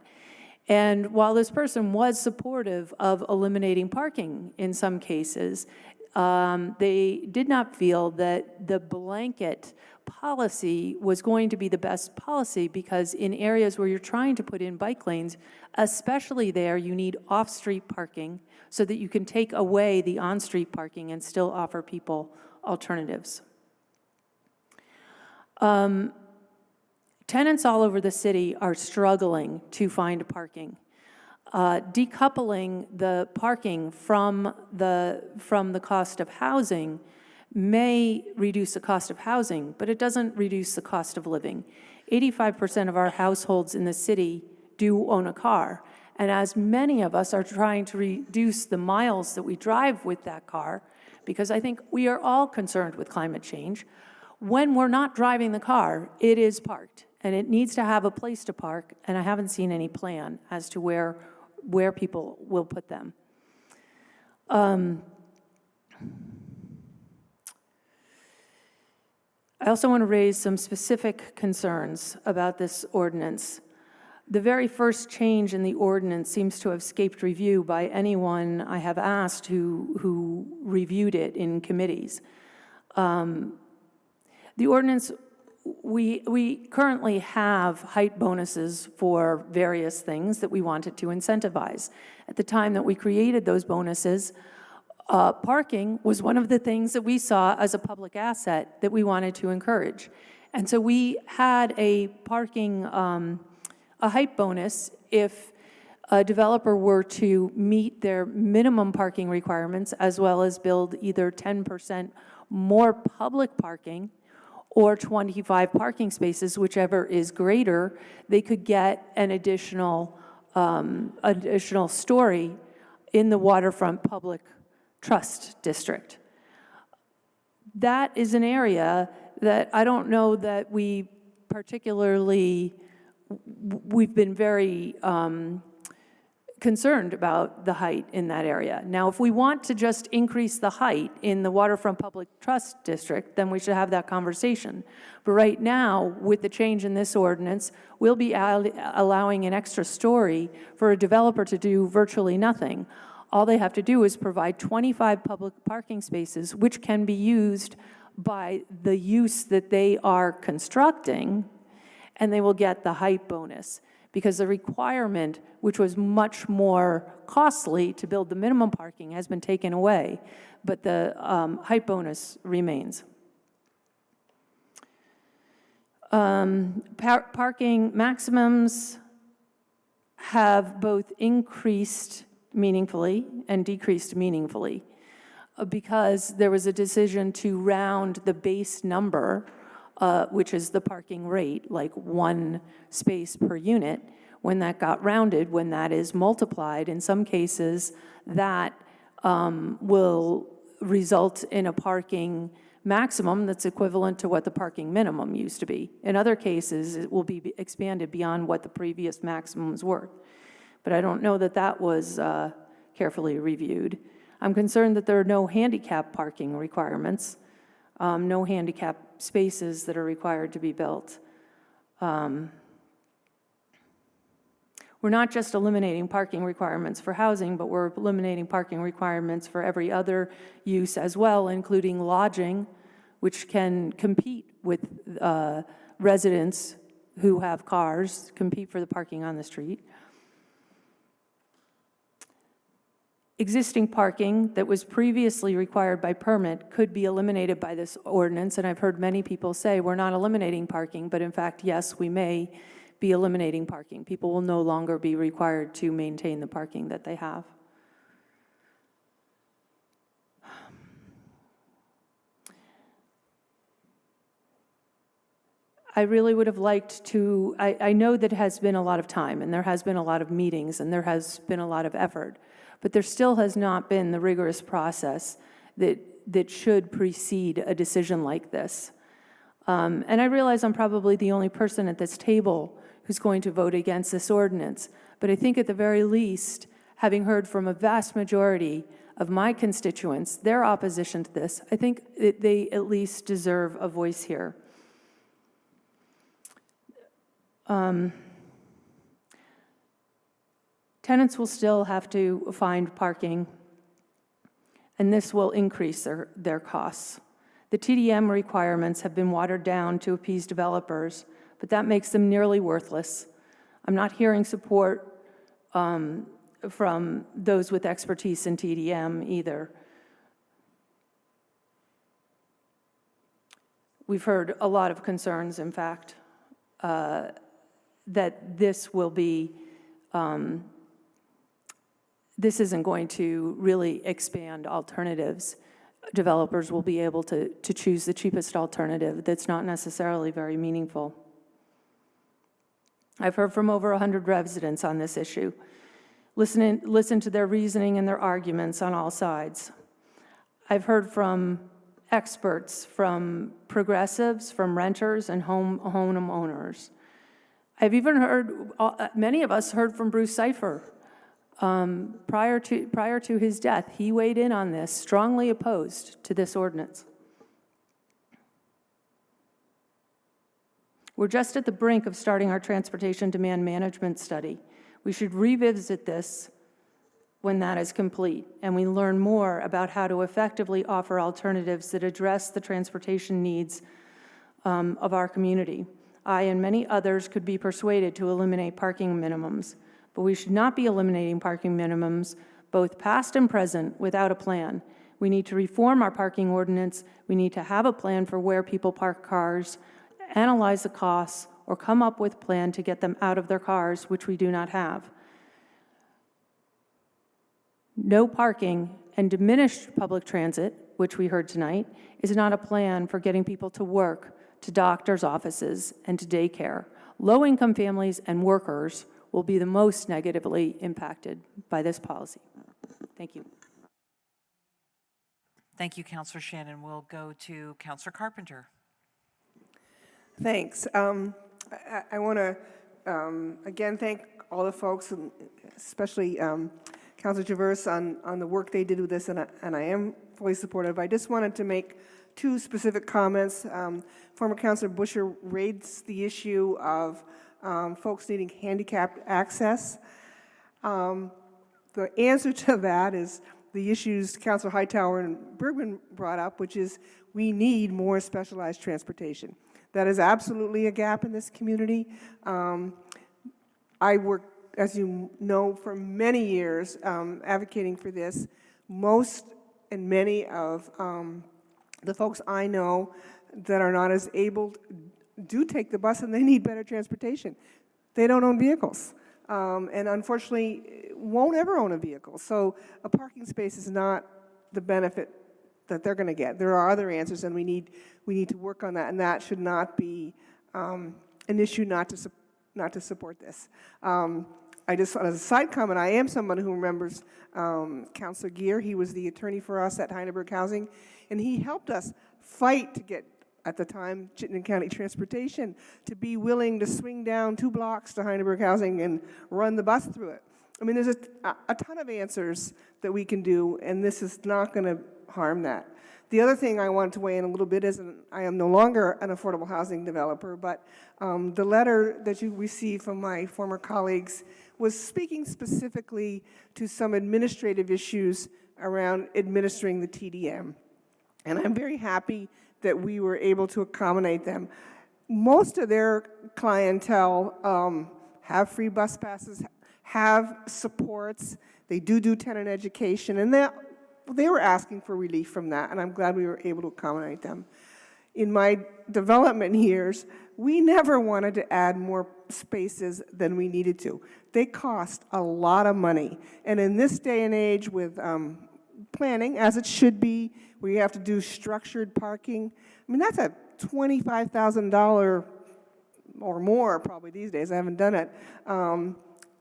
And while this person was supportive of eliminating parking in some cases, they did not feel that the blanket policy was going to be the best policy, because in areas where you're trying to put in bike lanes, especially there, you need off-street parking so that you can take away the on-street parking and still offer people alternatives. Tenants all over the city are struggling to find parking. Decoupling the parking from the cost of housing may reduce the cost of housing, but it doesn't reduce the cost of living. 85% of our households in the city do own a car, and as many of us are trying to reduce the miles that we drive with that car, because I think we are all concerned with climate change, when we're not driving the car, it is parked, and it needs to have a place to park, and I haven't seen any plan as to where people will put them. I also want to raise some specific concerns about this ordinance. The very first change in the ordinance seems to have escaped review by anyone I have asked who reviewed it in committees. The ordinance, we currently have height bonuses for various things that we wanted to incentivize. At the time that we created those bonuses, parking was one of the things that we saw as a public asset that we wanted to encourage. And so we had a parking, a height bonus if a developer were to meet their minimum parking requirements, as well as build either 10% more public parking or 25 parking spaces, whichever is greater, they could get an additional story in the waterfront public trust district. That is an area that I don't know that we've been very concerned about the height in that area. Now, if we want to just increase the height in the Waterfront Public Trust District, then we should have that conversation. But right now, with the change in this ordinance, we'll be allowing an extra story for a developer to do virtually nothing. All they have to do is provide 25 public parking spaces, which can be used by the use that they are constructing, and they will get the height bonus. Because the requirement, which was much more costly to build the minimum parking, has been taken away, but the height bonus remains. Parking maximums have both increased meaningfully and decreased meaningfully because there was a decision to round the base number, which is the parking rate, like 1 space per unit. When that got rounded, when that is multiplied, in some cases, that will result in a parking maximum that's equivalent to what the parking minimum used to be. In other cases, it will be expanded beyond what the previous maximums were. But I don't know that that was carefully reviewed. I'm concerned that there are no handicap parking requirements, no handicap spaces that are required to be built. We're not just eliminating parking requirements for housing, but we're eliminating parking requirements for every other use as well, including lodging, which can compete with residents who have cars, compete for the parking on the street. Existing parking that was previously required by permit could be eliminated by this ordinance, and I've heard many people say we're not eliminating parking, but in fact, yes, we may be eliminating parking. People will no longer be required to maintain the parking that they have. I really would have liked to, I know that has been a lot of time, and there has been a lot of meetings, and there has been a lot of effort, but there still has not been the rigorous process that should precede a decision like this. And I realize I'm probably the only person at this table who's going to vote against this ordinance, but I think at the very least, having heard from a vast majority of my constituents, their opposition to this, I think they at least deserve a voice here. Tenants will still have to find parking, and this will increase their costs. The TDM requirements have been watered down to appease developers, but that makes them nearly worthless. I'm not hearing support from those with expertise in TDM either. We've heard a lot of concerns, in fact, that this will be, this isn't going to really expand alternatives. Developers will be able to choose the cheapest alternative that's not necessarily very meaningful. I've heard from over 100 residents on this issue. Listen to their reasoning and their arguments on all sides. I've heard from experts, from progressives, from renters and homeowners. I've even heard, many of us heard from Bruce Cipher. Prior to his death, he weighed in on this, strongly opposed to this ordinance. We're just at the brink of starting our transportation demand management study. We should revisit this when that is complete, and we learn more about how to effectively offer alternatives that address the transportation needs of our community. I and many others could be persuaded to eliminate parking minimums, but we should not be eliminating parking minimums, both past and present, without a plan. We need to reform our parking ordinance. We need to have a plan for where people park cars, analyze the costs, or come up with a plan to get them out of their cars, which we do not have. No parking and diminished public transit, which we heard tonight, is not a plan for getting people to work, to doctors' offices, and to daycare. Low-income families and workers will be the most negatively impacted by this policy. Thank you. Thank you, Councilor Shannon. We'll go to Councilor Carpenter. Thanks. I want to again, thank all the folks, and especially Councilor Traverse on the work they did with this, and I am fully supportive. I just wanted to make two specific comments. Former Councilor Busher raised the issue of folks needing handicapped access. The answer to that is the issues Councilor Hightower and Bergman brought up, which is we need more specialized transportation. That is absolutely a gap in this community. I worked, as you know, for many years advocating for this. Most and many of the folks I know that are not as able do take the bus, and they need better transportation. They don't own vehicles, and unfortunately won't ever own a vehicle. So a parking space is not the benefit that they're going to get. There are other answers, and we need to work on that, and that should not be an issue not to support this. I just, as a side comment, I am someone who remembers Councilor Gear. He was the attorney for us at Heidelberg Housing, and he helped us fight to get, at the time, Chittenden County Transportation to be willing to swing down 2 blocks to Heidelberg Housing and run the bus through it. I mean, there's a ton of answers that we can do, and this is not going to harm that. The other thing I wanted to weigh in a little bit is, and I am no longer an affordable housing developer, but the letter that you received from my former colleagues was speaking specifically to some administrative issues around administering the TDM. And I'm very happy that we were able to accommodate them. Most of their clientele have free bus passes, have supports, they do tenant education, and they were asking for relief from that, and I'm glad we were able to accommodate them. In my development years, we never wanted to add more spaces than we needed to. They cost a lot of money, and in this day and age with planning, as it should be, where you have to do structured parking, I mean, that's a $25,000 or more probably these days, I haven't done it,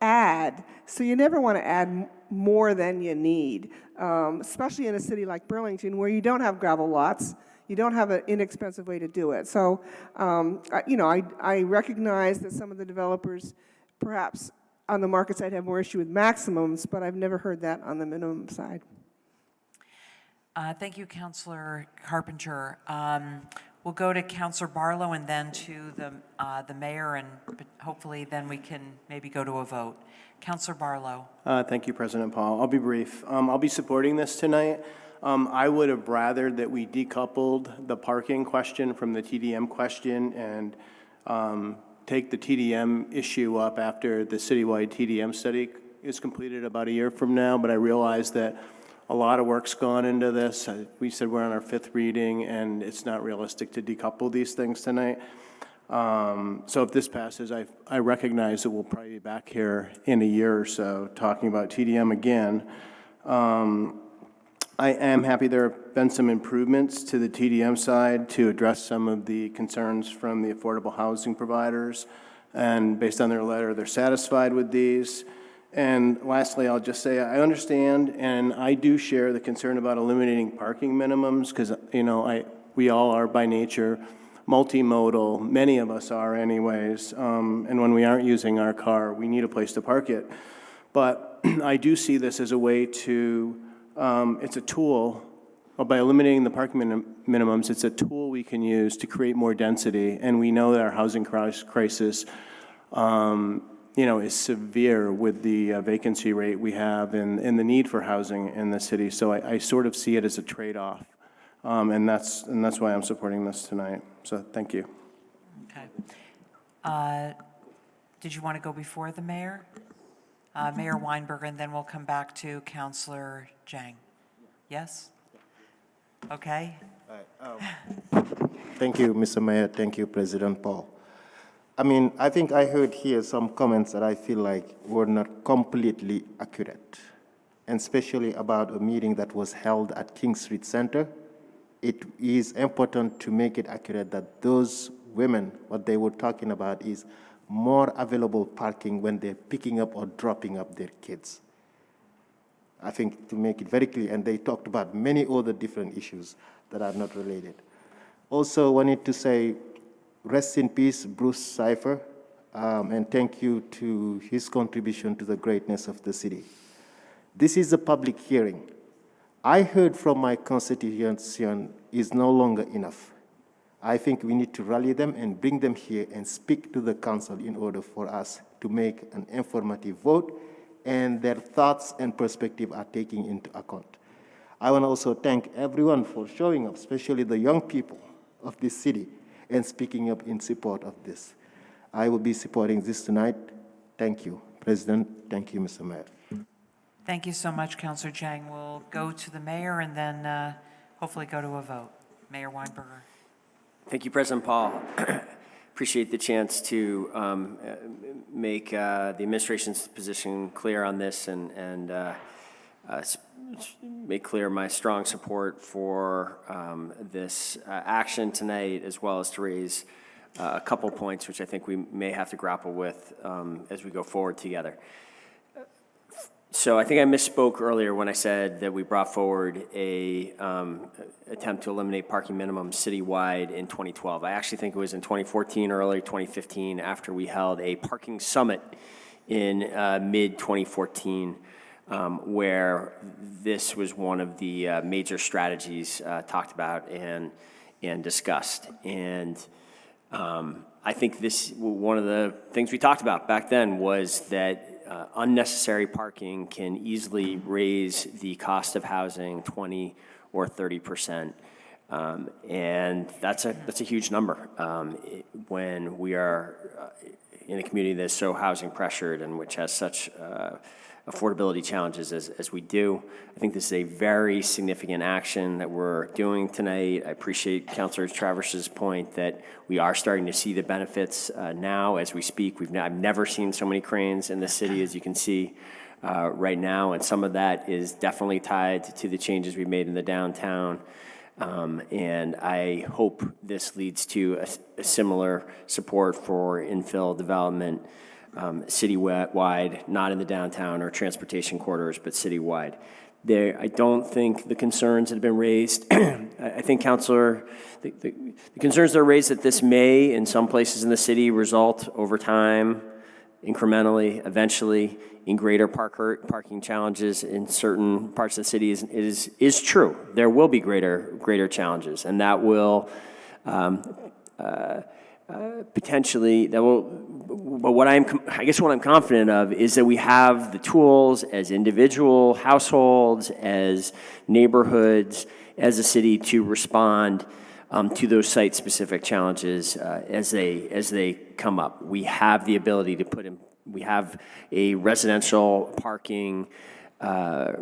add. So you never want to add more than you need, especially in a city like Burlington where you don't have gravel lots, you don't have an inexpensive way to do it. So, I recognize that some of the developers perhaps on the market side have more issue with maximums, but I've never heard that on the minimum side. Thank you, Councilor Carpenter. We'll go to Councilor Barlow and then to the mayor, and hopefully then we can maybe go to a vote. Councilor Barlow. Thank you, President Paul. I'll be brief. I'll be supporting this tonight. I would have rathered that we decoupled the parking question from the TDM question and take the TDM issue up after the citywide TDM study is completed about a year from now, but I realize that a lot of work's gone into this. We said we're on our 5th reading, and it's not realistic to decouple these things tonight. So if this passes, I recognize that we'll probably be back here in a year or so talking about TDM again. I am happy there have been some improvements to the TDM side to address some of the concerns from the affordable housing providers. And based on their letter, they're satisfied with these. And lastly, I'll just say I understand and I do share the concern about eliminating parking minimums because, we all are by nature multimodal. Many of us are anyways. And when we aren't using our car, we need a place to park it. But I do see this as a way to, it's a tool. By eliminating the parking minimums, it's a tool we can use to create more density. And we know that our housing crisis is severe with the vacancy rate we have and the need for housing in the city. So I sort of see it as a trade-off, and that's why I'm supporting this tonight. So thank you. Okay. Did you want to go before the mayor? Mayor Weinberger, and then we'll come back to Councilor Jang. Yes? Okay. Thank you, Mr. Mayor. Thank you, President Paul. I think I heard here some comments that I feel like were not completely accurate, and especially about a meeting that was held at King Street Center. It is important to make it accurate that those women, what they were talking about is more available parking when they're picking up or dropping up their kids. I think to make it very clear, and they talked about many other different issues that are not related. Also wanted to say, rest in peace, Bruce Cipher. and thank you to his contribution to the greatness of the city. This is a public hearing. I heard from my constituency is no longer enough. I think we need to rally them and bring them here and speak to the council in order for us to make an informative vote, and their thoughts and perspective are taken into account. I want to also thank everyone for showing up, especially the young people of this city, and speaking up in support of this. I will be supporting this tonight. Thank you, President. Thank you, Mr. Mayor. Thank you so much, Councillor Chang. We'll go to the mayor and then hopefully go to a vote. Mayor Weinberger. Thank you, President Paul. Appreciate the chance to make the administration's position clear on this and make clear my strong support for this action tonight, as well as to raise a couple points which I think we may have to grapple with as we go forward together. So I think I misspoke earlier when I said that we brought forward a attempt to eliminate parking minimums citywide in 2012. I actually think it was in 2014 or early 2015 after we held a parking summit in mid-2014 where this was one of the major strategies talked about and discussed. And I think one of the things we talked about back then was that unnecessary parking can easily raise the cost of housing 20 or 30%. And that's a huge number when we are in a community that's so housing pressured and which has such affordability challenges as we do. I think this is a very significant action that we're doing tonight. I appreciate Councilor Travers's point that we are starting to see the benefits now as we speak. I've never seen so many cranes in the city, as you can see right now, and some of that is definitely tied to the changes we made in the downtown. And I hope this leads to a similar support for infill development citywide, not in the downtown or transportation corridors, but citywide. I don't think the concerns that have been raised, I think, Councilor, the concerns that are raised that this may, in some places in the city, result over time, incrementally, eventually, in greater parking challenges in certain parts of the city is true. There will be greater challenges, and that will potentially, but what I'm confident of is that we have the tools as individual households, as neighborhoods, as a city to respond to those site-specific challenges as they come up. We have the ability to we have a residential parking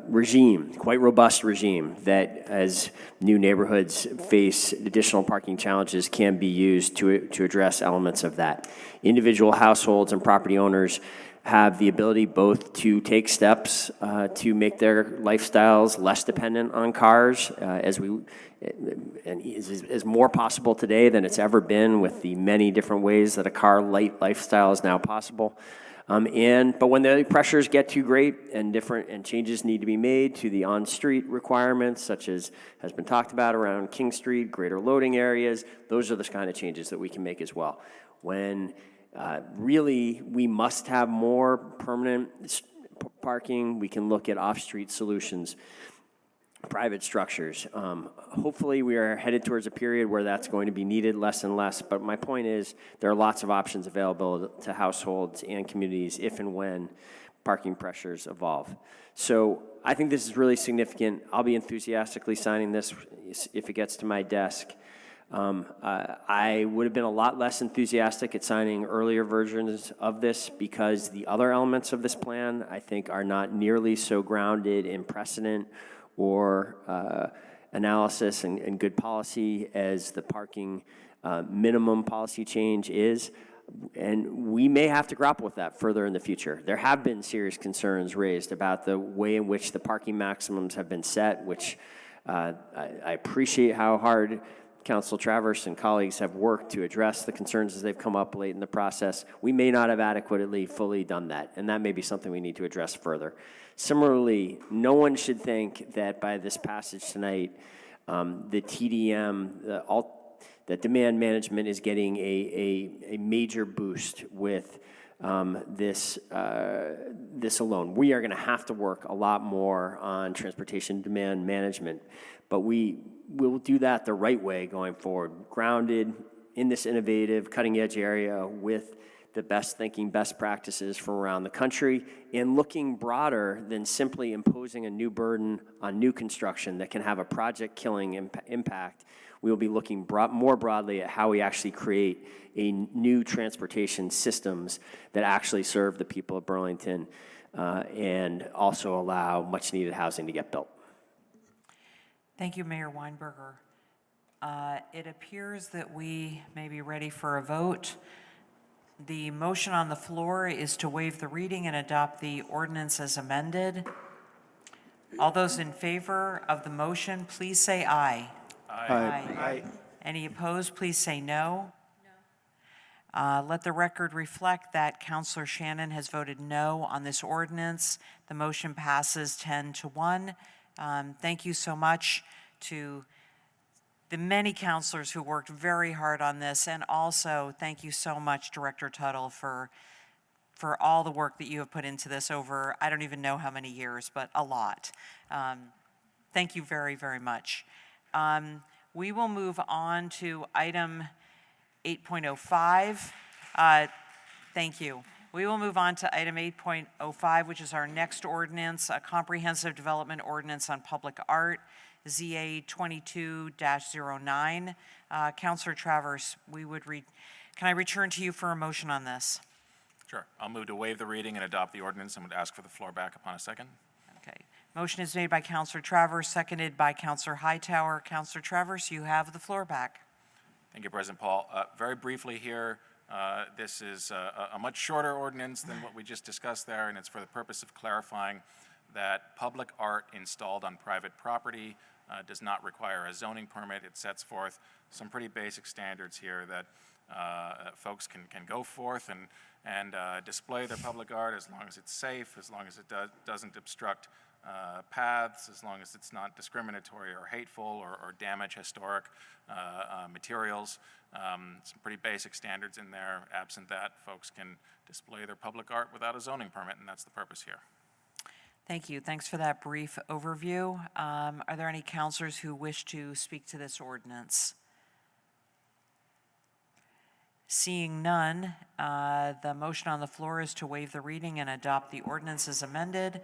regime, quite robust regime, that as new neighborhoods face additional parking challenges can be used to address elements of that. Individual households and property owners have the ability both to take steps to make their lifestyles less dependent on cars, and is more possible today than it's ever been with the many different ways that a car-light lifestyle is now possible. But when the pressures get too great and changes need to be made to the on-street requirements, such as has been talked about around King Street, greater loading areas, those are the kind of changes that we can make as well. When really we must have more permanent parking, we can look at off-street solutions, private structures. Hopefully we are headed towards a period where that's going to be needed less and less, but my point is there are lots of options available to households and communities if and when parking pressures evolve. So I think this is really significant. I'll be enthusiastically signing this if it gets to my desk. I would have been a lot less enthusiastic at signing earlier versions of this because the other elements of this plan I think are not nearly so grounded in precedent or analysis and good policy as the parking minimum policy change is. And we may have to grapple with that further in the future. There have been serious concerns raised about the way in which the parking maximums have been set, which I appreciate how hard Council Travers and colleagues have worked to address the concerns as they've come up late in the process. We may not have adequately fully done that, and that may be something we need to address further. Similarly, no one should think that by this passage tonight, the TDM, that demand management is getting a major boost with this alone. We are going to have to work a lot more on transportation demand management, but we will do that the right way going forward, grounded in this innovative, cutting-edge area with the best thinking, best practices from around the country, and looking broader than simply imposing a new burden on new construction that can have a project-killing impact. We will be looking more broadly at how we actually create a new transportation systems that actually serve the people of Burlington and also allow much-needed housing to get built. Thank you, Mayor Weinberger. It appears that we may be ready for a vote. The motion on the floor is to waive the reading and adopt the ordinance as amended. All those in favor of the motion, please say aye. Aye. Any opposed, please say no. Let the record reflect that Councilor Shannon has voted no on this ordinance. The motion passes 10-1. Thank you so much to the many counselors who worked very hard on this, and also thank you so much, Director Tuttle, for all the work that you have put into this over, I don't even know how many years, but a lot. Thank you very, very much. We will move on to item 8.05. Thank you. We will move on to item 8.05, which is our next ordinance, a comprehensive development ordinance on public art, ZA 22-09. Councilor Travers, can I return to you for a motion on this? Sure. I'll move to waive the reading and adopt the ordinance. I'm going to ask for the floor back upon a second. Okay. Motion is made by Councilor Travers, seconded by Councilor Hightower. Councilor Travers, you have the floor back. Thank you, President Paul. Very briefly here, this is a much shorter ordinance than what we just discussed there, and it's for the purpose of clarifying that public art installed on private property does not require a zoning permit. It sets forth some pretty basic standards here that folks can go forth and display their public art as long as it's safe, as long as it doesn't obstruct paths, as long as it's not discriminatory or hateful or damage historic materials. Some pretty basic standards in there. Absent that, folks can display their public art without a zoning permit, and that's the purpose here. Thank you. Thanks for that brief overview. Are there any counselors who wish to speak to this ordinance? Seeing none, the motion on the floor is to waive the reading and adopt the ordinance as amended.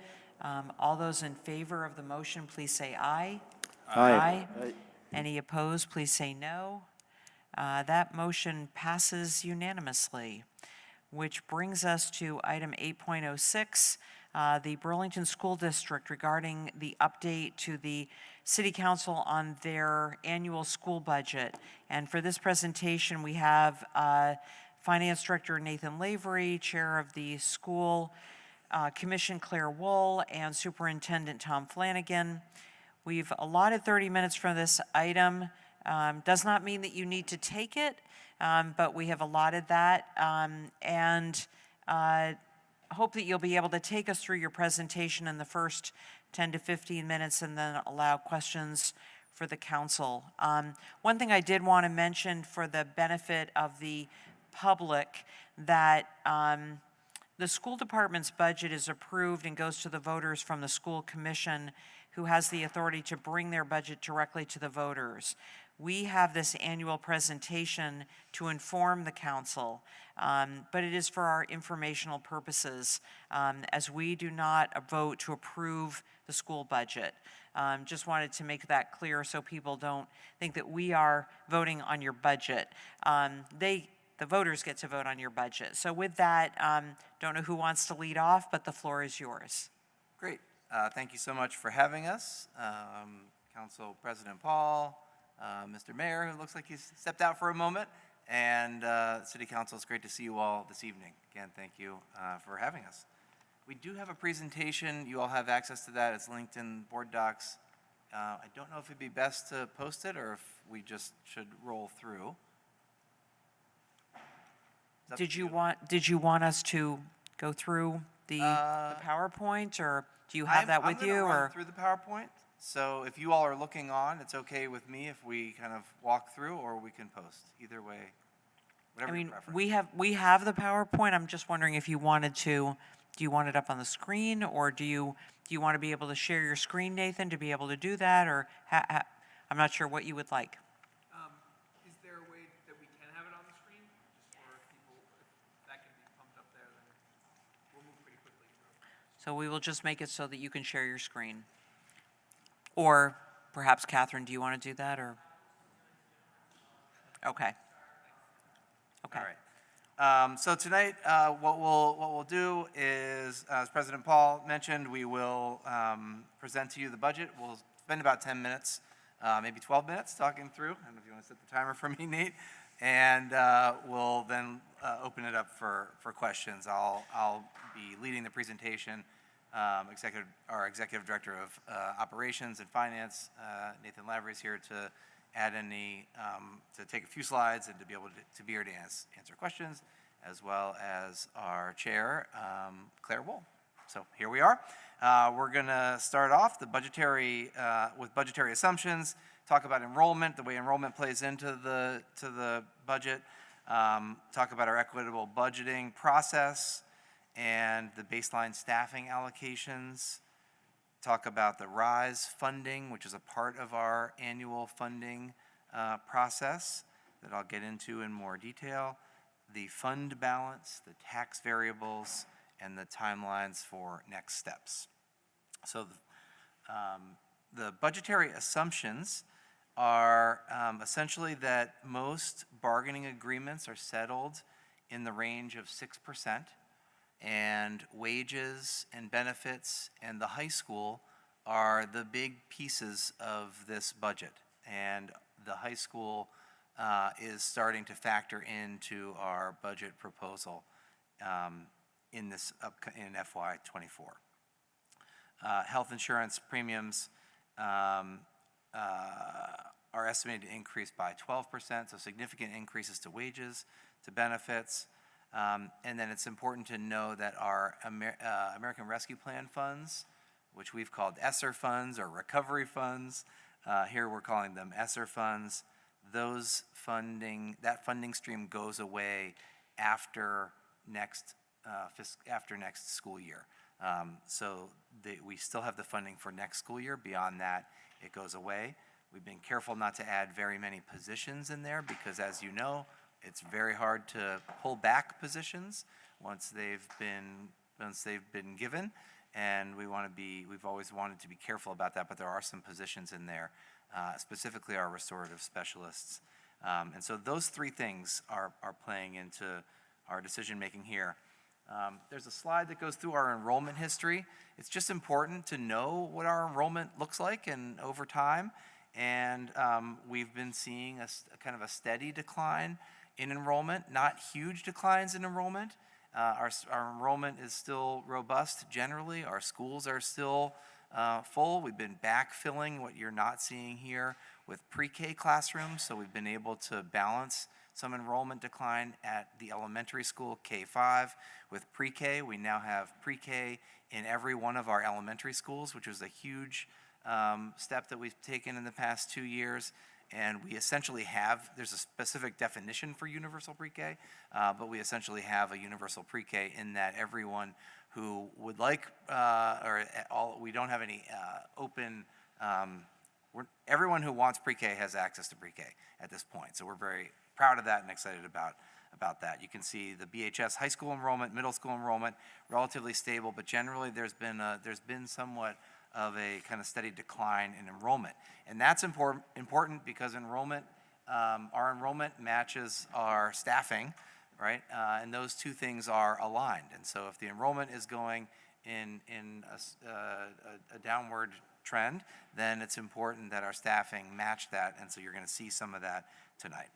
All those in favor of the motion, please say aye. Aye. Any opposed, please say no. That motion passes unanimously, which brings us to item 8.06, the Burlington School District regarding the update to the City Council on their annual school budget. And for this presentation, we have Finance Director Nathan Lavery, Chair of the School Commission Claire Wool, and Superintendent Tom Flanagan. We've allotted 30 minutes for this item. Does not mean that you need to take it, but we have allotted that. Hope that you'll be able to take us through your presentation in the first 10 to 15 minutes and then allow questions for the council. One thing I did want to mention for the benefit of the public, that the school department's budget is approved and goes to the voters from the school commission, who has the authority to bring their budget directly to the voters. We have this annual presentation to inform the council, but it is for our informational purposes, as we do not vote to approve the school budget. Just wanted to make that clear so people don't think that we are voting on your budget. The voters get to vote on your budget. So with that, don't know who wants to lead off, but the floor is yours. Great. Thank you so much for having us. Council President Paul, Mr. Mayor, who looks like he's stepped out for a moment, and City Council, it's great to see you all this evening. Again, thank you for having us. We do have a presentation. You all have access to that. It's linked in board docs. I don't know if it'd be best to post it or if we just should roll through. Did you want us to go through the PowerPoint, or do you have that with you? I'm or run through the PowerPoint. So if you all are looking on, it's okay with me if we kind of walk through, or we can post. Either way, I whatever your mean, preference. we have the PowerPoint. I'm just wondering if you wanted to, do you want it up on the screen, or do you want to be able to share your screen, Nathan, to be able to do that, or I'm not sure what you would like. Is there a way that we can have it on the screen? Just for people, if that can be pumped up there, then we'll move pretty quickly through. So we will just make it so that you can share your screen. Or perhaps, Catherine, do you want to do that, or? Okay. Okay. All right. So tonight, what we'll do is, as President Paul mentioned, we will present to you the budget. We'll spend about 10 minutes, maybe 12 minutes talking through. I don't know if you want to set the timer for me, Nate. And we'll then open it up for questions. I'll be leading the presentation. Our Executive Director of Operations and Finance, Nathan Lavery, is here to add any, to take a few slides and to be able to be here to answer questions, as well as our Chair, Claire Wool. So here we are. We're going to start off with budgetary assumptions, talk about enrollment, the way enrollment plays into the budget, talk about our equitable budgeting process, and the baseline staffing allocations, talk about the RISE funding, which is a part of our annual funding process that I'll get into in more detail, the fund balance, the tax variables, and the timelines for next steps. So the budgetary assumptions are essentially that most bargaining agreements are settled in the range of 6%. And wages and benefits and the high school are the big pieces of this budget. And the high school is starting to factor into our budget proposal in FY24. Health insurance premiums are estimated to increase by 12%, so significant increases to wages, to benefits. And then it's important to know that our American Rescue Plan funds, which we've called ESSER funds or recovery funds, here we're calling them ESSER funds, that funding stream goes away after next school year. So we still have the funding for next school year. Beyond that, it goes away. We've been careful not to add very many positions in there because, as you know, it's very hard to pull back positions once they've been given, and we've always wanted to be careful about that. But there are some positions in there, specifically our restorative specialists, and so those three things are playing into our decision making here. There's a slide that goes through our enrollment history. It's just important to know what our enrollment looks like and over time, and we've been seeing a kind of a steady decline in enrollment, not huge declines in enrollment. Our enrollment is still robust generally. Our schools are still full. We've been backfilling what you're not seeing here with pre-K classrooms, so we've been able to balance some enrollment decline at the elementary school, K-5. With pre-K, we now have pre-K in every one of our elementary schools, which was a huge step that we've taken in the past 2 years. And we essentially have, there's a specific definition for universal pre-K, but we essentially have a universal pre-K in that everyone who would like, we don't have any open, everyone who wants pre-K has access to pre-K at this point. So we're very proud of that and excited about that. You can see the BHS high school enrollment, middle school enrollment, relatively stable, but generally there's been somewhat of a kind of steady decline in enrollment. And that's important because our enrollment matches our staffing, right? And those two things are aligned. And so if the enrollment is going in a downward trend, then it's important that our staffing match that. And so you're going to see some of that tonight.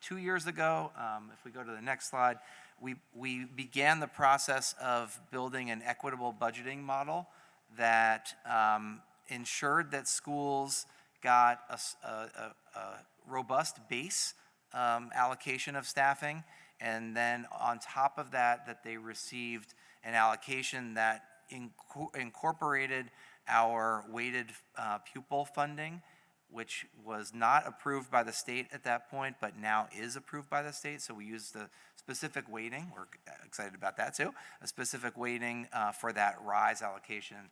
2 years ago, if we go to the next slide, we began the process of building an equitable budgeting model that ensured that schools got a robust base allocation of staffing, and then on top of that, that they received an allocation that incorporated our weighted pupil funding, which was not approved by the state at that point, but now is approved by the state. So we used the specific weighting. We're excited about that too. A specific weighting for that RISE allocation,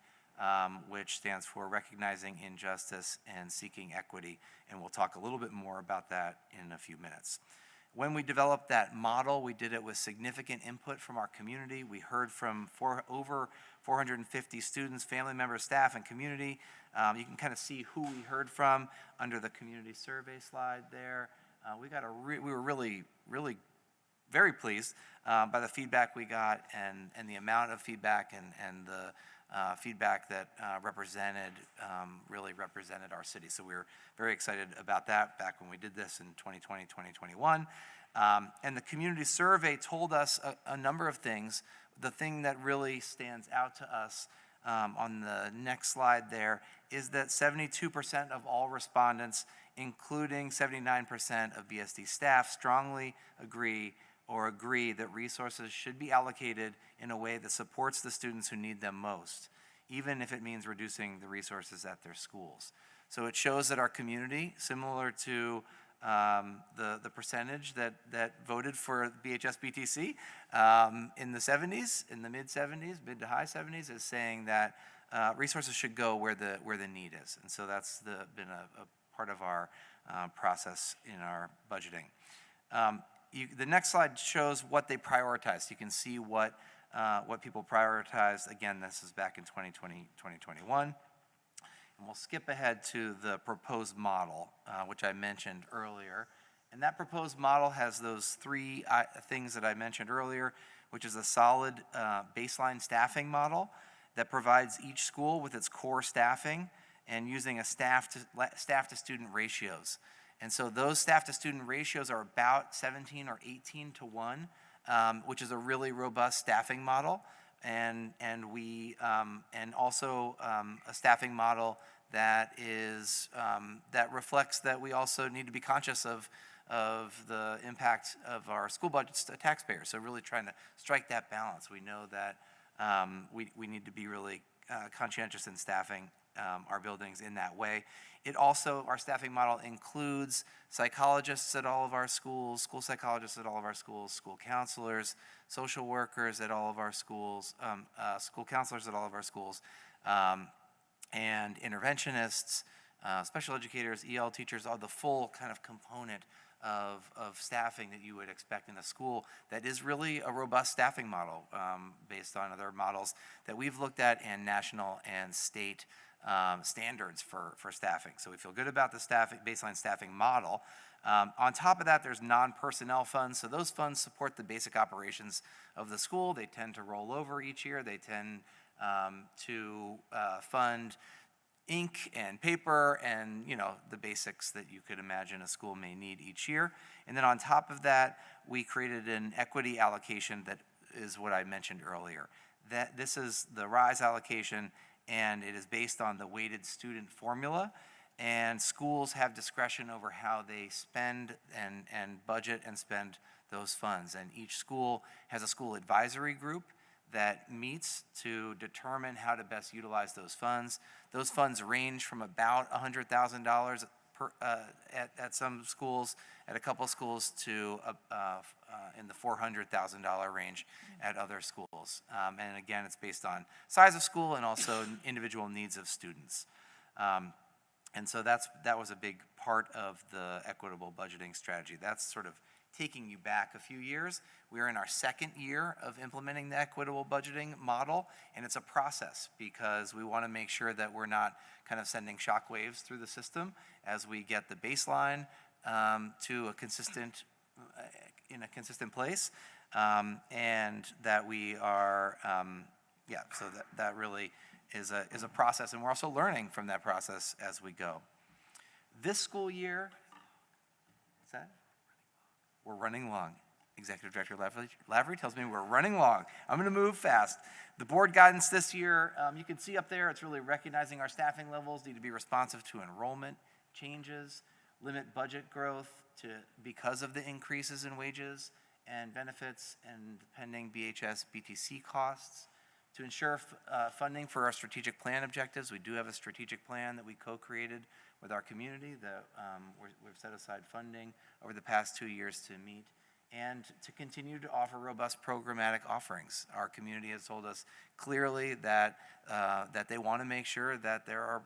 which stands for Recognizing Injustice and Seeking Equity. And we'll talk a little bit more about that in a few minutes. When we developed that model, we did it with significant input from our community. We heard from over 450 students, family members, staff, and community. You can kind of see who we heard from under the community survey slide there. We were really very pleased by the feedback we got and the amount of feedback and the feedback that really represented our city. So we were very excited about that back when we did this in 2020, 2021. And the community survey told us a number of things. The thing that really stands out to us on the next slide there is that 72% of all respondents, including 79% of BSD staff, strongly agree that resources should be allocated in a way that supports the students who need them most, even if it means reducing the resources at their schools. So it shows that our community, similar to the percentage that voted for BHS BTC in the 70s, in the mid to high 70s, is saying that resources should go where the need is. And so that's been a part of our process in our budgeting. The next slide shows what they prioritized. You can see what people prioritized. Again, this is back in 2020, 2021. And we'll skip ahead to the proposed model, which I mentioned earlier. And that proposed model has those three things that I mentioned earlier, which is a solid baseline staffing model that provides each school with its core staffing and using a staff to student ratios. And so those staff to student ratios are about 17 or 18 to 1, which is a really robust staffing model. And also a staffing model that reflects that we also need to be conscious of the impact of our school budgets to taxpayers. So really trying to strike that balance. We know that we need to be really conscientious in staffing our buildings in that way. Our staffing model includes psychologists at all of our schools, school psychologists at all of our schools, school counselors, social workers at all of our schools, school counselors at all of our schools, and interventionists, special educators, EL teachers, all the full kind of component of staffing that you would expect in a school that is really a robust staffing model based on other models that we've looked at and national and state standards for staffing. So we feel good about the baseline staffing model. On top of that, there's non-personnel funds. So those funds support the basic operations of the school. They tend to roll over each year. They tend to fund ink and paper and the basics that you could imagine a school may need each year. And then on top of that, we created an equity allocation that is what I mentioned earlier. This is the RISE allocation, and it is based on the weighted student formula. And schools have discretion over how they spend and budget and spend those funds. And each school has a school advisory group that meets to determine how to best utilize those funds. Those funds range from about $100,000 at some schools, at a couple schools, to in the $400,000 range at other schools. And again, it's based on size of school and also individual needs of students. And so that was a big part of the equitable budgeting strategy. That's sort of taking you back a few years. We're in our second year of implementing the equitable budgeting model, and it's a process because we want to make sure that we're not kind of sending shockwaves through the system as we get the baseline to a consistent place, and that we are, so that really is a process, and we're also learning from that process as we go. This school year, what's that? We're running long. Executive Director Lavery tells me we're running long. I'm going to move fast. The board guidance this year, you can see up there, it's really recognizing our staffing levels need to be responsive to enrollment changes, limit budget growth because of the increases in wages and benefits and pending BHS BTC costs, To ensure funding for our strategic plan objectives, we do have a strategic plan that we co-created with our community that we've set aside funding over the past 2 years to meet, and to continue to offer robust programmatic offerings. Our community has told us clearly that that they want to make sure that there are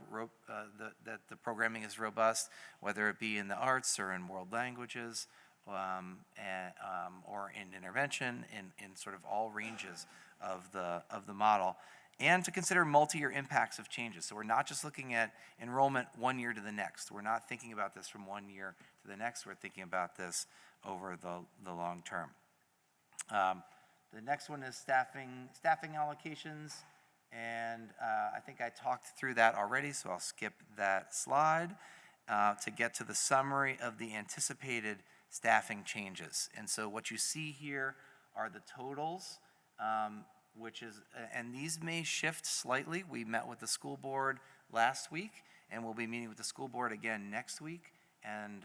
that the programming is robust, whether it be in the arts or in world languages, or in intervention, in sort of all ranges of the model, and to consider multi-year impacts of changes. So we're not just looking at enrollment 1 year to the next. We're not thinking about this from 1 year to the next. We're thinking about this over the long term. The next one is staffing allocations, and I think I talked through that already, so I'll skip that slide to get to the summary of the anticipated staffing changes. And so what you see here are the totals, which is, and these may shift slightly. We met with the school board last week, and we'll be meeting with the school board again next week. And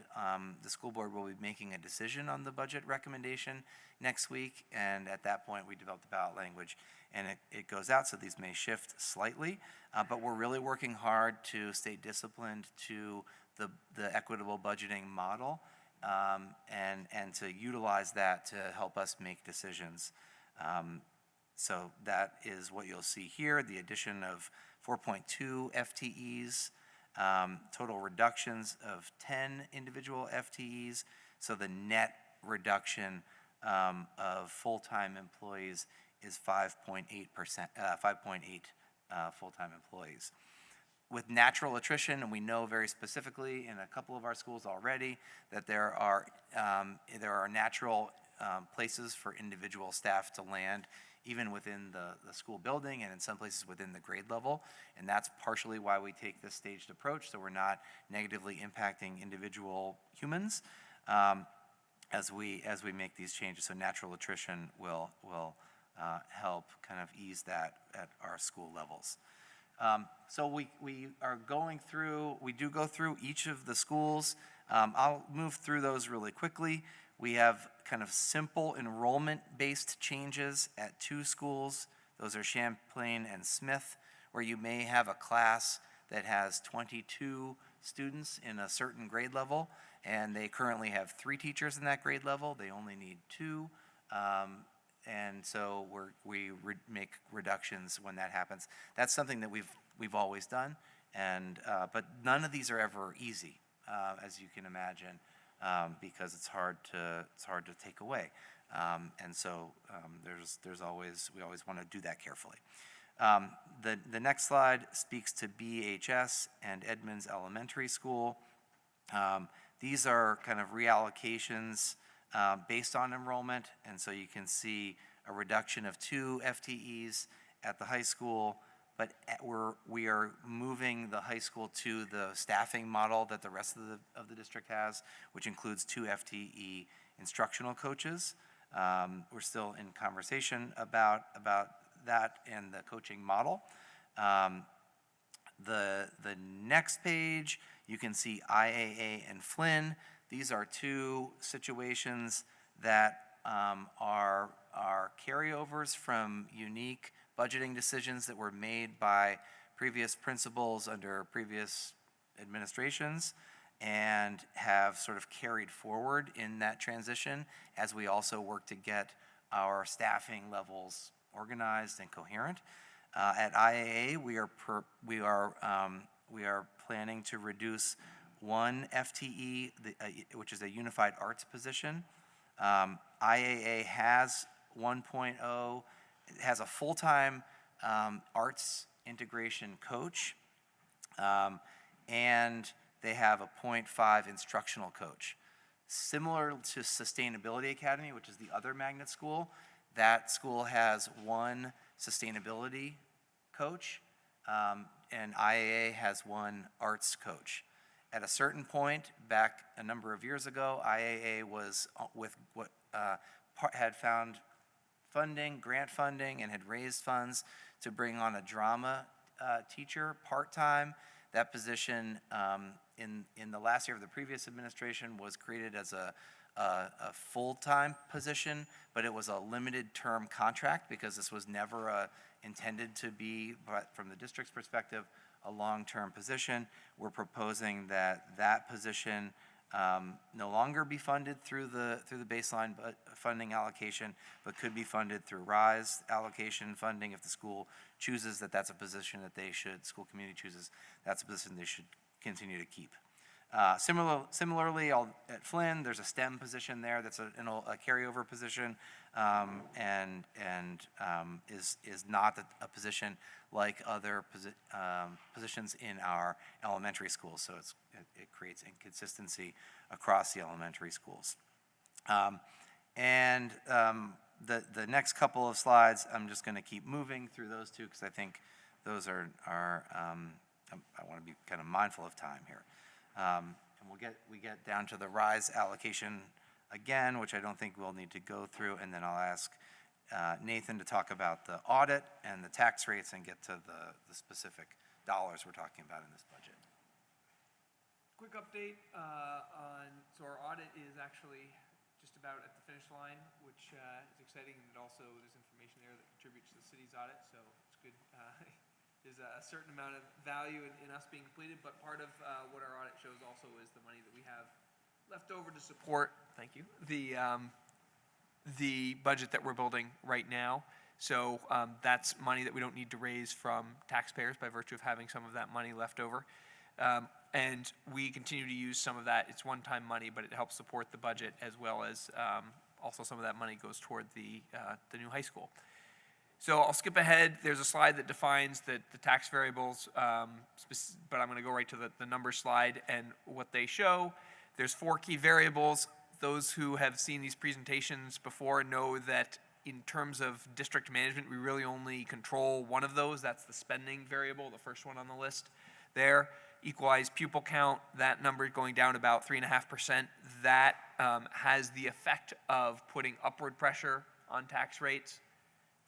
the school board will be making a decision on the budget recommendation next week. And at that point, we develop the ballot language, and it goes out. So these may shift slightly, but we're really working hard to stay disciplined to the equitable budgeting model, and to utilize that to help us make decisions. So that is what you'll see here, the addition of 4.2 FTEs, total reductions of 10 individual FTEs. So the net reduction of full-time employees is 5.8%, 5.8 full-time employees. With natural attrition, and we know very specifically in a couple of our schools already that there are natural places for individual staff to land, even within the school building and in some places within the grade level. And that's partially why we take this staged approach, so we're not negatively impacting individual humans as we make these changes. So natural attrition will help kind of ease that at our school levels. So we do go through each of the schools. I'll move through those really quickly. We have kind of simple enrollment-based changes at 2 schools. Those are Champlain and Smith, where you may have a class that has 22 students in a certain grade level, and they currently have 3 teachers in that grade level. They only need 2. And so we make reductions when that happens. That's something that we've always done, and but none of these are ever easy, as you can imagine, because it's hard to take away, and so we always want to do that carefully. The next slide speaks to BHS and Edmonds Elementary School. These are kind of reallocations based on enrollment, and so you can see a reduction of 2 FTEs at the high school, but we are moving the high school to the staffing model that the rest of the district has, which includes 2 FTE instructional coaches. We're still in conversation about that and the coaching model. The next page, you can see IAA and Flynn. These are 2 situations that are carryovers from unique budgeting decisions that were made by previous principals under previous administrations and have sort of carried forward in that transition as we also work to get our staffing levels organized and coherent. At IAA, we are planning to reduce 1 FTE, which is a unified arts position. IAA has 1.0, has a full-time arts integration coach, and they have a 0.5 instructional coach. Similar to Sustainability Academy, which is the other magnet school, that school has 1 sustainability coach, and IAA has 1 arts coach. At a certain point, back a number of years ago, IAA was with what had found funding, grant funding, and had raised funds to bring on a drama teacher part-time. That position in the last year of the previous administration was created as a full-time position, but it was a limited term contract because this was never intended to be, but from the district's perspective, a long-term position. We're proposing that that position no longer be funded through the baseline funding allocation, but could be funded through RISE allocation funding if the school chooses that that's a position that they should, school community chooses that's a position they should continue to keep. Similarly, at Flynn, there's a STEM position there that's a carryover position, and is not a position like other positions in our elementary schools. So it creates inconsistency across the elementary schools. The next couple of slides, I'm just going to keep moving through those two because I think those are I want to be kind of mindful of time here. And we get down to the RISE allocation again, which I don't think we'll need to go through, and then I'll ask Nathan to talk about the audit and the tax rates and get to the specific dollars we're talking about in this budget. Quick update so our audit is actually just about at the finish line, which is exciting, and also there's information there that contributes to the city's audit, so it's good. There's a certain amount of value in us being completed, but part of what our audit shows also is the money that we have left over to support, thank you, the budget that we're building right now. So that's money that we don't need to raise from taxpayers by virtue of having some of that money left over. And we continue to use some of that. It's one-time money, but it helps support the budget, as well as also some of that money goes toward the new high school. So I'll skip ahead. There's a slide that defines the tax variables, but I'm going to go right to the numbers slide and what they show. There's 4 key variables. Those who have seen these presentations before know that in terms of district management, we really only control one of those. That's the spending variable, the first one on the list there. Equalized pupil count, that number going down about 3.5%. That has the effect of putting upward pressure on tax rates.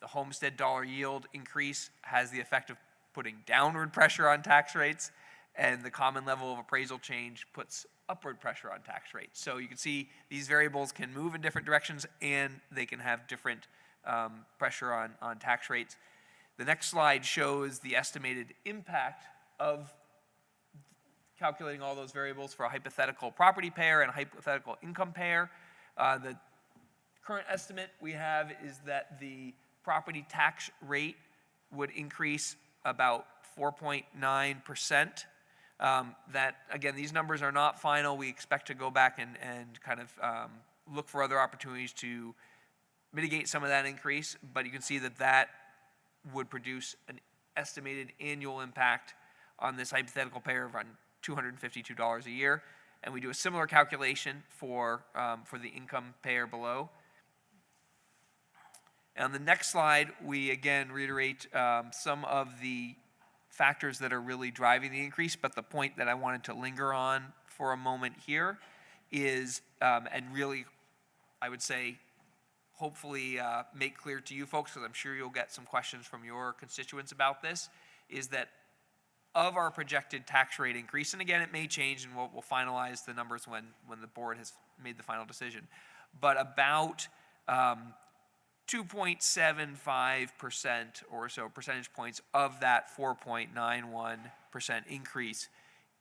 The homestead dollar yield increase has the effect of putting downward pressure on tax rates, and the common level of appraisal change puts upward pressure on tax rates. So you can see these variables can move in different directions, and they can have different pressure on tax rates. The next slide shows the estimated impact of calculating all those variables for a hypothetical property payer and a hypothetical income payer. The current estimate we have is that the property tax rate would increase about 4.9%. That, again, these numbers are not final. We expect to go back and kind of look for other opportunities to mitigate some of that increase, but you can see that would produce an estimated annual impact on this hypothetical payer of around $252 a year. And we do a similar calculation for the income payer below. And on the next slide, we again reiterate some of the factors that are really driving the increase, but the point that I wanted to linger on for a moment here is, and really, I would say, hopefully make clear to you folks, because I'm sure you'll get some questions from your constituents about this, is that of our projected tax rate increase, and again, it may change, and we'll finalize the numbers when the board has made the final decision, but about 2.75% or so percentage points of that 4.91% increase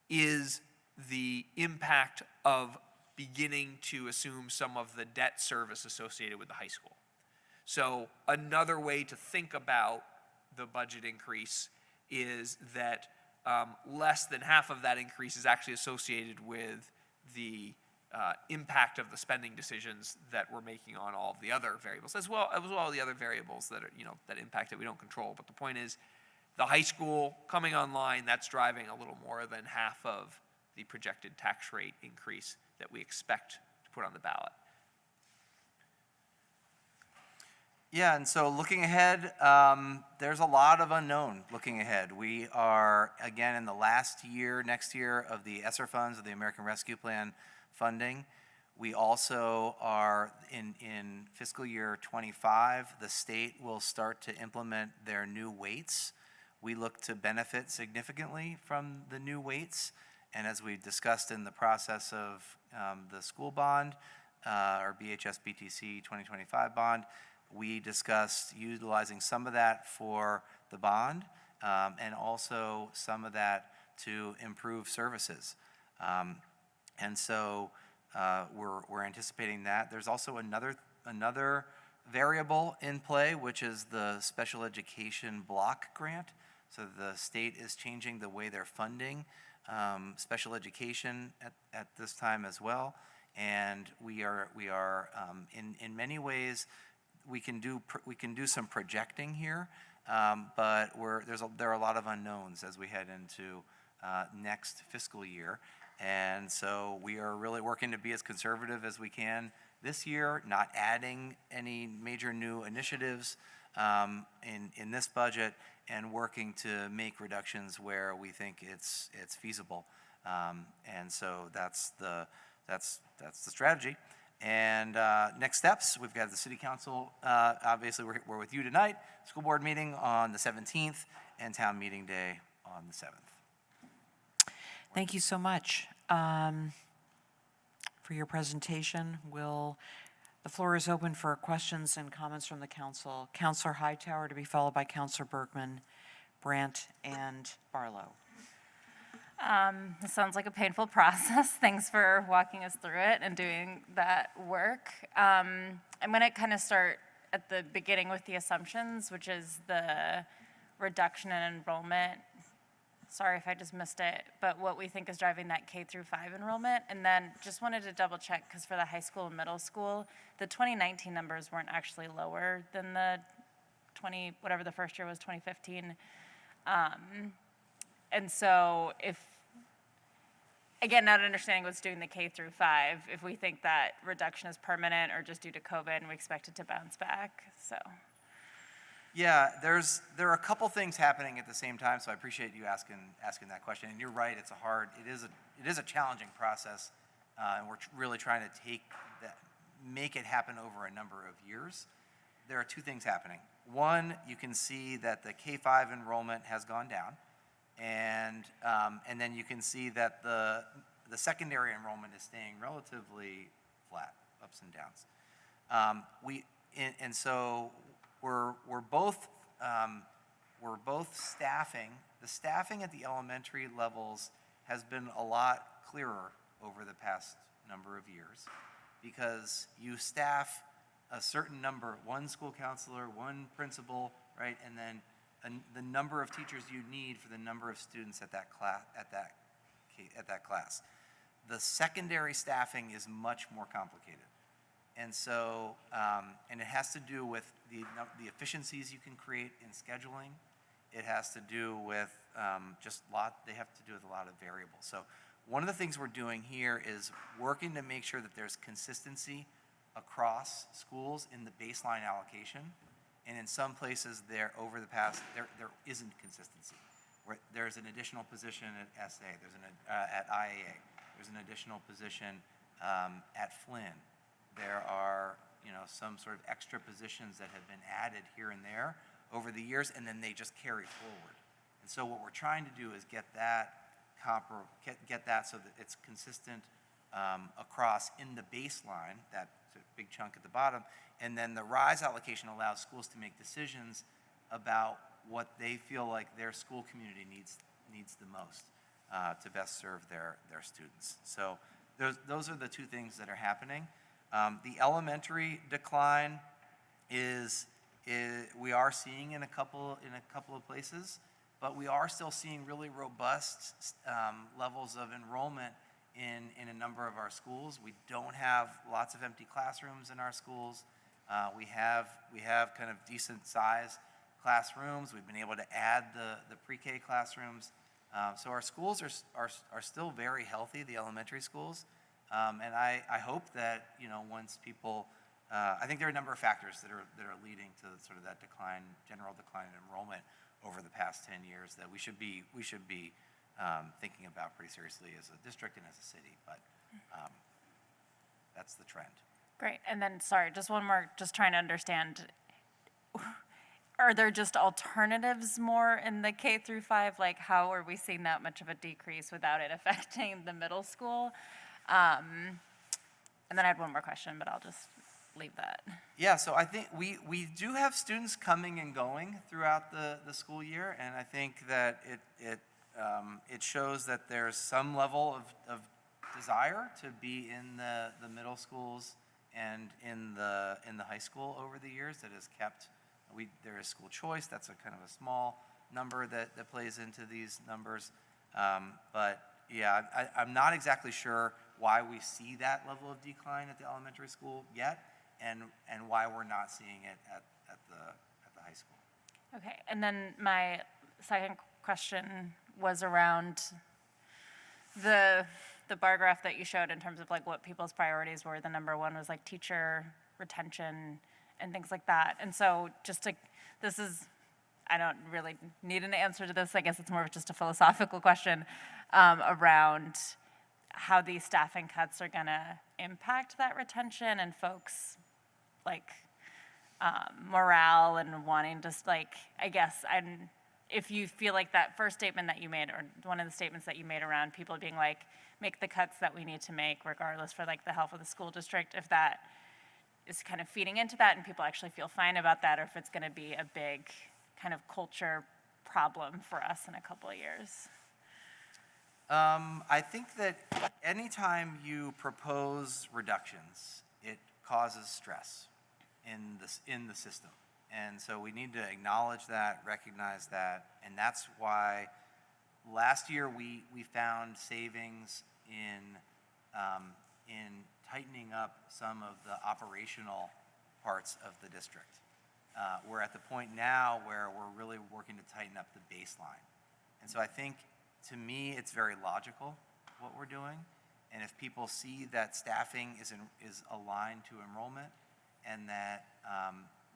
is the impact of beginning to assume some of the debt service associated with the high school. So another way to think about the budget increase is that less than half of that increase is actually associated with the impact of the spending decisions that we're making on all of the other variables, as well as the other variables that are, that impact that we don't control. But the point is, the high school coming online, that's driving a little more than half of the projected tax rate increase that we expect to put on the ballot. Yeah, and so looking ahead, there's a lot of unknown looking ahead. We are, again, in the last year, next year, of the ESSER funds, of the American Rescue Plan funding. We also are in fiscal year 25, the state will start to implement their new weights. We look to benefit significantly from the new weights. And as we discussed in the process of the school bond, or BHS BTC 2025 bond, we discussed utilizing some of that for the bond, and also some of that to improve services. And so we're anticipating that. There's also another variable in play, which is the special education block grant. So the state is changing the way they're funding special education at this time as well. And we are in many ways, we can do some projecting here, but there are a lot of unknowns as we head into next fiscal year. And so we are really working to be as conservative as we can this year, not adding any major new initiatives in this budget, and working to make reductions where we think it's feasible. And so that's the strategy. And next steps, we've got the city council, obviously we're with you tonight, school board meeting on the 17th, and town meeting day on the 7th. Thank you so much for your presentation. The floor is open for questions and comments from the council. Councilor Hightower to be followed by Councilor Bergman, Brandt, and Barlow. This sounds like a painful process. Thanks for walking us through it and doing that work. I'm going to kind of start at the beginning with the assumptions, which is the reduction in enrollment. Sorry if I just missed it, but what we think is driving that K through 5 enrollment. And then just wanted to double check, because for the high school and middle school, the 2019 numbers weren't actually lower than the whatever the first year was, 2015. And so again, not understanding what's doing the K through 5, if we think that reduction is permanent or just due to COVID and we expect it to bounce back, so. Yeah, there are a couple things happening at the same time, so I appreciate you asking that question. And you're right, it is a challenging process, and we're really trying to make it happen over a number of years. There are two things happening. One, you can see that the K-5 enrollment has gone down, and then you can see that the secondary enrollment is staying relatively flat, ups and downs. So we're both staffing. The staffing at the elementary levels has been a lot clearer over the past number of years, because you staff a certain number, one school counselor, one principal, right, and then the number of teachers you need for the number of students at that class. The secondary staffing is much more complicated. And so, and it has to do with the efficiencies you can create in scheduling. It has to do with they have to do with a lot of variables. So one of the things we're doing here is working to make sure that there's consistency across schools in the baseline allocation. And in some places there isn't consistency. There's an additional position at SA, at IAA, there's an additional position at Flynn. There are, some sort of extra positions that have been added here and there over the years, and then they just carry forward. And so what we're trying to do is get that so that it's consistent across in the baseline, that big chunk at the bottom, and then the RISE allocation allows schools to make decisions about what they feel like their school community needs the most to best serve their students. So those are the two things that are happening. The elementary decline is we are seeing in a couple of places, but we are still seeing really robust levels of enrollment in a number of our schools. We don't have lots of empty classrooms in our schools. We have kind of decent size classrooms. We've been able to add the pre-K classrooms. So our schools are still very healthy, the elementary schools. And I hope that, once people, I think there are a number of factors that are leading to sort of that general decline in enrollment over the past 10 years that we should be thinking about pretty seriously as a district and as a city, but that's the trend. Great, and then, sorry, just one more, just trying to understand. Are there just alternatives more in the K through 5? Like, how are we seeing that much of a decrease without it affecting the middle school? And then I had one more question, but I'll just leave that? Yeah, so I think we do have students coming and going throughout the school year, and I think that it shows that there's some level of desire to be in the middle schools and in the high school over the years that has kept, there is school choice, that's a kind of a small number that plays into these numbers. But yeah, I'm not exactly sure why we see that level of decline at the elementary school yet, and why we're not seeing it at the high school. Okay, and then my second question was around the bar graph that you showed in terms of like what people's priorities were. The number one was like teacher retention and things like that. And so I don't really need an answer to this. I guess it's more of just a philosophical question around how these staffing cuts are gonna impact that retention and folks like morale and wanting to I guess if you feel like that first statement that you made, or one of the statements that you made around people being like, make the cuts that we need to make regardless for like the health of the school district, if that is kind of feeding into that and people actually feel fine about that, or if it's gonna be a big kind of culture problem for us in a couple of years. I think that anytime you propose reductions, it causes stress in the system. And so we need to acknowledge that, recognize that, and that's why last year we found savings in tightening up some of the operational parts of the district. We're at the point now where we're really working to tighten up the baseline. And so I think, to me, it's very logical what we're doing. And if people see that staffing is aligned to enrollment, and that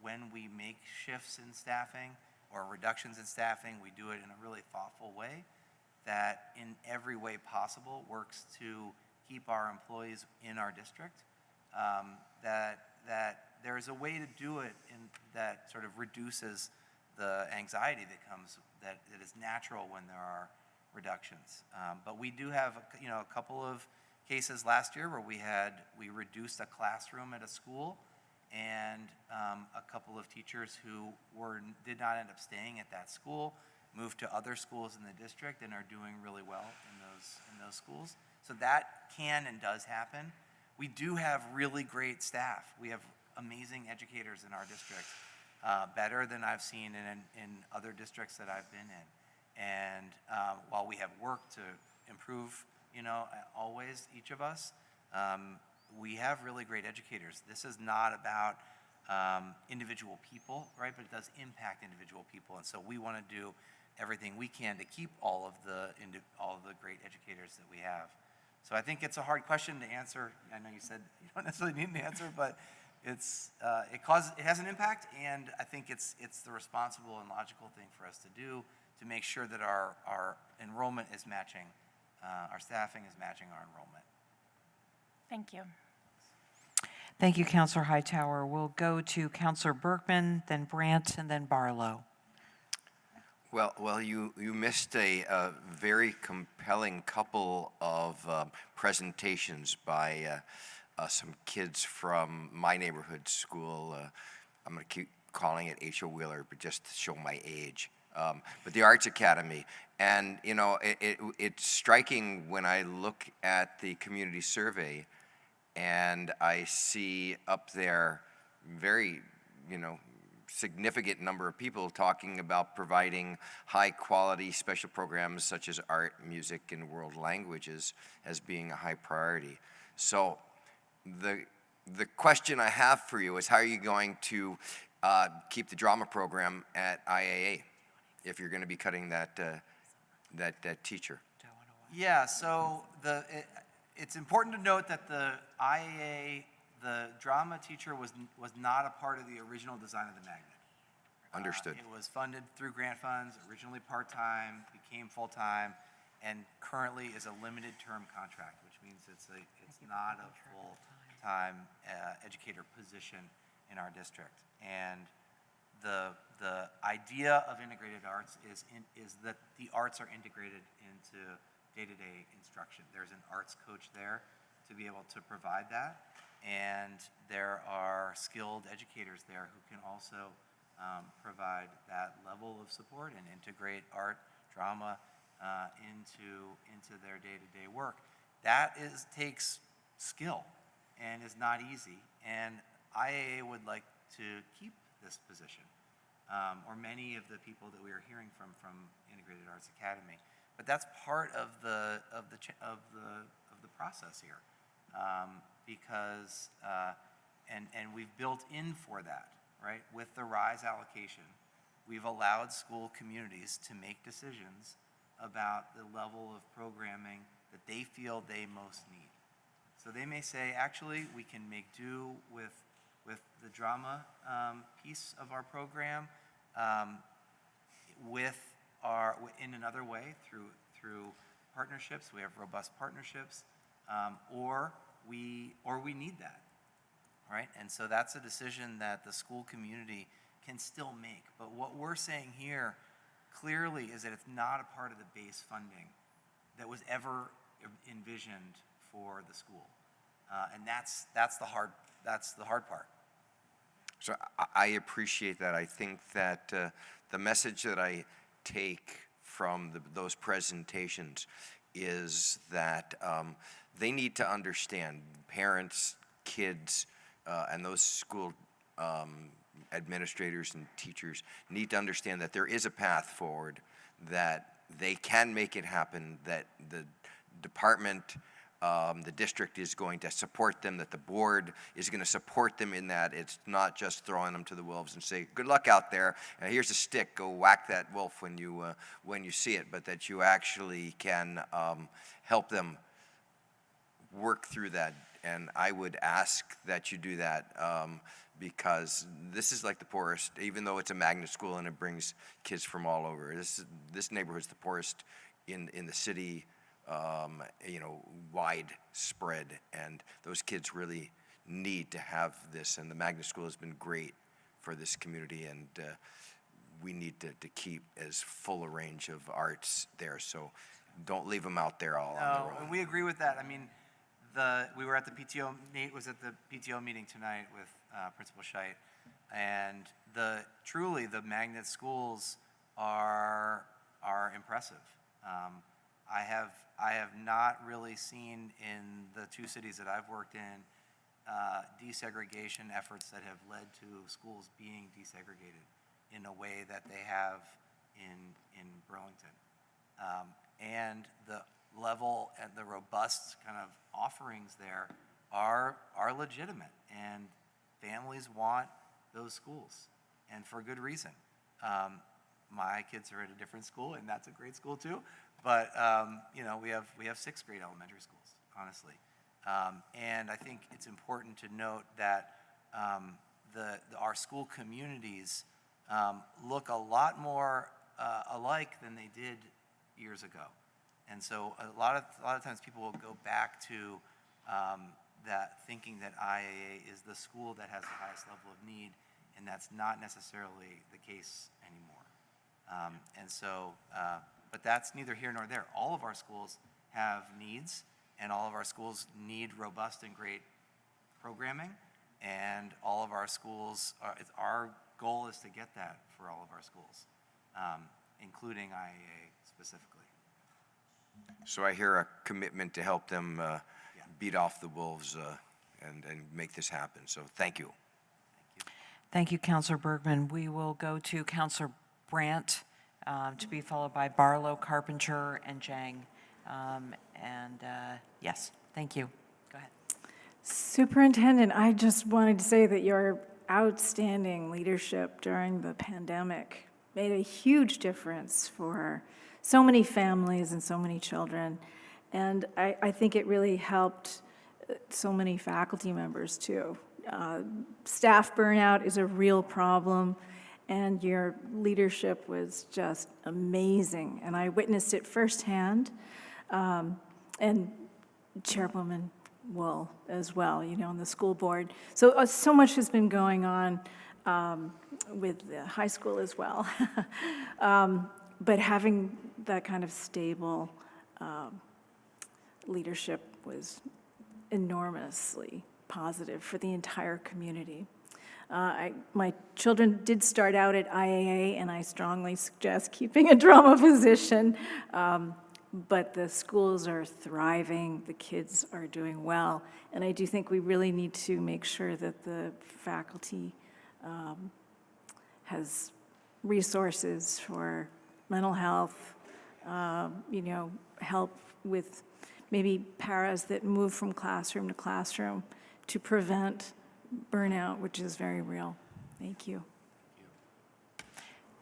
when we make shifts in staffing or reductions in staffing, we do it in a really thoughtful way that in every way possible works to keep our employees in our district, that there is a way to do it that sort of reduces the anxiety that comes, that is natural when there are reductions. But we do have a couple of cases last year where we reduced a classroom at a school, and a couple of teachers who did not end up staying at that school moved to other schools in the district and are doing really well in those schools. So that can and does happen. We do have really great staff. We have amazing educators in our district, better than I've seen in other districts that I've been in. And while we have work to improve, always, each of us, we have really great educators. This is not about individual people, right? But it does impact individual people. And so we want to do everything we can to keep all of the great educators that we have. So I think it's a hard question to answer. I know you said you don't necessarily need an answer, but it has an impact, and I think it's the responsible and logical thing for us to do to make sure that our enrollment is matching, our staffing is matching our enrollment. Thank you. Thank you, Councilor Hightower. We'll go to Councilor Berkman, then Brandt, and then Barlow. Well, you missed a very compelling couple of presentations by some kids from my neighborhood school. I'm going to keep calling it H.O. Wheeler, but just to show my age. But the Arts Academy. And, it's striking when I look at the community survey and I see up there very, significant number of people talking about providing high quality special programs such as art, music, and world languages as being a high priority. So the question I have for you is, how are you going to keep the drama program at IAA if you're going to be cutting that teacher? Yeah, so it's important to note that the IAA, the drama teacher was not a part of the original design of the magnet. Understood. It was funded through grant funds, originally part-time, became full-time, and currently is a limited term contract, which means it's not a full-time educator position in our district. And the idea of integrated arts is that the arts are integrated into day-to-day instruction. There's an arts coach there to be able to provide that. and there are skilled educators there who can also provide that level of support and integrate art, drama into their day-to-day work. That takes skill and is not easy. And IAA would like to keep this position, or many of the people that we are hearing from Integrated Arts Academy. But that's part of the process here, because and we've built in for that, right? With the RISE allocation, we've allowed school communities to make decisions about the level of programming that they feel they most need. So they may say, actually, we can make do with the drama piece of our program, in another way through partnerships. We have robust partnerships, or we need that, right? And so that's a decision that the school community can still make. But what we're saying here clearly is that it's not a part of the base funding that was ever envisioned for the school, and that's the hard part. So I appreciate that. I think that the message that I take from those presentations is that they need to understand, parents, kids, and those school administrators and teachers need to understand that there is a path forward, that they can make it happen, that the department, the district is going to support them, that the board is going to support them in that. It's not just throwing them to the wolves and say, good luck out there, here's a stick, go whack that wolf when you see it, but that you actually can help them work through that. And I would ask that you do that, because this is like the poorest, even though it's a magnet school and it brings kids from all over. This neighborhood's the poorest in the city, widespread, and those kids really need to have this. And the magnet school has been great for this community, and we need to keep as full a range of arts there. So don't leave them out there all on their own. And we agree with that. I mean, we were at the PTO. Nate was at the PTO meeting tonight with Principal Scheit, and truly the magnet schools are impressive. I have not really seen in the two cities that I've worked in desegregation efforts that have led to schools being desegregated in a way that they have in Burlington, and the level and the robust kind of offerings there are legitimate, and families want those schools, and for good reason. My kids are at a different school, and that's a great school too. But we have sixth grade elementary schools, honestly, and I think it's important to note that our school communities look a lot more alike than they did years ago. And so a lot of times people will go back to that, thinking that IAA is the school that has the highest level of need, and that's not necessarily the case anymore. But that's neither here nor there. All of our schools have needs, and all of our schools need robust and great programming, and all of our schools, our goal is to get that for all of our schools, including IAA specifically. So I hear a commitment to help them beat off the wolves and make this happen. So thank you. Thank you, Councilor Bergman. We will go to Councilor Brandt, to be followed by Barlow, Carpenter, and Jang. Yes, thank you. Go ahead. Superintendent, I just wanted to say that your outstanding leadership during the pandemic made a huge difference for so many families and so many children. And I think it really helped so many faculty members too. Staff burnout is a real problem, and your leadership was just amazing. And I witnessed it firsthand, and Chairwoman Wool as well, on the school board. So, so much has been going on with the high school as well. But having that kind of stable leadership was enormously positive for the entire community. My children did start out at IAA, and I strongly suggest keeping a drama position. But the schools are thriving, the kids are doing well, and I do think we really need to make sure that the faculty has resources for mental health, help with maybe paras that move from classroom to classroom to prevent burnout, which is very real. Thank you.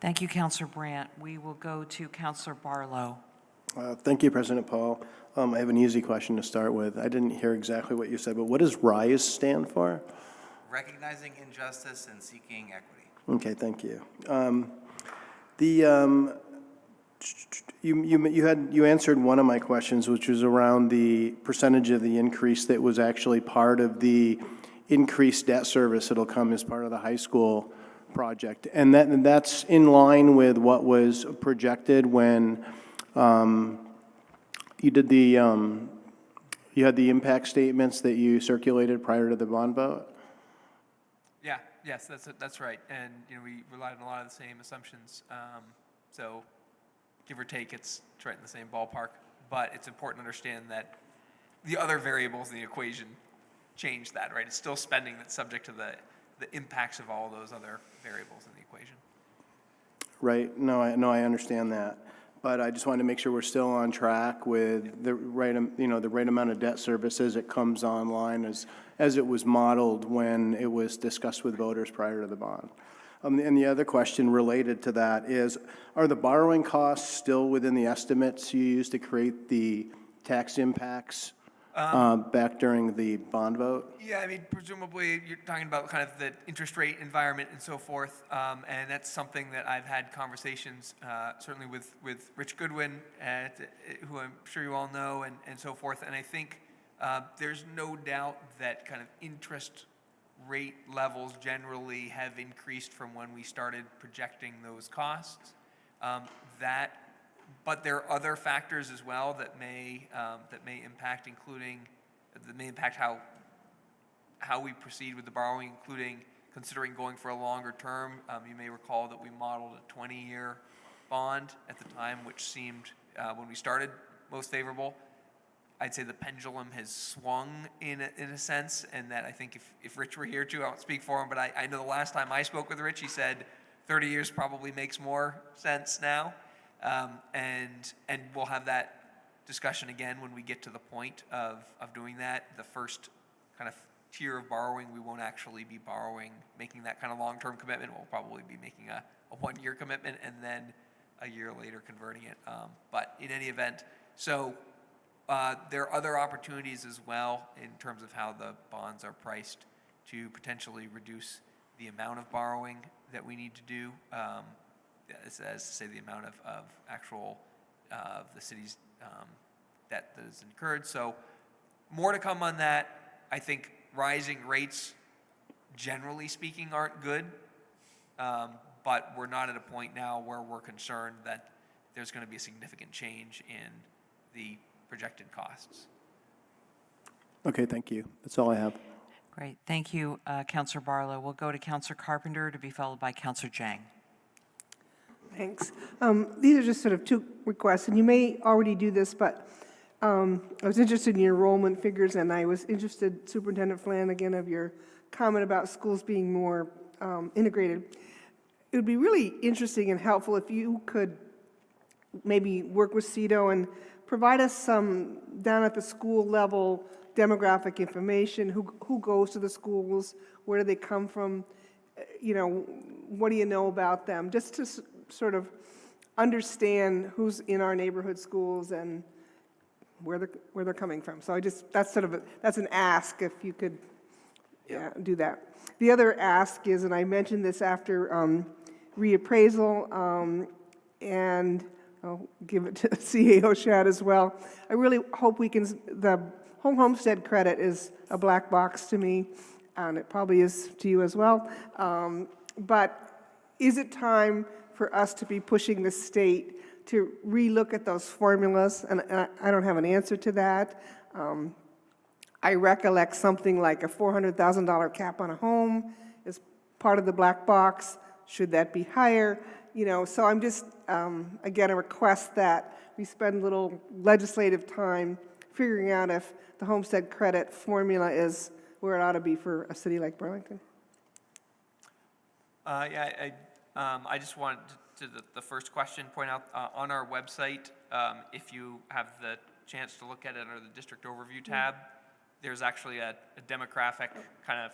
Thank you, Councilor Brandt. We will go to Councilor Barlow. Thank you, President Paul. I have an easy question to start with. I didn't hear exactly what you said, but what does RISE stand for? Recognizing injustice and seeking equity. Okay, thank you. You answered one of my questions, which was around the percentage of the increase that was actually part of the increased debt service that'll come as part of the high school project, and that's in line with what was projected when you did you had the impact statements that you circulated prior to the bond vote? Yeah, yes, that's right. And we relied on a lot of the same assumptions. So give or take, it's right in the same ballpark. But it's important to understand that the other variables in the equation change that, right? It's still spending that's subject to the impacts of all those other variables in the equation. Right. No, I understand that. But I just wanted to make sure we're still on track with the right amount of debt service as it comes online as it was modeled when it was discussed with voters prior to the bond. And the other question related to that is, are the borrowing costs still within the estimates you used to create the tax impacts back during the bond vote? Yeah, I mean, presumably you're talking about kind of the interest rate environment and so forth, and that's something that I've had conversations certainly with Rich Goodwin, who I'm sure you all know, and so forth. And I think there's no doubt that kind of interest rate levels generally have increased from when we started projecting those costs. But there are other factors as well that may impact, how we proceed with the borrowing, including considering going for a longer term. You may recall that we modeled a 20-year bond at the time, which seemed, when we started, most favorable. I'd say the pendulum has swung in a sense, and that I think if Rich were here too, I won't speak for him, but I know the last time I spoke with Rich, he said 30 years probably makes more sense now. And we'll have that discussion again when we get to the point of doing that. The first kind of tier of borrowing, we won't actually be making that kind of long-term commitment. We'll probably be making a one-year commitment and then a year later converting it. But in any event, so there are other opportunities as well in terms of how the bonds are priced to potentially reduce the amount of borrowing that we need to do. As to say the amount of actual of the city's debt that is incurred. So more to come on that. I think rising rates, generally speaking, aren't good, but we're not at a point now where we're concerned that there's going to be a significant change in the projected costs. Okay, thank you. That's all I have. Great. Thank you, Councilor Barlow. We'll go to Councilor Carpenter to be followed by Councilor Jang. Thanks. These are just sort of two requests, and you may already do this, but I was interested in your enrollment figures, and I was interested, Superintendent Flanagan, of your comment about schools being more integrated. It would be really interesting and helpful if you could maybe work with CEDO and provide us some down at the school level demographic information, who goes to the schools, where do they come from, what do you know about them, just to sort of understand who's in our neighborhood schools and where they're coming from. So that's an ask if you could do that. The other ask is, and I mentioned this after reappraisal, and I'll give it to CAO Shad as well. I really hope the home homestead credit is a black box to me, and it probably is to you as well. But is it time for us to be pushing the state to relook at those formulas? And I don't have an answer to that. I recollect something like a $400,000 cap on a home is part of the black box. Should that be higher? So I'm just, again, a request that we spend a little legislative time figuring out if the homestead credit formula is where it ought to be for a city like Burlington. I just wanted to the first question, point out on our website, if you have the chance to look at it under the district overview tab, there's actually a demographic kind of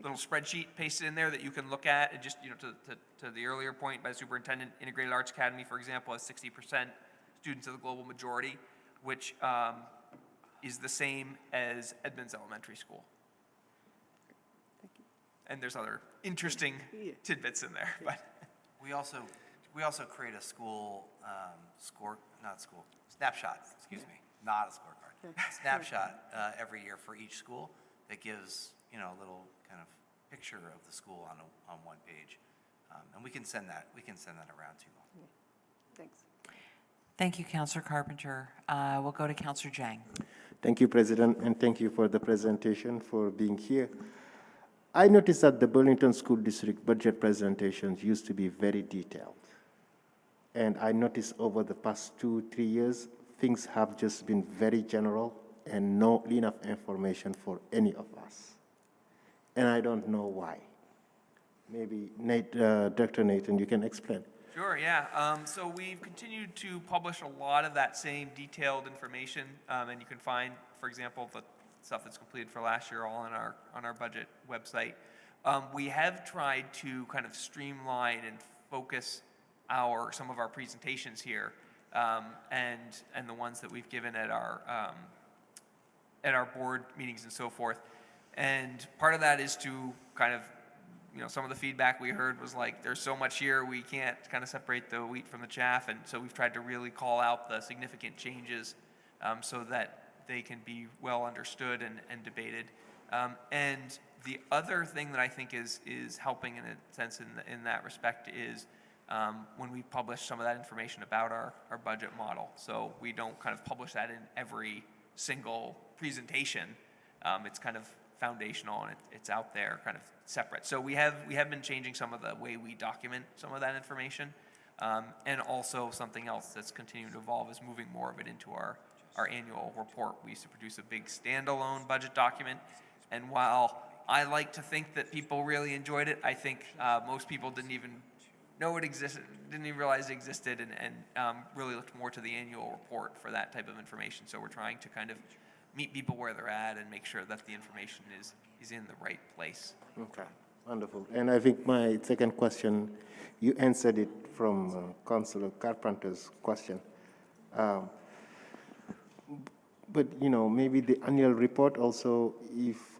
little spreadsheet pasted in there that you can look at. And just, to the earlier point by the superintendent, Integrated Arts Academy, for example, has 60% students of the global majority, which is the same as Edmonds Elementary School. And there's other interesting tidbits in there. But We also create a school snapshot, excuse me, not a scorecard, snapshot every year for each school that gives, a little kind of picture of the school on one page. And we can send that around to you all. Thanks. Thank you, Councilor Carpenter. We'll go to Councilor Jang. Thank you, President, and thank you for the presentation, for being here. I noticed that the Burlington School District budget presentations used to be very detailed. And I noticed over the past 2-3 years, things have just been very general and not enough information for any of us. And I don't know why. Maybe Dr. Nathan, you can explain. Sure, yeah. So we've continued to publish a lot of that same detailed information, and you can find, for example, the stuff that's completed for last year all on our budget website. We have tried to kind of streamline and focus some of our presentations here, and the ones that we've given at our board meetings and so forth. And part of that is to kind of, some of the feedback we heard was like, there's so much here, we can't kind of separate the wheat from the chaff. And so we've tried to really call out the significant changes so that they can be well understood and debated. And the other thing that I think is helping in a sense in that respect is when we publish some of that information about our budget model. So we don't kind of publish that in every single presentation. It's kind of foundational and it's out there kind of separate. So we have been changing some of the way we document some of that information. And also something else that's continuing to evolve is moving more of it into our annual report. We used to produce a big standalone budget document. And while I like to think that people really enjoyed it, I think most people didn't even know it existed, didn't even realize it existed, and really looked more to the annual report for that type of information. So we're trying to kind of meet people where they're at and make sure that the information is in the right place. Okay, wonderful. And I think my second question, you answered it from Councilor Carpenter's question. But, maybe the annual report also,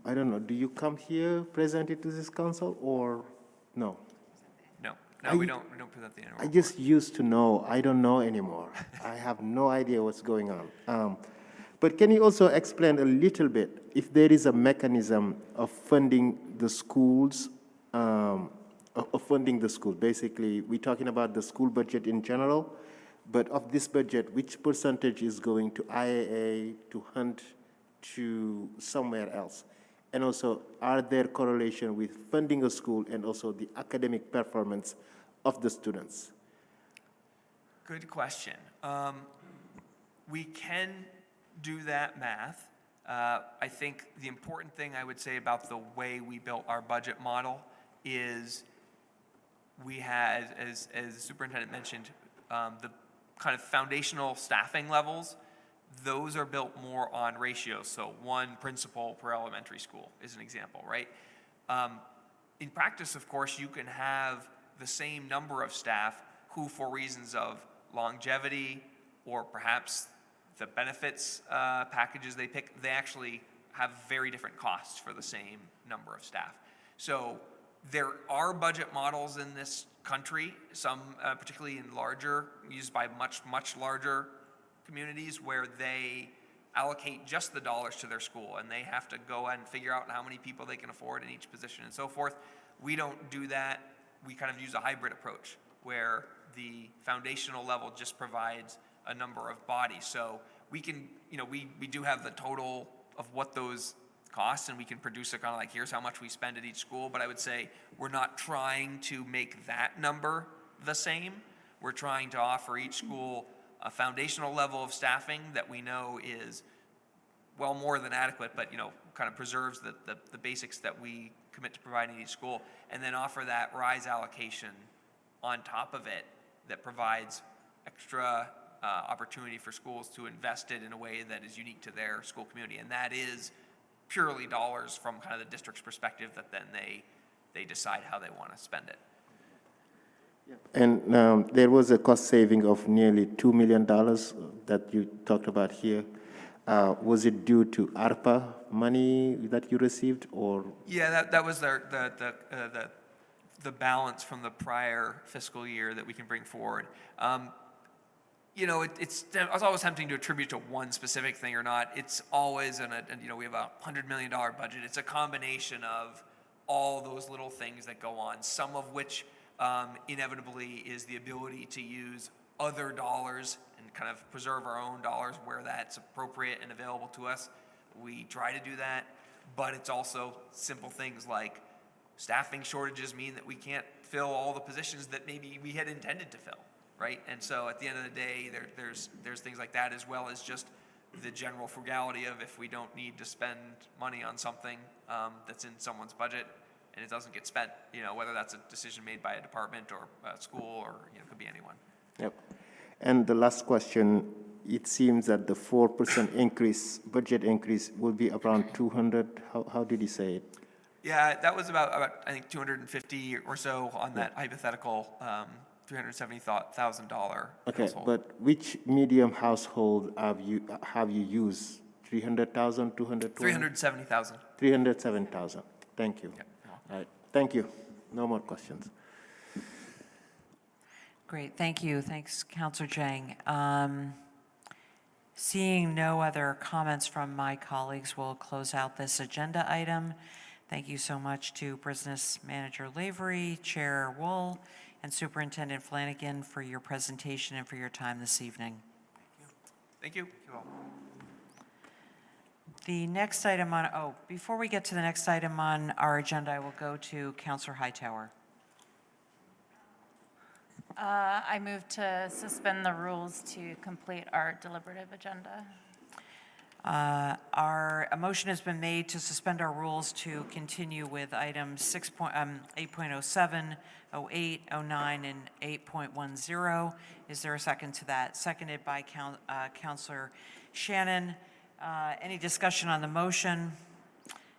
I don't know, do you come here, present it to this council, or no? No, we don't present the annual report. I just used to know. I don't know anymore. I have no idea what's going on. But can you also explain a little bit if there is a mechanism of funding the schools, Basically, we're talking about the school budget in general, but of this budget, which percentage is going to IAA, to Hunt, to somewhere else? And also, are there correlation with funding a school and also the academic performance of the students? Good question. We can do that math. I think the important thing I would say about the way we built our budget model is we had, as the superintendent mentioned, the kind of foundational staffing levels. Those are built more on ratios. So one principal per elementary school is an example, right? In practice, of course, you can have the same number of staff who, for reasons of longevity or perhaps the benefits packages they pick, they actually have very different costs for the same number of staff. So there are budget models in this country, some particularly in larger, used by much larger communities, where they allocate just the dollars to their school and they have to go and figure out how many people they can afford in each position and so forth. We don't do that. We kind of use a hybrid approach where the foundational level just provides a number of bodies. So we can, we do have the total of what those cost, and we can produce a kind of like, here's how much we spend at each school, but I would say we're not trying to make that number the same. We're trying to offer each school a foundational level of staffing that we know is well more than adequate, but kind of preserves the basics that we commit to providing each school, and then offer that rise allocation on top of it that provides extra opportunity for schools to invest it in a way that is unique to their school community, and that is purely dollars from kind of the district's perspective that then they decide how they want to spend it. And there was a cost saving of nearly $2 million that you talked about here. Was it due to ARPA money that you received, or? Yeah, that was the balance from the prior fiscal year that we can bring forward. It's always tempting to attribute to one specific thing or not. It's always, we have a $100 million budget. It's a combination of all those little things that go on, some of which inevitably is the ability to use other dollars and kind of preserve our own dollars where that's appropriate and available to us. We try to do that, but it's also simple things like staffing shortages mean that we can't fill all the positions that maybe we had intended to fill. Right? And so at the end of the day, there's things like that, as well as just the general frugality of if we don't need to spend money on something that's in someone's budget and it doesn't get spent, whether that's a decision made by a department or a school or it could be anyone. Yep. And the last question, it seems that the 4% budget increase will be around 200. How did you say it? Yeah, that was about I think 250 or so on that hypothetical $370,000 Okay, household. but which medium household have you used? 300,000, 200? 370,000. 307,000. Thank you. Yeah. All right. Thank you. No more questions. Great, thank you. Thanks, Councilor Jang. Seeing no other comments from my colleagues, we'll close out this agenda item. Thank you so much to Business Manager Lavery, Chair Wool, and Superintendent Flanagan for your presentation and for your time this evening. Thank you. Thank you all. The next item before we get to the next item on our agenda, I will go to Councilor Hightower. I move to suspend the rules to complete our deliberative agenda. A motion has been made to suspend our rules to continue with items 8.07, 08, 09, and 8.10. Is there a second to that? Seconded by Councilor Shannon. Any discussion on the motion?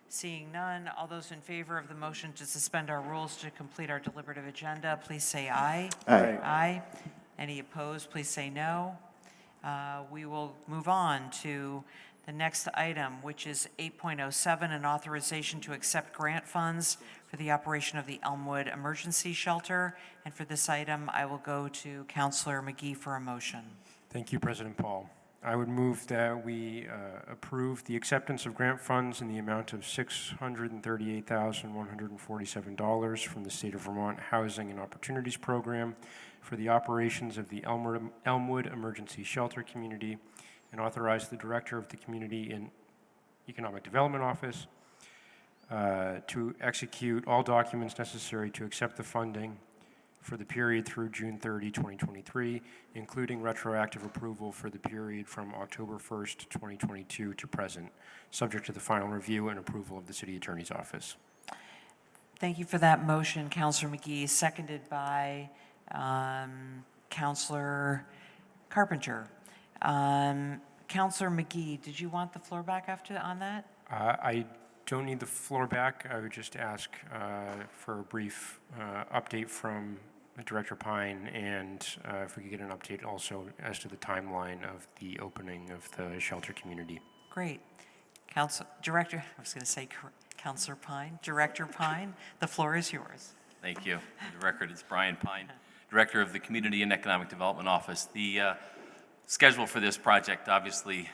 Seeing none, all those in favor of the motion to suspend our rules to complete our deliberative agenda, please say aye. Aye. Aye. Any opposed, please say no. We will move on to the next item, which is 8.07, an authorization to accept grant funds for the operation of the Elmwood Emergency Shelter. And for this item, I will go to Councilor McGee for a motion. Thank you, President Paul. I would move that we approve the acceptance of grant funds in the amount of $638,147 from the State of Vermont Housing and Opportunities Program for the operations of the Elmwood Emergency Shelter Community, and authorize the Director of the Community and Economic Development Office to execute all documents necessary to accept the funding for the period through June 30, 2023, including retroactive approval for the period from October 1st, 2022 to present, subject to the final review and approval of the City Attorney's Office. Thank you for that motion, Councilor McGee, seconded by Councilor Carpenter. Councilor McGee, did you want the floor back on that? I don't need the floor back. I would just ask for a brief update from Director Pine, and if we could get an update also as to the timeline of the opening of the shelter community. Great. Director Pine. Director Pine, the floor is yours. Thank you. For the record, it's Brian Pine, Director of the Community and Economic Development Office. The schedule for this project, obviously,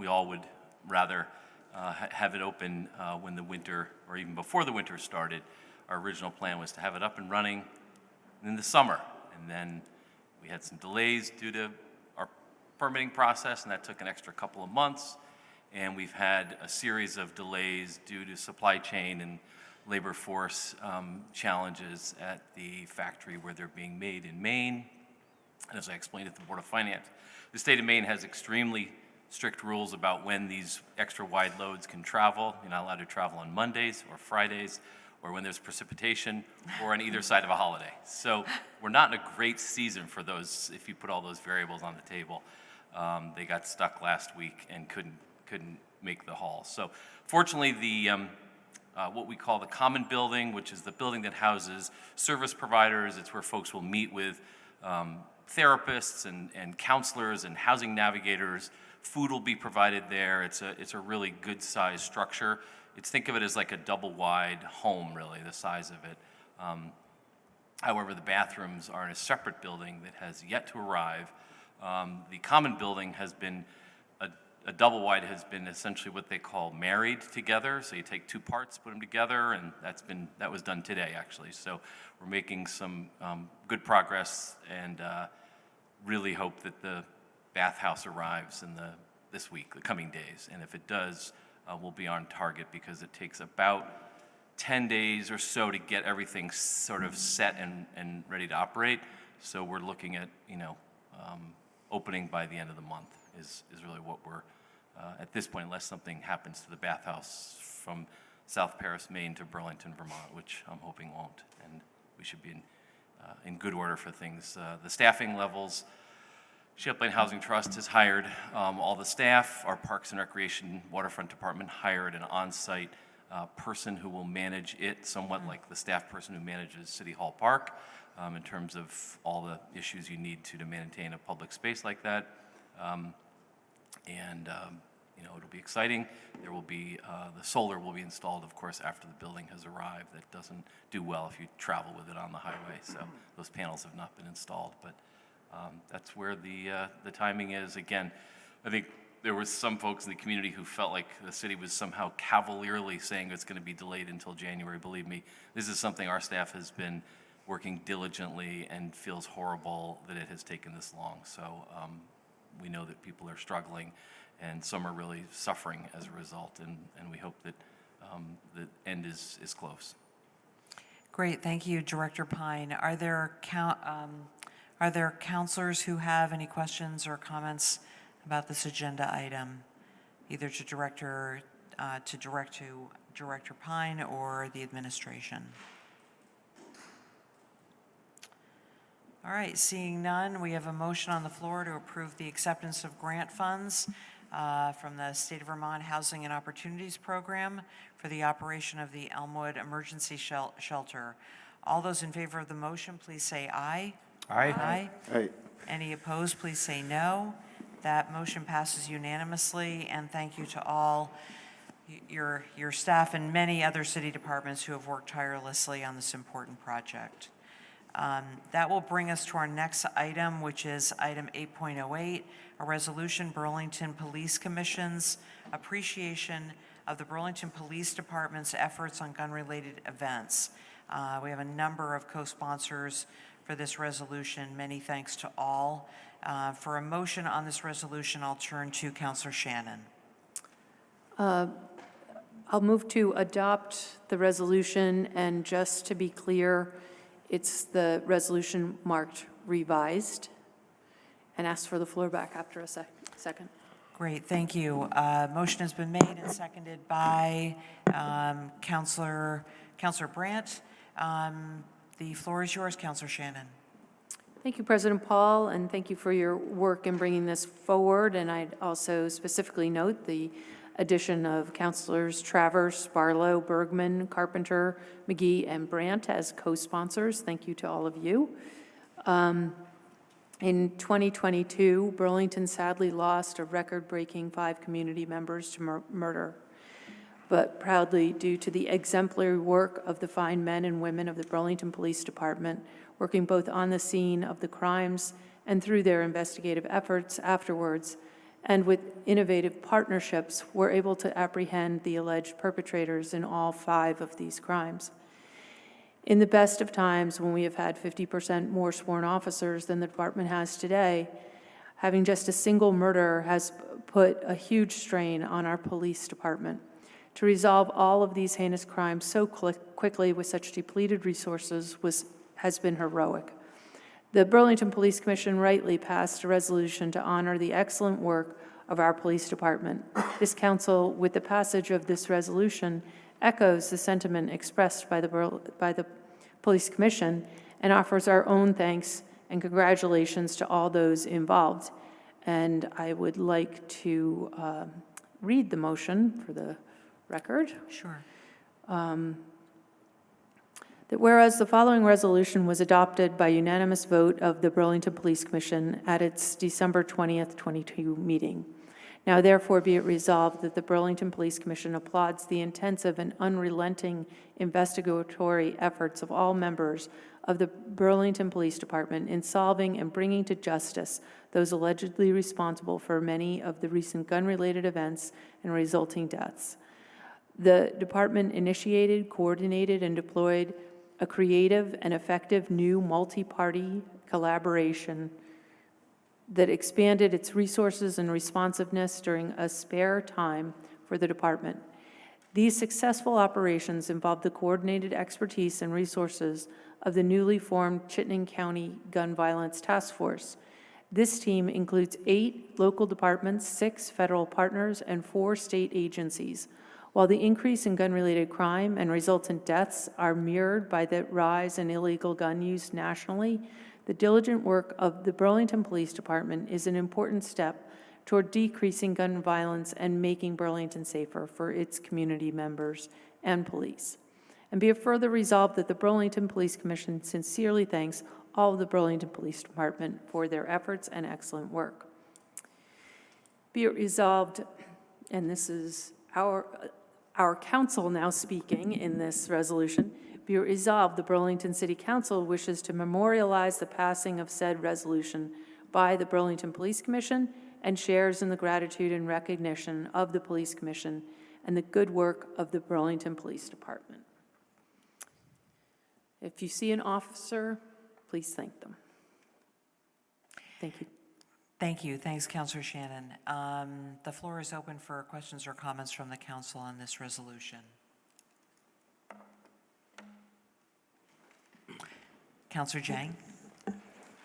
we all would rather have it open when the winter, or even before the winter started. Our original plan was to have it up and running in the summer, and then we had some delays due to our permitting process, and that took an extra couple of months. and we've had a series of delays due to supply chain and labor force challenges at the factory where they're being made in Maine. And as I explained at the Board of Finance, the state of Maine has extremely strict rules about when these extra wide loads can travel. You're not allowed to travel on Mondays or Fridays or when there's precipitation or on either side of a holiday. So we're not in a great season for those if you put all those variables on the table. They got stuck last week and couldn't make the haul. So fortunately, the what we call the common building, which is the building that houses service providers, it's where folks will meet with therapists and counselors and housing navigators. Food will be provided there. It's a really good sized structure. Think of it as like a double wide home, really, the size of it. However, the bathrooms are in a separate building that has yet to arrive. The common building has been, a double wide has been essentially what they call married together. So you take two parts, put them together, and that was done today, actually. So we're making some good progress and really hope that the bathhouse arrives in this week, the coming days. And if it does, we'll be on target because it takes about 10 days or so to get everything sort of set and ready to operate. So we're looking at, opening by the end of the month is really what we're, at this point, unless something happens to the bathhouse from South Paris, Maine to Burlington, Vermont, which I'm hoping won't. And we should be in good order for things. The staffing levels, Champlain Housing Trust has hired all the staff. Our Parks and Recreation Waterfront Department hired an on-site person who will manage it, somewhat like the staff person who manages City Hall Park, in terms of all the issues you need to maintain a public space like that. It'll be exciting. There will be, the solar will be installed, of course, after the building has arrived. That doesn't do well if you travel with it on the highway, so those panels have not been installed. But that's where the timing is. Again, I think there was some folks in the community who felt like the city was somehow cavalierly saying it's going to be delayed until January. Believe me, this is something our staff has been working diligently and feels horrible that it has taken this long. So we know that people are struggling and some are really suffering as a result, and we hope that the end is close. Great, thank you, Director Pine. Are there counselors who have any questions or comments about this agenda item, either to direct to Director Pine or the administration? All right, seeing none, we have a motion on the floor to approve the acceptance of grant funds from the State of Vermont Housing and Opportunities Program for the operation of the Elmwood Emergency Shelter. All those in favor of the motion, please say aye. Aye. Aye. Aye. Any opposed, please say no. That motion passes unanimously, and thank you to all your staff and many other city departments who have worked tirelessly on this important project. That will bring us to our next item, which is item 8.08, a resolution, Burlington Police Commission's appreciation of the Burlington Police Department's efforts on gun-related events. We have a number of co-sponsors for this resolution. Many thanks to all. For a motion on this resolution, I'll turn to Councilor Shannon. I'll move to adopt the resolution, and just to be clear, it's the resolution marked revised, and ask for the floor back after a second. Great, thank you. Motion has been made and seconded by Councilor Brandt. The floor is yours, Councilor Shannon. Thank you, President Paul, and thank you for your work in bringing this forward. And I'd also specifically note the addition of Councilors Travers, Barlow, Bergman, Carpenter, McGee, and Brandt as co-sponsors. Thank you to all of you. In 2022, Burlington sadly lost a record-breaking 5 community members to murder. But proudly, due to the exemplary work of the fine men and women of the Burlington Police Department, working both on the scene of the crimes and through their investigative efforts afterwards, and with innovative partnerships, we're able to apprehend the alleged perpetrators in all 5 of these crimes. In the best of times, when we have had 50% more sworn officers than the department has today, Having just a single murder has put a huge strain on our police department. To resolve all of these heinous crimes so quickly with such depleted resources has been heroic. The Burlington Police Commission rightly passed a resolution to honor the excellent work of our police department. This council, with the passage of this resolution, echoes the sentiment expressed by the Police Commission and offers our own thanks and congratulations to all those involved. And I would like to read the motion for the record. Sure. That whereas the following resolution was adopted by unanimous vote of the Burlington Police Commission at its December 20th, 22 meeting. Now therefore be it resolved that the Burlington Police Commission applauds the intensive and unrelenting investigatory efforts of all members of the Burlington Police Department in solving and bringing to justice those allegedly responsible for many of the recent gun-related events and resulting deaths. The department initiated, coordinated, and deployed a creative and effective new multi-party collaboration that expanded its resources and responsiveness during a spare time for the department. These successful operations involved the coordinated expertise and resources of the newly formed Chittenden County Gun Violence Task Force. This team includes 8 local departments, 6 federal partners, and 4 state agencies. While the increase in gun-related crime and resultant deaths are mirrored by the rise in illegal gun use nationally, the diligent work of the Burlington Police Department is an important step toward decreasing gun violence and making Burlington safer for its community members and police. And be it further resolved that the Burlington Police Commission sincerely thanks all of the Burlington Police Department for their efforts and excellent work. Be it resolved, and this is our council now speaking in this resolution, be it resolved the Burlington City Council wishes to memorialize the passing of said resolution by the Burlington Police Commission and shares in the gratitude and recognition of the Police Commission and the good work of the Burlington Police Department. If you see an officer, please thank them. Thank you. Thank you. Thanks, Councilor Shannon. The floor is open for questions or comments from the council on this resolution. Councilor Jang.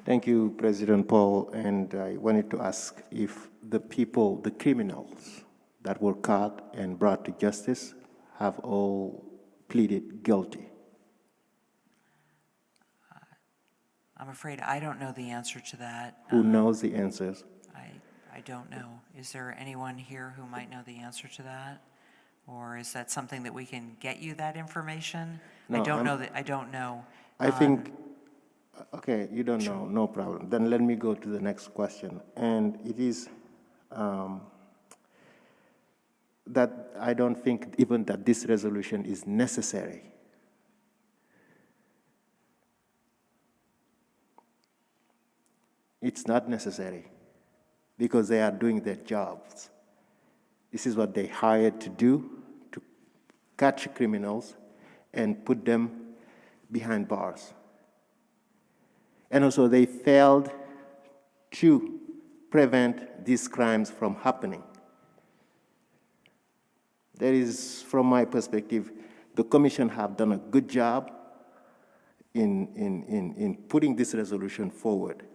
Thank you, President Paul. And I wanted to ask if the criminals that were caught and brought to justice have all pleaded guilty. I'm afraid I don't know the answer to that. Who knows the answers? I don't know. Is there anyone here who might know the answer to that? Or is that something that we can get you that information? No, I don't know that. I don't know. I think, okay, you don't know, no problem. Then let me go to the next question. And it is that I don't think even that this resolution is necessary. It's not necessary because they are doing their jobs. This is what they hired to do, to catch criminals and put them behind bars. And also they failed to prevent these crimes from happening. There is, from my perspective, the commission have done a good job in putting this resolution forward.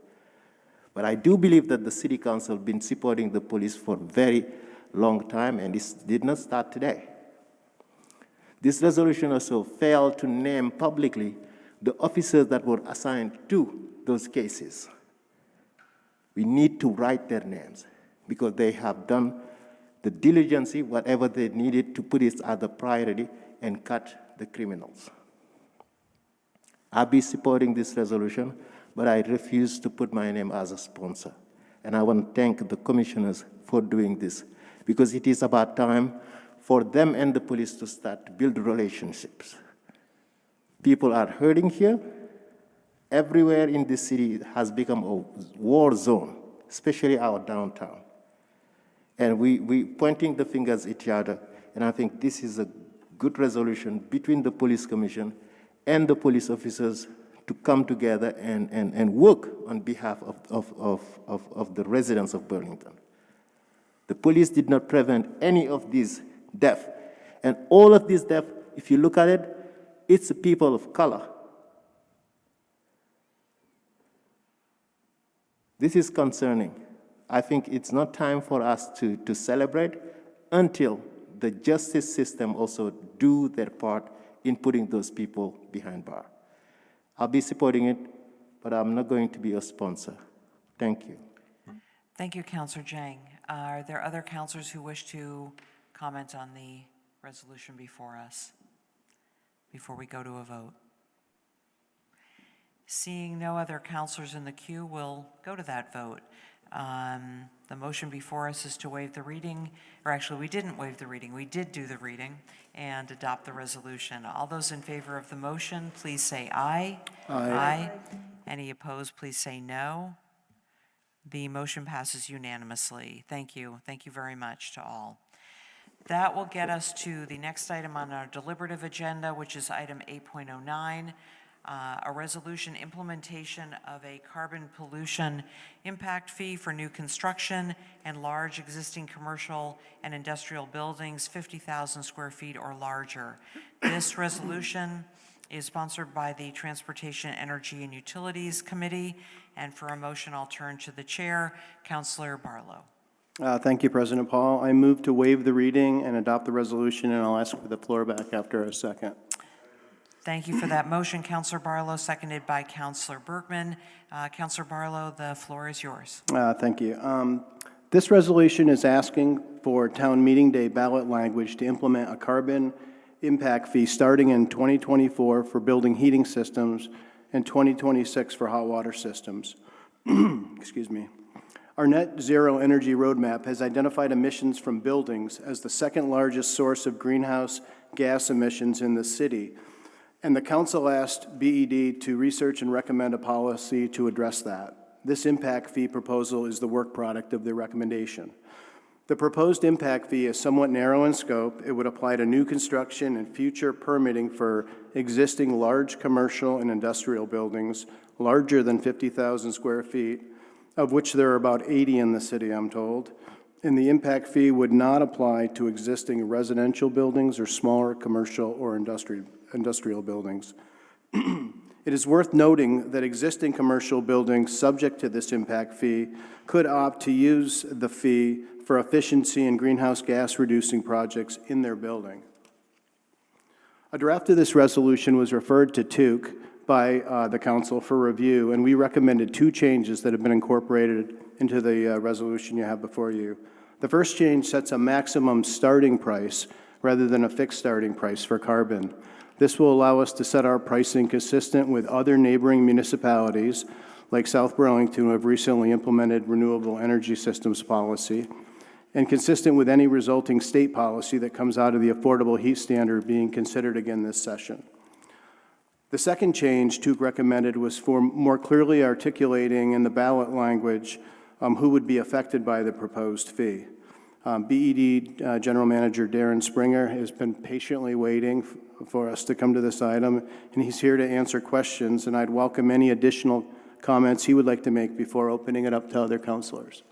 But I do believe that the City Council has been supporting the police for a very long time, and this did not start today. This resolution also failed to name publicly the officers that were assigned to those cases. We need to write their names because they have done the diligence, whatever they needed to put it as a priority and cut the criminals. I'll be supporting this resolution, but I refuse to put my name as a sponsor. And I want to thank the commissioners for doing this because it is about time for them and the police to start to build relationships. People are hurting here. Everywhere in this city has become a war zone, especially our downtown. And we pointing the fingers at each other, and I think this is a good resolution between the police commission and the police officers to come together and work on behalf of the residents of Burlington. The police did not prevent any of these deaths. And all of these deaths, if you look at it, it's the people of color. This is concerning. I think it's not time for us to celebrate until the justice system also do their part in putting those people behind bar. I'll be supporting it, but I'm not going to be a sponsor. Thank you. Thank you, Councillor Jang. Are there other councillors who wish to comment on the resolution before us, before we go to a vote? Seeing no other councillors in the queue, we'll go to that vote. The motion before us is to waive the reading, or actually we didn't waive the reading, we did do the reading and adopt the resolution. All those in favor of the motion, please say aye. Aye. Any opposed, please say no. The motion passes unanimously. Thank you. Thank you very much to all. That will get us to the next item on our deliberative agenda, which is item 8.09. A resolution implementation of a carbon pollution impact fee for new construction and large existing commercial and industrial buildings, 50,000 square feet or larger. This resolution is sponsored by the Transportation, Energy, and Utilities Committee. And for a motion, I'll turn to the chair, Councilor Barlow. Thank you, President Paul. I move to waive the reading and adopt the resolution, and I'll ask for the floor back after a second. Thank you for that motion, Councilor Barlow, seconded by Councilor Bergman. Councilor Barlow, the floor is yours. Thank you. This resolution is asking for town meeting day ballot language to implement a carbon impact fee starting in 2024 for building heating systems and 2026 for hot water systems. Excuse me. Our net zero energy roadmap has identified emissions from buildings as the second largest source of greenhouse gas emissions in the city. And the council asked BED to research and recommend a policy to address that. This impact fee proposal is the work product of the recommendation. The proposed impact fee is somewhat narrow in scope. It would apply to new construction and future permitting for existing large commercial and industrial buildings larger than 50,000 square feet, of which there are about 80 in the city, I'm told. And the impact fee would not apply to existing residential buildings or smaller commercial or industrial buildings. It is worth noting that existing commercial buildings subject to this impact fee could opt to use the fee for efficiency and greenhouse gas reducing projects in their building. A draft of this resolution was referred to TUC by the council for review, and we recommended two changes that have been incorporated into the resolution you have before you. The first change sets a maximum starting price rather than a fixed starting price for carbon. This will allow us to set our pricing consistent with other neighboring municipalities like South Burlington, who have recently implemented renewable energy systems policy, and consistent with any resulting state policy that comes out of the affordable heat standard being considered again this session. The second change TUC recommended was for more clearly articulating in the ballot language who would be affected by the proposed fee. BED General Manager Darren Springer has been patiently waiting for us to come to this item, and he's here to answer questions, and I'd welcome any additional comments he would like to make before opening it up to other councilors.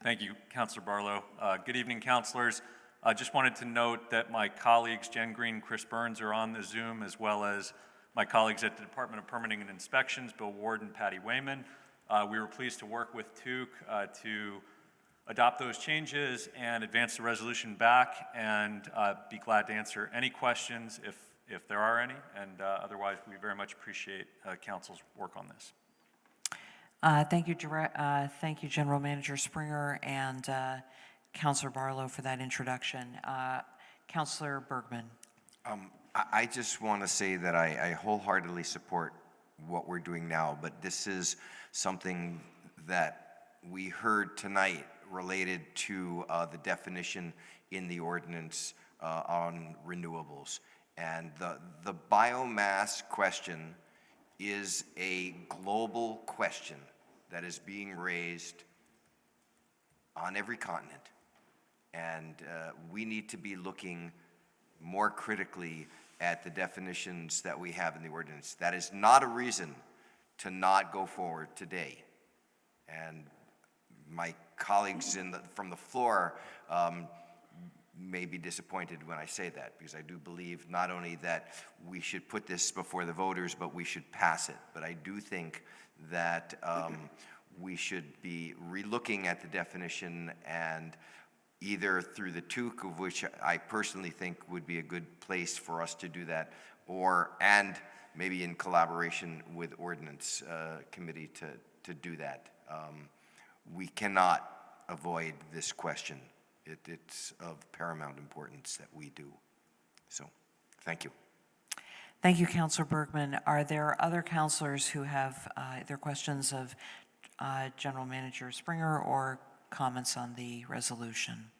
Thank you, Councilor Barlow. Good evening, councilors. I just wanted to note that my colleagues, Jen Green and Chris Burns, are on the Zoom, as well as my colleagues at the Department of Permitting and Inspections, Bill Ward and Patty Wayman. We were pleased to work with TUC to adopt those changes and advance the resolution back, and be glad to answer any questions if there are any, and otherwise we very much appreciate council's work on this. Thank you, General Manager Springer and Councilor Barlow for that introduction. Councilor Bergman. I just want to say that I wholeheartedly support what we're doing now, but this is something that we heard tonight related to the definition in the ordinance on renewables. And the biomass question is a global question that is being raised on every continent. And we need to be looking more critically at the definitions that we have in the ordinance. That is not a reason to not go forward today. And my colleagues from the floor may be disappointed when I say that, because I do believe not only that we should put this before the voters, but we should pass it. But I do think that we should be relooking at the definition, and either through the TUC, of which I personally think would be a good place for us to do that, and maybe in collaboration with Ordinance Committee to do that. We cannot avoid this question. It's of paramount importance that we do. So, thank you. Thank you, Councilor Bergman. Are there other councilors who have either questions of General Manager Springer or comments on the resolution?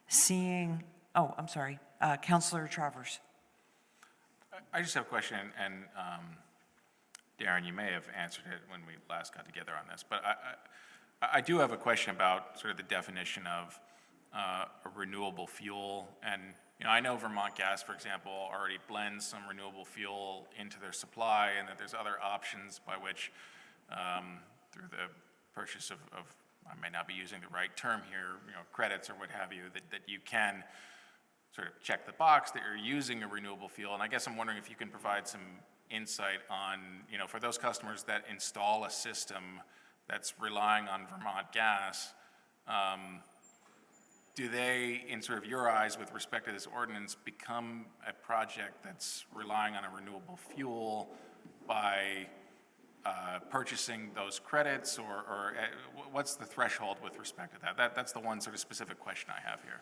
Seeing, I'm sorry, Councilor Travers. I just have a question, and Darren, you may have answered it when we last got together on this, but I do have a question about sort of the definition of a renewable fuel. And I know Vermont Gas, for example, already blends some renewable fuel into their supply, and that there's other options by which, through the purchase of I may not be using the right term here, credits or what have you, that you can sort of check the box that you're using a renewable fuel. And I guess I'm wondering if you can provide some insight on, for those customers that install a system that's relying on Vermont Gas, do they, in sort of your eyes with respect to this ordinance, become a project that's relying on a renewable fuel by purchasing those credits, or what's the threshold with respect to that? That's the one sort of specific question I have here.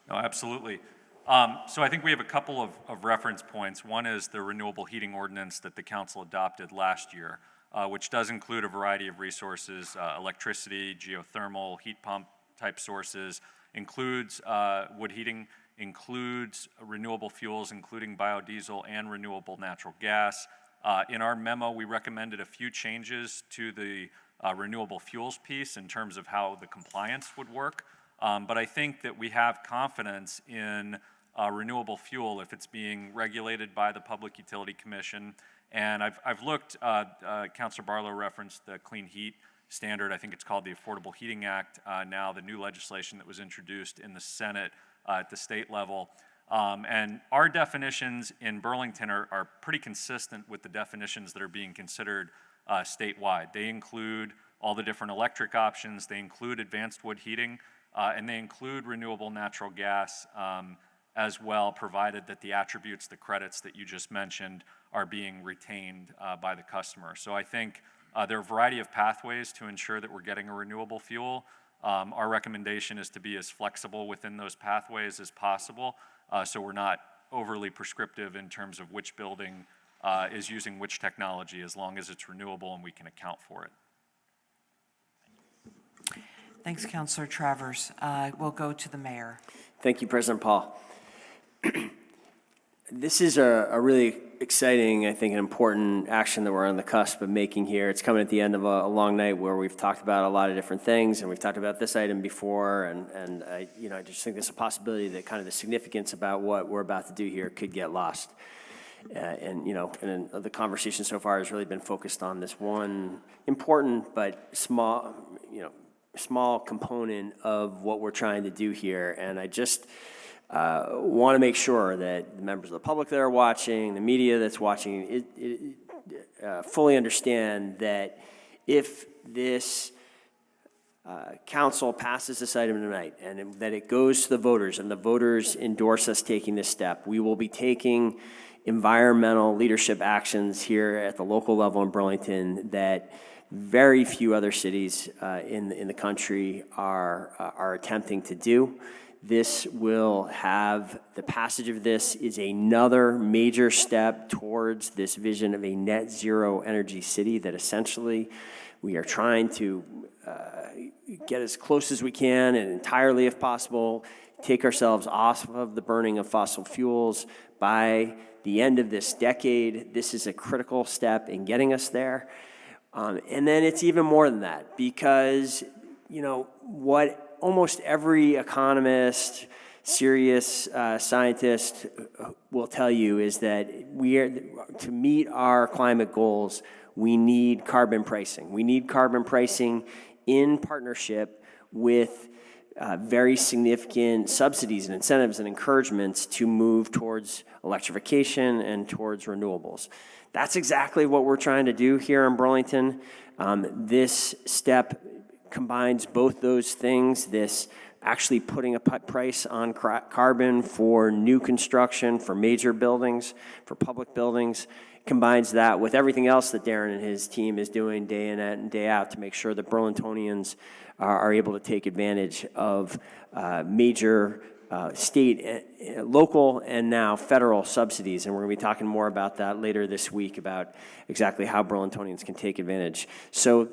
No, absolutely. So I think we have a couple of reference points. One is the renewable heating ordinance that the council adopted last year, which does include a variety of resources, electricity, geothermal, heat pump type sources, includes wood heating, includes renewable fuels, including biodiesel and renewable natural gas. In our memo, we recommended a few changes to the renewable fuels piece in terms of how the compliance would work. But I think that we have confidence in renewable fuel if it's being regulated by the Public Utility Commission. And I've looked, Councilor Barlow referenced the Clean Heat Standard. I think it's called the Affordable Heating Act now, the new legislation that was introduced in the Senate at the state level. And our definitions in Burlington are pretty consistent with the definitions that are being considered statewide. They include all the different electric options, they include advanced wood heating, and they include renewable natural gas as well, provided that the attributes, the credits that you just mentioned, are being retained by the customer. So I think there are a variety of pathways to ensure that we're getting a renewable fuel. Our recommendation is to be as flexible within those pathways as possible, so we're not overly prescriptive in terms of which building is using which technology, as long as it's renewable and we can account for it. Thanks, Councilor Travers. We'll go to the mayor. Thank you, President Paul. This is a really exciting, I think, an important action that we're on the cusp of making here. It's coming at the end of a long night where we've talked about a lot of different things, and we've talked about this item before, and I just think there's a possibility that kind of the significance about what we're about to do here could get lost. And the conversation so far has really been focused on this one important but small component of what we're trying to do here. And I just want to make sure that the members of the public that are watching, the media that's watching, fully understand that if this council passes this item tonight and that it goes to the voters and the voters endorse us taking this step, we will be taking environmental leadership actions here at the local level in Burlington that very few other cities in the country are attempting to do. This will have, the passage of this is another major step towards this vision of a net zero energy city that essentially we are trying to get as close as we can and entirely, if possible, take ourselves off of the burning of fossil fuels by the end of this decade. This is a critical step in getting us there. And then it's even more than that, because what almost every economist, serious scientist will tell you is that to meet our climate goals, we need carbon pricing. We need carbon pricing in partnership with very significant subsidies and incentives and encouragements to move towards electrification and towards renewables. That's exactly what we're trying to do here in Burlington. This step combines both those things, this actually putting a price on carbon for new construction, for major buildings, for public buildings, combines that with everything else that Darren and his team is doing day in and day out to make sure that Burlingtonians are able to take advantage of major state, local, and now federal subsidies. And we're going to be talking more about that later this week, about exactly how Burlingtonians can take advantage. So,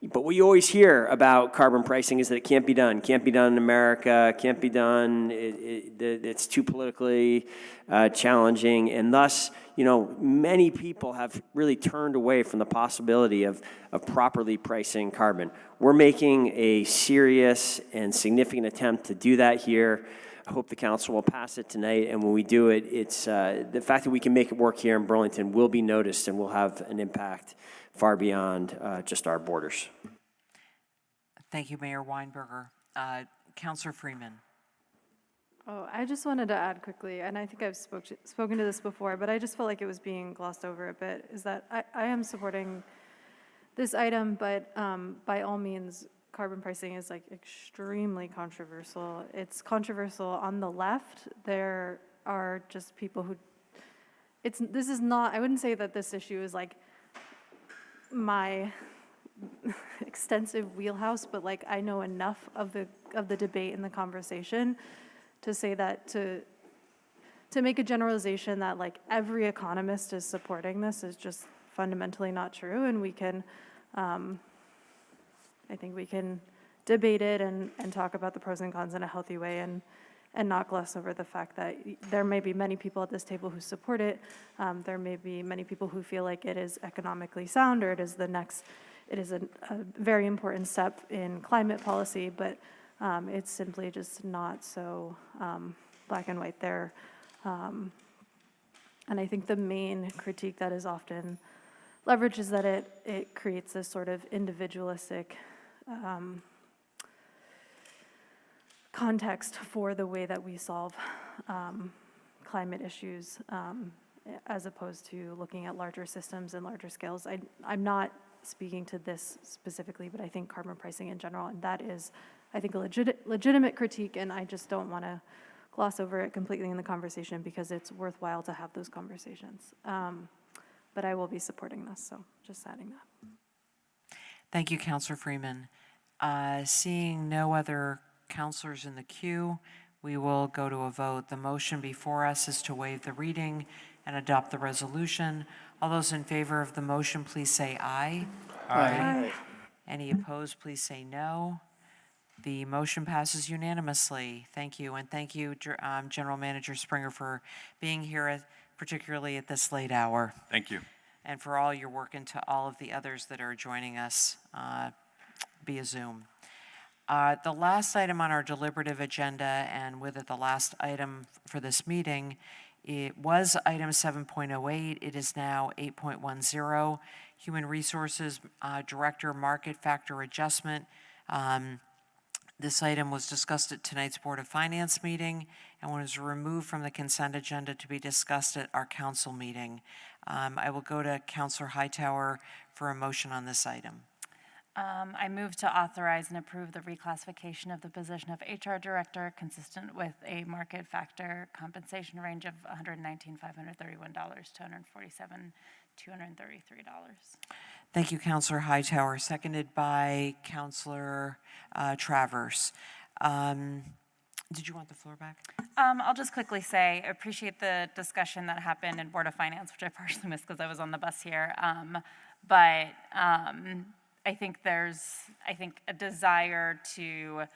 but what you always hear about carbon pricing is that it can't be done in America, can't be done, it's too politically challenging, and thus, many people have really turned away from the possibility of properly pricing carbon. We're making a serious and significant attempt to do that here. I hope the council will pass it tonight, and when we do it, it's the fact that we can make it work here in Burlington will be noticed and will have an impact far beyond just our borders. Thank you, Mayor Weinberger. Councilor Freeman. Oh, I just wanted to add quickly, and I think I've spoken to this before, but I just felt like it was being glossed over a bit, is that I am supporting this item, but by all means, carbon pricing is extremely controversial. It's controversial on the left. There are just people who, this is not, I wouldn't say that this issue is my extensive wheelhouse, but I know enough of the debate and the conversation to say that to make a generalization that every economist is supporting this is just fundamentally not true, and we can I think we can debate it and talk about the pros and cons in a healthy way, and not gloss over the fact that there may be many people at this table who support it. There may be many people who feel like it is economically sound, or it is a very important step in climate policy, but it's simply just not so black and white there. And I think the main critique that is often leveraged is that it creates this sort of individualistic context for the way that we solve climate issues, as opposed to looking at larger systems and larger scales. I'm not speaking to this specifically, but I think carbon pricing in general, and that is, I think, a legitimate critique, and I just don't want to gloss over it completely in the conversation because it's worthwhile to have those conversations. But I will be supporting this, so just adding that. Thank you, Councilor Freeman. Seeing no other councilors in the queue, we will go to a vote. The motion before us is to waive the reading and adopt the resolution. All those in favor of the motion, please say aye. Aye. Any opposed, please say no. The motion passes unanimously. Thank you, and thank you, General Manager Springer, for being here, particularly at this late hour. Thank you. And for all your work, and to all of the others that are joining us via Zoom. The last item on our deliberative agenda, and with it the last item for this meeting, it was item 7.08. It is now 8.10, Human Resources Director Market Factor Adjustment. This item was discussed at tonight's Board of Finance meeting and was removed from the consent agenda to be discussed at our council meeting. I will go to Councilor Hightower for a motion on this item. I move to authorize and approve the reclassification of the position of HR Director consistent with a market factor compensation range of $119,531 to $147,233. Thank you, Councilor Hightower. Seconded by Councilor Travers. Did you want the floor back? I'll just quickly say, I appreciate the discussion that happened in Board of Finance, which I partially missed because I was on the bus here. But I think there's, a desire to,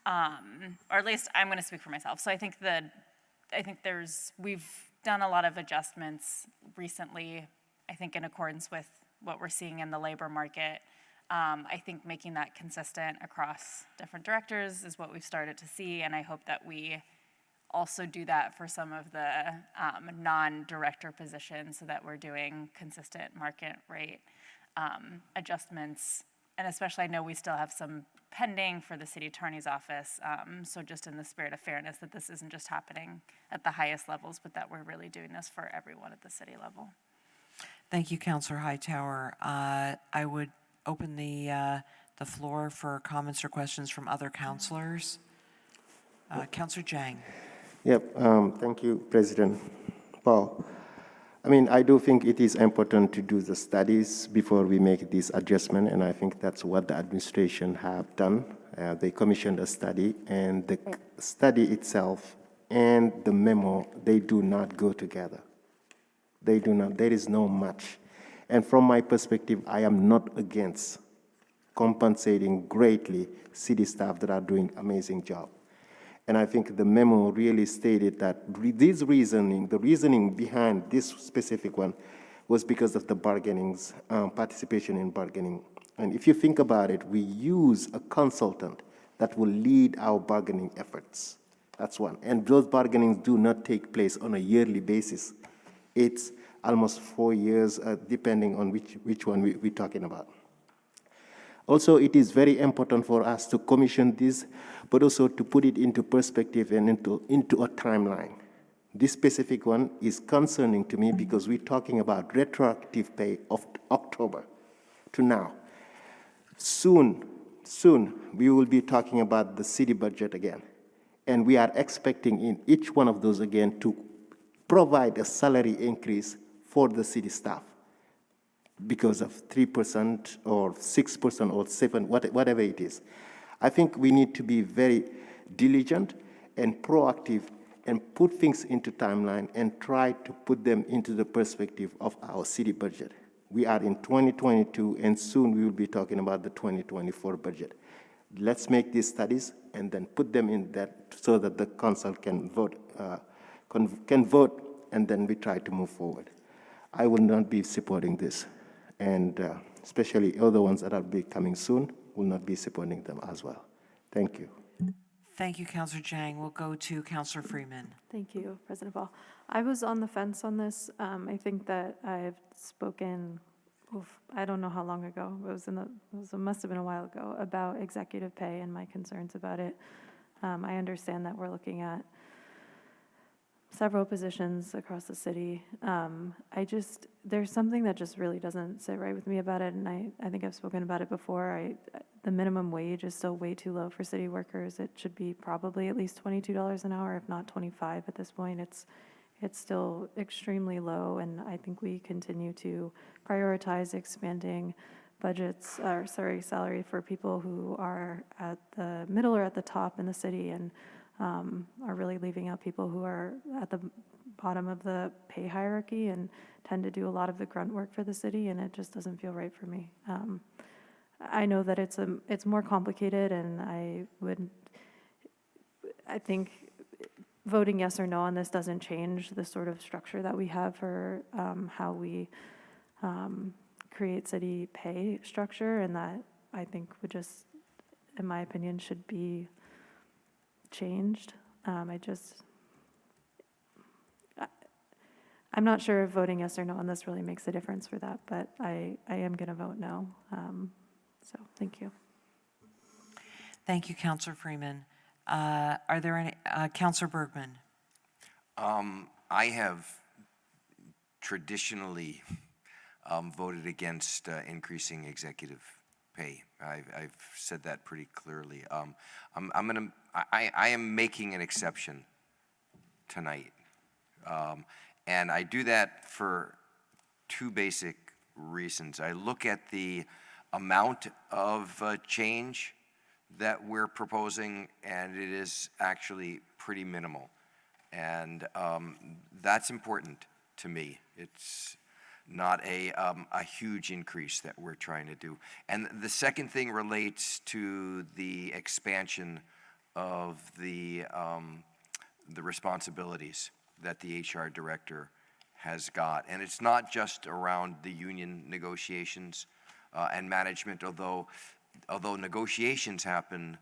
or at least I'm going to speak for myself. So I think we've done a lot of adjustments recently, I think in accordance with what we're seeing in the labor market. I think making that consistent across different directors is what we've started to see, and I hope that we also do that for some of the non-director positions so that we're doing consistent market rate adjustments. And especially, I know we still have some pending for the city attorney's office. So just in the spirit of fairness, that this isn't just happening at the highest levels, but that we're really doing this for everyone at the city level. Thank you, Councilor Hightower. I would open the floor for comments or questions from other councilors. Councilor Jang. Yep, thank you, President Paul. I mean, I do think it is important to do the studies before we make this adjustment, and I think that's what the administration have done. They commissioned a study, and the study itself and the memo, they do not go together. They do not, there is no match. And from my perspective, I am not against compensating greatly city staff that are doing amazing job. And I think the memo really stated that the reasoning behind this specific one was because of the bargainings, participation in bargaining. And if you think about it, we use a consultant that will lead our bargaining efforts. That's one. And those bargainings do not take place on a yearly basis. It's almost 4 years, depending on which one we're talking about. Also, it is very important for us to commission this, but also to put it into perspective and into a timeline. This specific one is concerning to me because we're talking about retroactive pay of October to now. Soon, we will be talking about the city budget again. And we are expecting in each one of those again to provide a salary increase for the city staff, because of 3% or 6% or 7%, whatever it is. I think we need to be very diligent and proactive and put things into timeline and try to put them into the perspective of our city budget. We are in 2022, and soon we will be talking about the 2024 budget. Let's make these studies and then put them in that so that the council can vote, and then we try to move forward. I will not be supporting this. And especially other ones that will be coming soon will not be supporting them as well. Thank you. Thank you, Councilor Jang. We'll go to Councilor Freeman. Thank you, President Paul. I was on the fence on this. I think that I've spoken, I don't know how long ago, it must have been a while ago, about executive pay and my concerns about it. I understand that we're looking at several positions across the city. There's something that just really doesn't sit right with me about it, and I think I've spoken about it before. The minimum wage is still way too low for city workers. It should be probably at least $22 an hour, if not 25 at this point. It's still extremely low, and I think we continue to prioritize expanding salary for people who are at the middle or at the top in the city, and are really leaving out people who are at the bottom of the pay hierarchy and tend to do a lot of the grunt work for the city, and it just doesn't feel right for me. I know that it's more complicated, and I think voting yes or no on this doesn't change the sort of structure that we have for how we create city pay structure, and that I think would just, in my opinion, should be changed. I'm not sure if voting yes or no on this really makes a difference for that, but I am going to vote no. So thank you. Thank you, Councilor Freeman. Are there any, Councilor Bergman? I have traditionally voted against increasing executive pay. I've said that pretty clearly. I am making an exception tonight. And I do that for two basic reasons. I look at the amount of change that we're proposing, and it is actually pretty minimal. And that's important to me. It's not a huge increase that we're trying to do. And the second thing relates to the expansion of the responsibilities that the HR director has got. And it's not just around the union negotiations. and management, although negotiations happen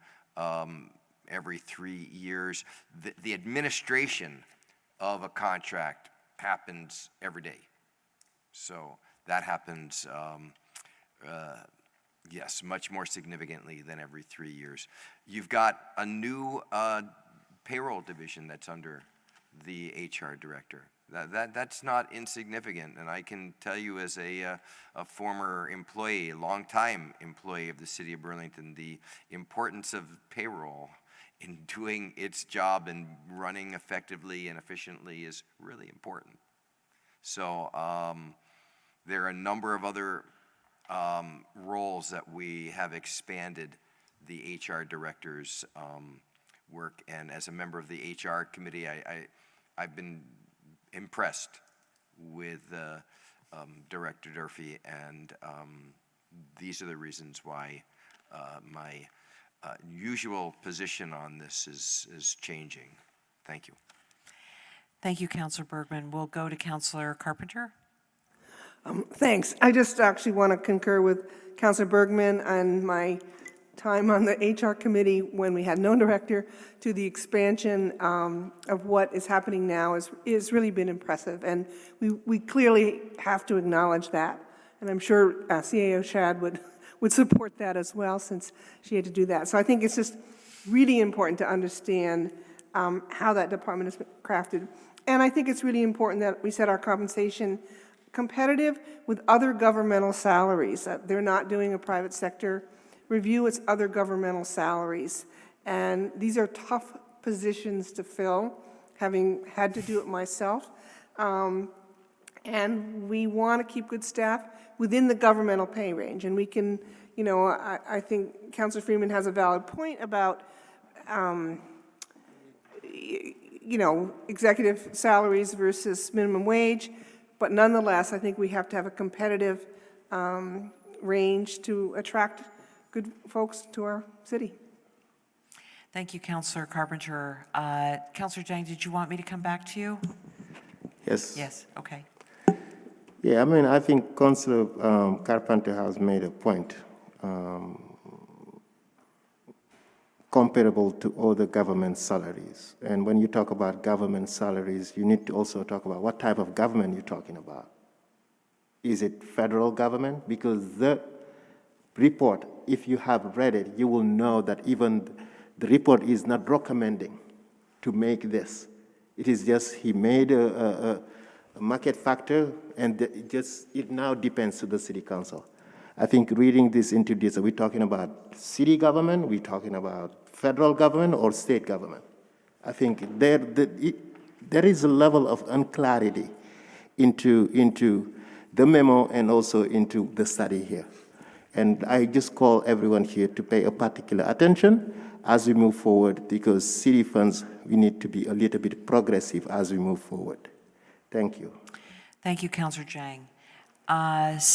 every 3 years, the administration of a contract happens every day. So that happens, yes, much more significantly than every 3 years. You've got a new payroll division that's under the HR director. That's not insignificant, and I can tell you as a former employee, a longtime employee of the city of Burlington, the importance of payroll in doing its job and running effectively and efficiently is really important. So there are a number of other roles that we have expanded the HR director's work, and as a member of the HR committee, I've been impressed with Director Durfee, and these are the reasons why my usual position on this is changing. Thank you. Thank you, Councilor Bergman. We'll go to Councilor Carpenter. Thanks. I just actually want to concur with Councilor Bergman and my time on the HR committee when we had no director to the expansion of what is happening now is really been impressive. And we clearly have to acknowledge that. And I'm sure CAO Shad would support that as well, since she had to do that. So I think it's just really important to understand how that department is crafted. And I think it's really important that we set our compensation competitive with other governmental salaries, that they're not doing a private sector review, it's other governmental salaries. And these are tough positions to fill, having had to do it myself. And we want to keep good staff within the governmental pay range. And we can, I think Councilor Freeman has a valid point about, executive salaries versus minimum wage. But nonetheless, I think we have to have a competitive range to attract good folks to our city. Thank you, Councilor Carpenter. Councilor Jang, did you want me to come back to you? Yes. Yes, okay. Yeah, I mean, I think Councilor Carpenter has made a point comparable to other government salaries. And when you talk about government salaries, you need to also talk about what type of government you're talking about. Is it federal government? Because the report, if you have read it, you will know that even the report is not recommending to make this. It is just, he made a market factor, and it now depends to the city council. I think reading this into this, are we talking about city government? Are we talking about federal government or state government? I think there is a level of unclarity into the memo and also into the study here. And I just call everyone here to pay a particular attention as we move forward, because city funds, we need to be a little bit progressive as we move forward. Thank you. Thank you, Councilor Jang. Mayor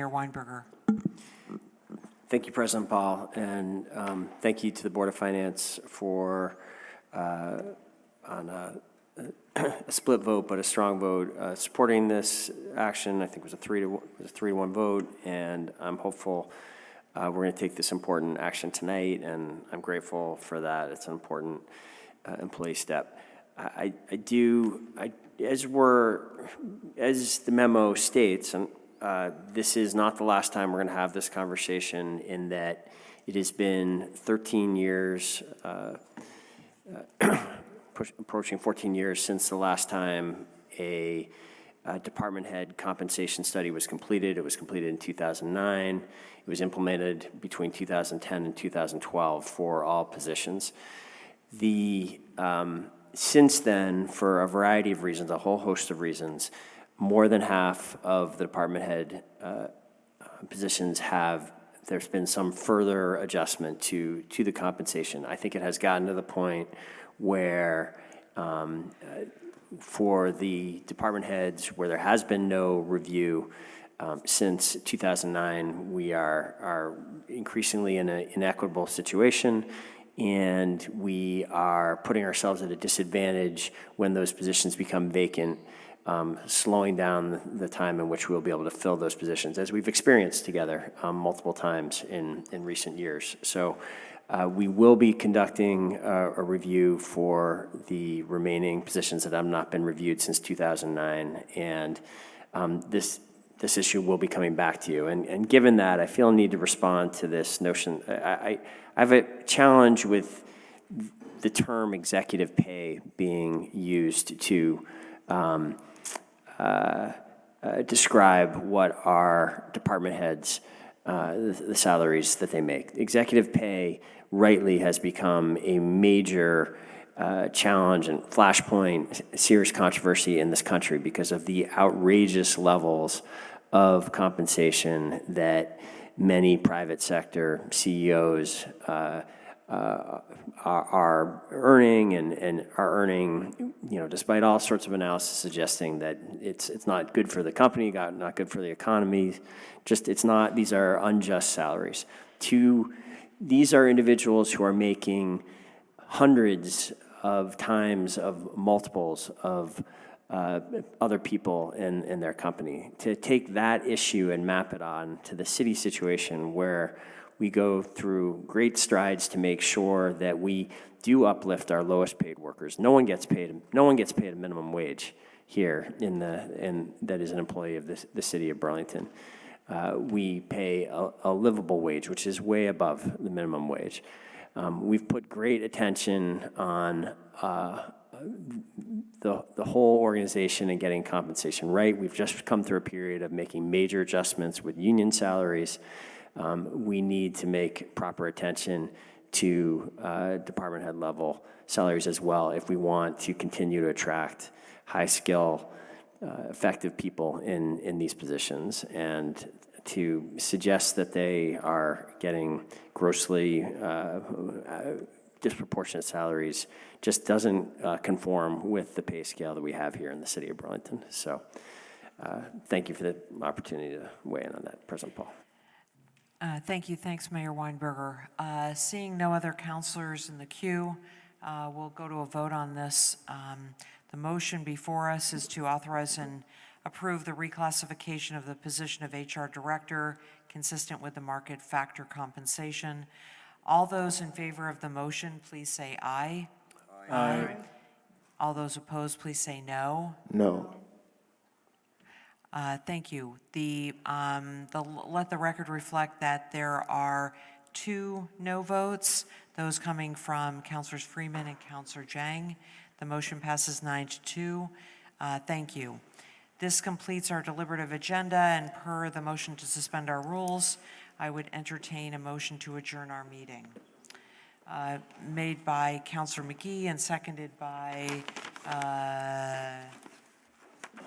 Weinberger. Thank you, President Paul, and thank you to the Board of Finance for, on a split vote, but a strong vote, supporting this action. I think it was a 3-1 vote, and I'm hopeful we're going to take this important action tonight, and I'm grateful for that. It's an important employee step. As the memo states, and this is not the last time we're going to have this conversation, in that it has been 13 years, approaching 14 years since the last time a department head compensation study was completed. It was completed in 2009. It was implemented between 2010 and 2012 for all positions. Since then, for a variety of reasons, a whole host of reasons, more than half of the department head positions there's been some further adjustment to the compensation. I think it has gotten to the point where for the department heads where there has been no review since 2009, we are increasingly in an inequitable situation, and we are putting ourselves at a disadvantage when those positions become vacant slowing down the time in which we'll be able to fill those positions, as we've experienced together multiple times in recent years. So we will be conducting a review for the remaining positions that have not been reviewed since 2009, and this issue will be coming back to you. And given that, I feel a need to respond to this notion. I have a challenge with the term executive pay being used to describe what our department heads, the salaries that they make. Executive pay rightly has become a major challenge and flashpoint, serious controversy in this country because of the outrageous levels of compensation that many private sector CEOs are earning and are earning, despite all sorts of analysis suggesting that it's not good for the company, not good for the economy. It's not, these are unjust salaries. These are individuals who are making hundreds of times of multiples of other people in their company. To take that issue and map it on to the city situation where we go through great strides to make sure that we do uplift our lowest paid workers. No one gets paid a minimum wage here that is an employee of the city of Burlington. We pay a livable wage, which is way above the minimum wage. We've put great attention on the whole organization and getting compensation right. We've just come through a period of making major adjustments with union salaries. We need to make proper attention to department head level salaries as well if we want to continue to attract high skill, effective people in these positions. And to suggest that they are getting grossly disproportionate salaries just doesn't conform with the pay scale that we have here in the city of Burlington. So thank you for the opportunity to weigh in on that, President Paul. Thank you. Thanks, Mayor Weinberger. Seeing no other councilors in the queue, we'll go to a vote on this. The motion before us is to authorize and approve the reclassification of the position of HR Director consistent with the market factor compensation. All those in favor of the motion, please say aye. Aye. All those opposed, please say no. No. Thank you. Let the record reflect that there are 2 no votes, those coming from Councilors Freeman and Councilor Jang. The motion passes 9-2. Thank you. This completes our deliberative agenda, and per the motion to suspend our rules, I would entertain a motion to adjourn our meeting. Made by Councilor McGee and seconded by,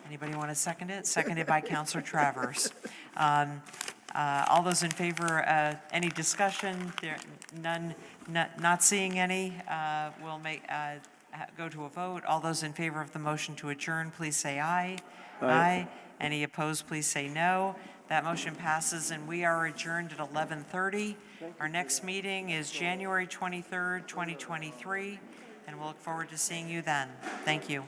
anybody want to second it? Seconded by Councilor Travers. All those in favor, any discussion? None, not seeing any. We'll go to a vote. All those in favor of the motion to adjourn, please say aye. Aye. Any opposed, please say no. That motion passes, and we are adjourned at 11:30. Our next meeting is January 23rd, 2023, and we'll look forward to seeing you then. Thank you.